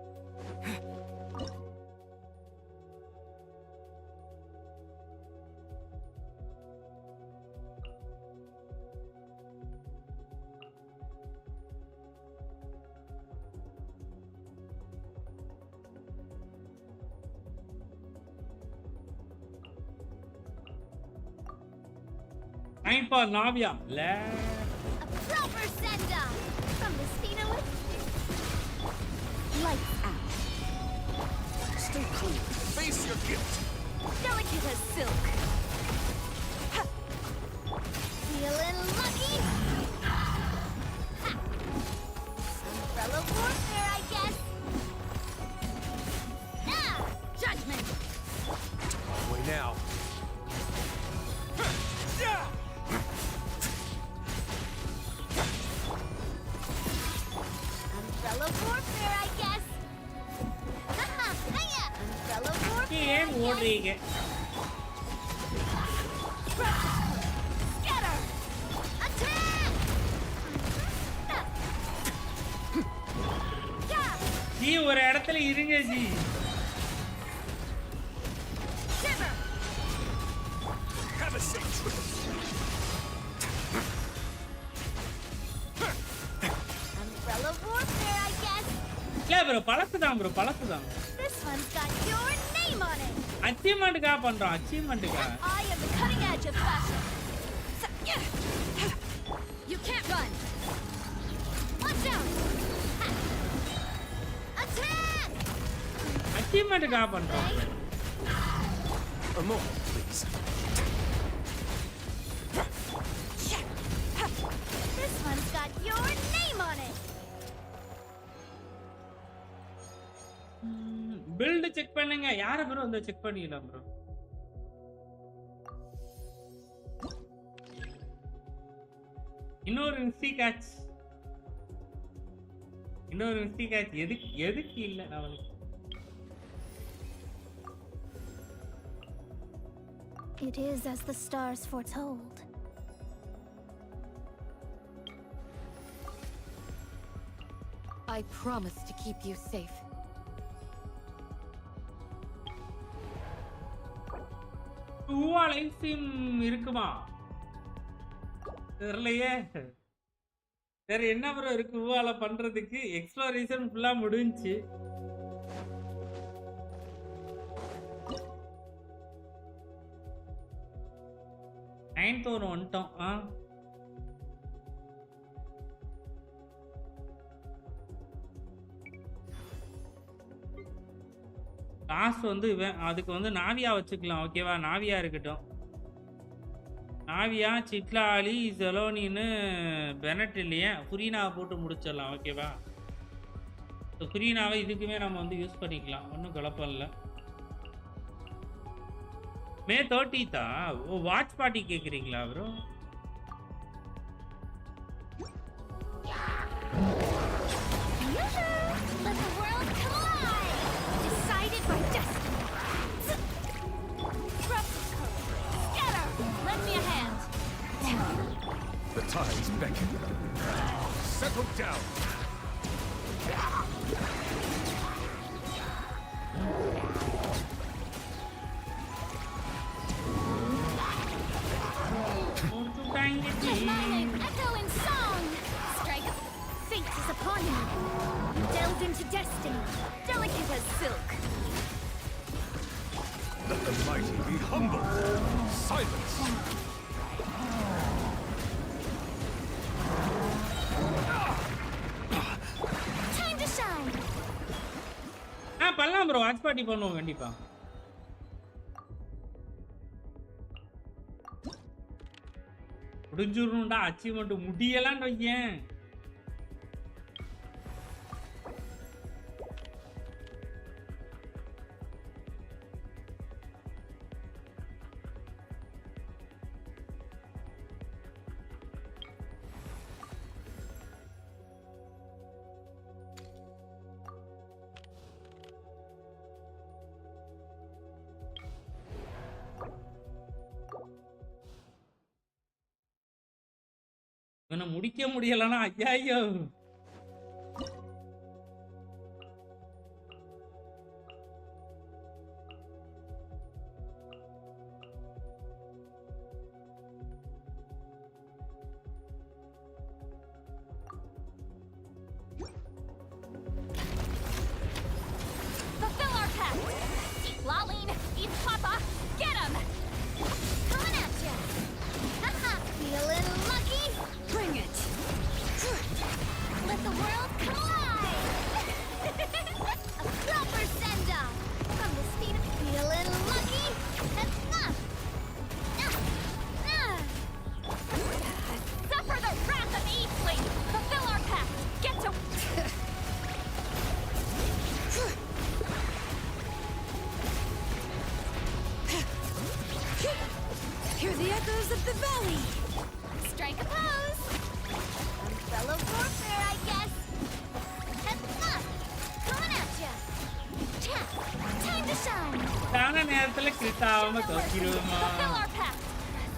Time for Navia. Proper send-off from the Cyno. Lights out. Stay cool. Face your guilt. Delicate as silk. Feeling lucky? Ha. Umbrella warfare, I guess. Ah, judgment. Way now. ஓடுறீங்க Scatter! Attack! ஜி ஒரு இடத்துல இருங்க ஜி Shiver! Have a seat. Umbrella warfare, I guess. இல்ல bro பழசுதான் This one's got your name on it. அச்சீவ்மெண்ட்டுக்கா பண்றோம் அச்சீவ்மெண்ட்டுக்கா I am the cutting edge of fashion. You can't run. Watch out! Ha. Attack! அச்சீவ்மெண்ட்டுக்கா பண்றோம் A moment, please. This one's got your name on it. Build check பண்ணுங்க யார bro வந்து check பண்ணிடலாம் bro இன்னொரு mistake catch எதுக்கு இல்ல அவனுக்கு It is as the stars foretold. I promise to keep you safe. Life stream இருக்குமா தெரியலையே வேற என்ன ப்ரோ இருக்கு ஊவால பண்றதுக்கு எக்ஸ்ப்ளோரேஷன் ஃபுல்லா முடிஞ்சுச்சு வந்துட்டோம் லாஸ்ட் வந்து அதுக்கு வந்து நாவியா வச்சுக்கலாம் ஓகேவா நாவியா இருக்கட்டும் நாவியா சிட்லாலி ஜெலோனின்னு பெனட் இல்லையே ஃபுரீனாவை போட்டு முடிச்சிடலாம் ஓகேவா ஃபுரீனாவை இதுக்குமே நம்ம வந்து யூஸ் பண்ணிக்கலாம் ஒன்றும் குழப்பம் இல்லை மே 30th ஓ வாட்ச் பார்ட்டி கேட்குறீங்களா bro Let the world collide! Decided by destiny. Trust code. Scatter! Lend me a hand. The tides beckon. Settle down. Demonic echo in song! Strike! Fate is upon you! You delved into destiny, delicate as silk. Let the mighty be humble. Silence. Time to shine! பண்ணலாம் bro watch party பண்ணுவோம் கண்டிப்பா முடிஞ்சிரணும்டா achievement முடியலான்னு வையேன் இவனை முடிக்க முடியலன்னா ஐயோ Fulfill our pact! Eat Laline, eat Papa, get him! Coming at ya! Haha, feeling lucky? Bring it! நேரத்துல grid ஆகாம தோக்கிடுவோமா? Fulfill our pact.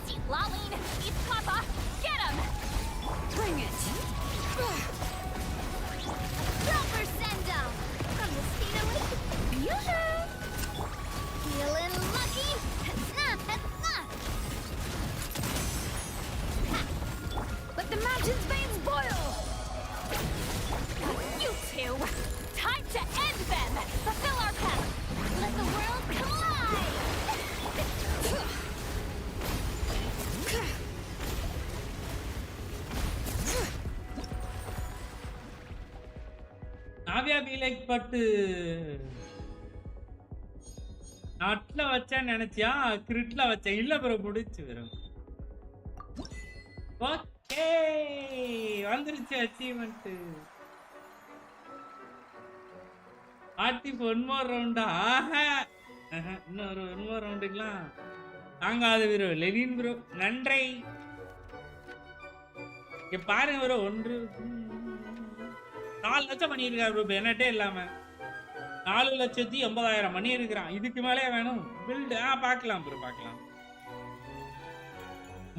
See Laline, East Papa, get him! Bring it! Proper send down from the Cyno. Yoo-hoo! Feeling lucky? Let the mountain's veins boil! You two! Time to end them! Fulfill our pact! Let the world collide! Navya பீலைக் பட்டு நாட்ல வச்சேன்னு நினைச்சியா? கிரிட்ல வச்சேன். இல்ல bro, முடிச்சு வரும். Okay, வந்துருச்சு achievement. ஆர்டிஃப் one more ரவுண்டா? இன்னொரு ஒன் மோர் ரவுண்டுக்கலாம் தாங்காது ப்ரோ. லெவின் ப்ரோ நன்றி. இங்க பாருங்க ப்ரோ, 4 லட்சம் பண்ணியிருக்காரு ப்ரோ என்னட்டே இல்லாம. 4,80,000 மணி இருக்கிறான். இதுக்கு மேலே வேணும் பில்டு. பார்க்கலாம் ப்ரோ, பார்க்கலாம்.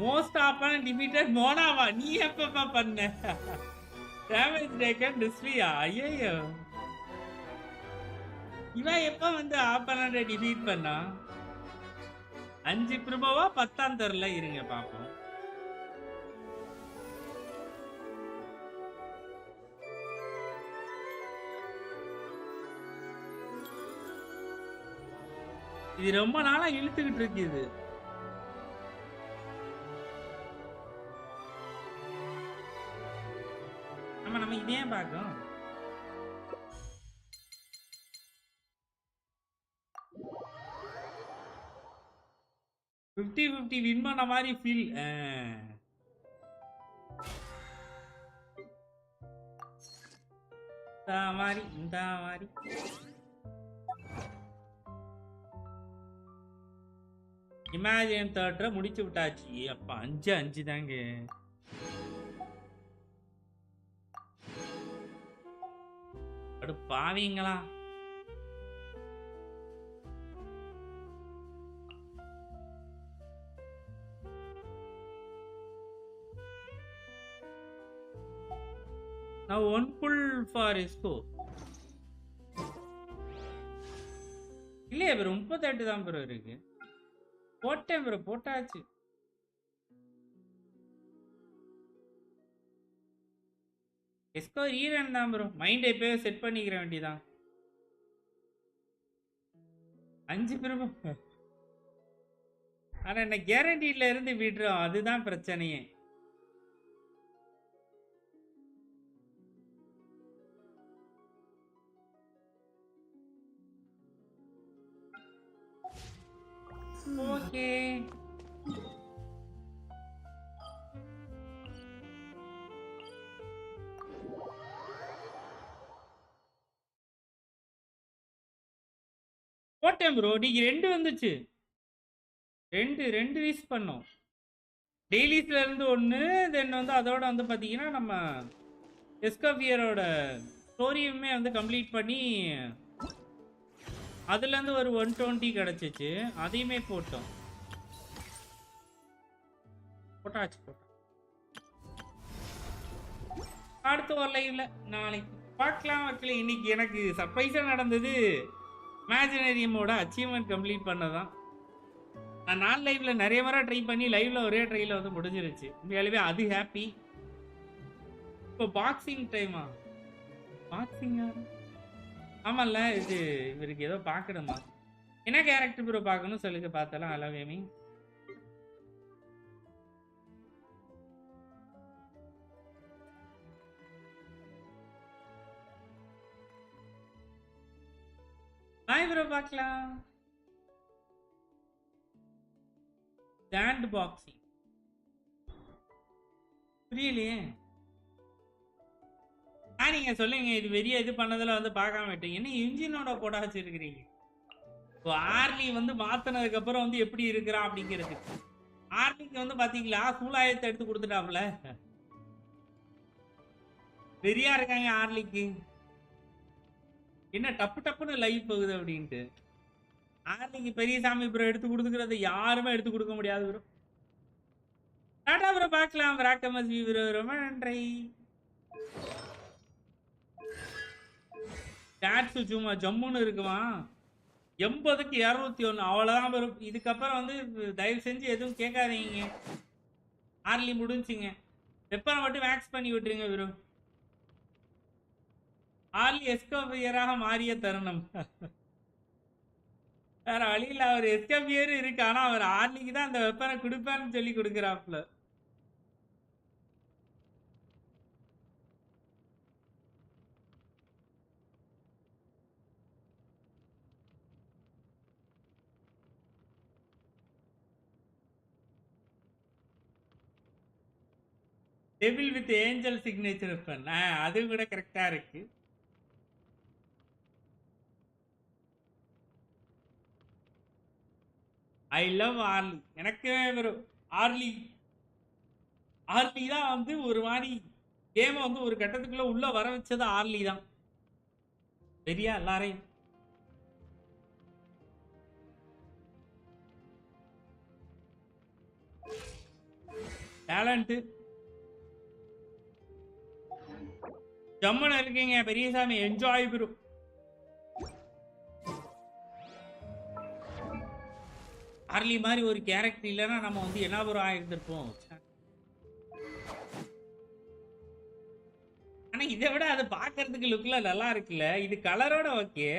மோஸ்ட் ஆப்பான டிஃபீட்டட் மோனாவா? நீ எப்பப்பா பண்ண? டேமேஜ் டேக்கன் டிஸ்லியா? ஐயோ, இவன் எப்ப வந்து ஆப்பனண்ட டிஃபீட் பண்ணா? 5 ப்ரோவா 10ஆம் தெரியல. இருங்க பாப்போம். இது ரொம்ப நாளா இழுத்துக்கிட்டு இருக்குது. நம்ம இதே பார்க்கும். ஃபிஃப்டி வின் பண்ண மாதிரி ஃபீல். இந்த மாதிரி இமேஜின் தேட்டரை முடிச்சு விட்டாச்சு. அப்ப 5 தாங்க. பாவீங்களா? Now one pull for Esco. இல்லையே ப்ரோ, 38 தான் ப்ரோ இருக்கு. போட்டேன் ப்ரோ, போட்டாச்சு. எஸ்கோ ஈரன் தான் ப்ரோ. மைண்ட் எப்பயோ செட் பண்ணிக்கிற வேண்டியதான். 5 ப்ரோ. ஆனா என்ன கேரண்டில இருந்து விடுறோம், அதுதான் பிரச்சனையே. ஓகே, போட்டேன் ப்ரோ. நீங்க 2 வந்துச்சு. 2 ரீஸ் பண்ணோம். டெய்லிஸ்ல இருந்து 1, தென் வந்து அதோட வந்து பாத்தீங்கன்னா நம்ம எஸ்கோஃபியரோட ஸ்டோரியுமே வந்து கம்ப்ளீட் பண்ணி அதுல இருந்து ஒரு 120 கிடைச்சிச்சு. அதையுமே போட்டோம். போட்டாச்சு. அடுத்த ஒரு லைவ்ல நாளைக்கு பார்க்கலாம். இன்னைக்கு எனக்கு சர்ப்ரைஸா நடந்தது இமேஜினரியமோட அச்சீவ்மெண்ட் கம்ப்ளீட் பண்ணதான். நான் 4 லைவ்ல நிறைய முறை ட்ரை பண்ணி லைவ்ல ஒரே ட்ரைல வந்து முடிஞ்சிருச்சு. உண்மையாலுமே அது ஹாப்பி. இப்போ பாக்ஸிங் டைமா? பாக்ஸிங்கா? ஆமாம்ல, இது இவருக்கு ஏதோ பார்க்கணுமா? என்ன கேரக்டர் ப்ரோ பார்க்கணும் சொல்லுங்க, பார்த்தலாம். Hello gaming. ஹாய் ப்ரோ, பார்க்கலாம். சாண்ட் பாக்ஸிங் புரியலையே. நீங்க சொல்லுங்க, இது வெறிய இது பண்ணதுல வந்து பார்க்காம விட்டீங்க. என்ன இன்ஜினோட போட்டா வச்சிருக்கிறீங்க? ஆர்லி வந்து மாத்தினதுக்கு அப்புறம் வந்து எப்படி இருக்கிறான் அப்படிங்கிறது. ஆர்லிக்கு வந்து பாத்தீங்களா, சூலாயத்தை எடுத்து கொடுத்துட்டாப்ல. வெறியா இருக்காங்க ஆர்லிக்கு. என்ன டப்பு டப்புன்னு லைவ் போகுது அப்படின்ட்டு. ஆர்லிக்கு பெரியசாமி ப்ரோ எடுத்து கொடுத்துக்கிறது யாருமே எடுத்து கொடுக்க முடியாது ப்ரோ. டாடா ப்ரோ, பார்க்கலாம். ராக்கமஸ் ப்ரோ, ரொம்ப நன்றி. கேட்ஸு சும்மா ஜம்முன்னு இருக்குமா? 80க்கு 201 அவ்வளோதான் ப்ரோ. இதுக்கப்புறம் வந்து தயவு செஞ்சு எதுவும் கேட்காதீங்க. ஆர்லி முடிஞ்சுங்க. வெப்பனை மட்டும் மேக்ஸ் பண்ணி விட்டுருங்க ப்ரோ. ஆர்லி எஸ்கோபியராக மாறிய தருணம். வேற வழியில் அவர் எஸ்கோபியர் இருக்கு, ஆனால் அவர் ஆர்லிக்கு தான் அந்த வெப்பனை கொடுப்பாருன்னு சொல்லி கொடுக்குறாப்புல. Devil with angel signature weapon, அது கூட கரெக்டா இருக்கு. I love Arle. எனக்குமே வரும் ஆர்லி. ஆர்லி தான் வந்து ஒரு மாதிரி கேமை வந்து ஒரு கட்டத்துக்குள்ள உள்ள வர வச்சது ஆர்லி தான். சரியா எல்லாரையும் டேலண்ட் ஜம்முன்னு இருக்கீங்க பெரியசாமி. Enjoy bro. ஆர்லி மாதிரி ஒரு கேரக்டர் இல்லைன்னா நம்ம வந்து என்ன ப்ரோ ஆயிருந்திருப்போம். ஆனா இதை விட அது பாக்குறதுக்கு லுக்ல நல்லா இருக்குல்ல. இது கலரோட ஓகே.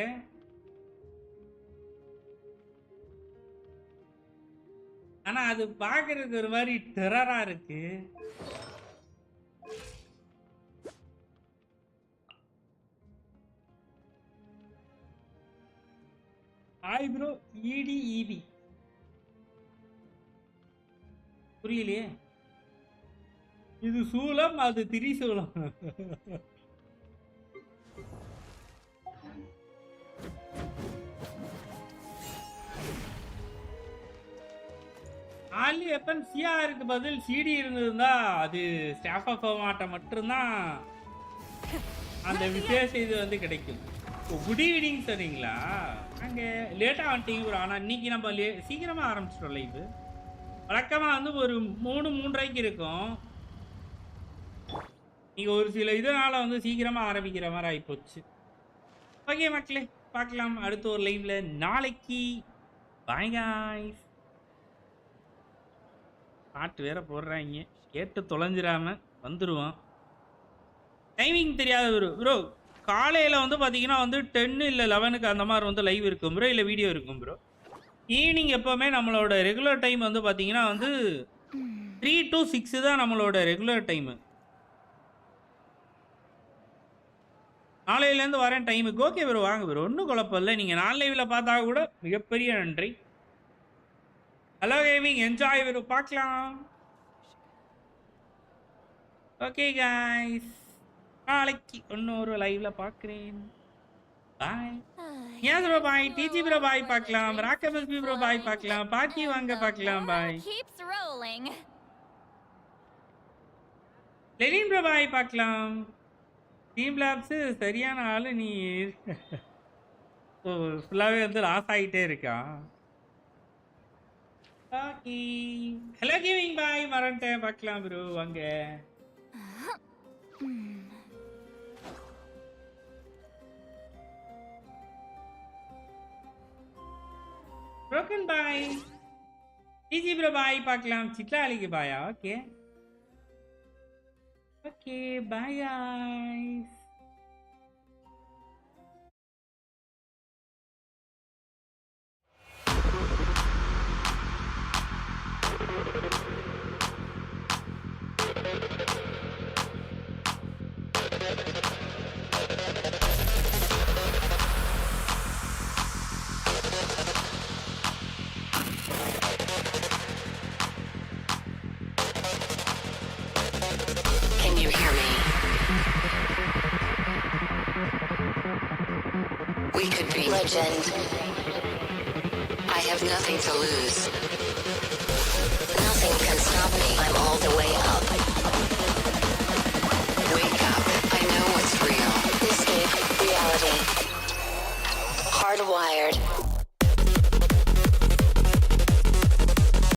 ஆனா அது பாக்குறதுக்கு ஒரு மாதிரி டெரரா இருக்கு. Hi bro. இடிஇபி புரியலையே. இது சூலம், அது திரிசூலம். ஆர்லி வெப்பன் சிஆருக்கு பதில் சிடி இருந்ததுன்னா அது ஸ்டாஃப் ஆஃப் மாட்ட மட்டும்தான் அந்த விசேஷ இது வந்து கிடைக்கும். குட் ஈவினிங் சொன்னீங்களா? நாங்கள் லேட்டாக வந்துட்டீங்க ப்ரோ. ஆனால் இன்னைக்கு நம்ம சீக்கிரமாக ஆரம்பிச்சிட்டோம் லைவ். வழக்கமாக வந்து ஒரு 3-3:30 இருக்கும். நீங்கள் ஒரு சில இதனால் வந்து சீக்கிரமாக ஆரம்பிக்கிற மாதிரி ஆகிப்போச்சு. ஓகே மக்களே, பார்க்கலாம் அடுத்த ஒரு லைவ்ல நாளைக்கு. Bye guys. பாட்டு வேற போடுறாங்க, கேட்டு தொலைஞ்சிடாம வந்துடுவான். டைமிங் தெரியாத ப்ரோ. ப்ரோ காலையில் வந்து பார்த்தீங்கன்னா வந்து 10 இல்லை 11க்கு அந்த மாதிரி வந்து லைவ் இருக்கும் ப்ரோ, இல்லை வீடியோ இருக்கும் ப்ரோ. ஈவினிங் எப்போவுமே நம்மளோட ரெகுலர் டைம் வந்து பார்த்தீங்கன்னா வந்து 3 to 6 தான் நம்மளோட ரெகுலர் டைமு. நாளையிலேருந்து வரேன் டைமுக்கு. ஓகே ப்ரோ, வாங்க ப்ரோ, ஒன்றும் குழப்பம் இல்லை. நீங்கள் நாலு லைவில் பார்த்தா கூட மிகப்பெரிய நன்றி. Hello gaming, enjoy bro. பார்க்கலாம். ஓகே காய்ஸ், நாளைக்கு இன்னொரு லைவ்ல பார்க்குறேன். பாய். ஏன் ப்ரோ பாய். டிஜி ப்ரோ பாய் பார்க்கலாம். ராக்கமஸ்பி ப்ரோ பாய் பார்க்கலாம். பாக்கி வாங்க பார்க்கலாம். பாய். லெலின் ப்ரோ பாய் பார்க்கலாம். டீம் லேப்ஸ் சரியான ஆளு நீ. ஃபுல்லாகவே வந்து லாஸ் ஆகிட்டே இருக்கா. ஓகே, ஹலோ கேமிங் பாய். மறந்துட்டேன். பார்க்கலாம் ப்ரோ, வாங்க. Broken bye. TG bro bye பார்க்கலாம். சிட்லாலிக்கு பாயா. Okay okay, bye guys. Can you hear me? We could be legend. I have nothing to lose. Nothing can stop me. I'm all the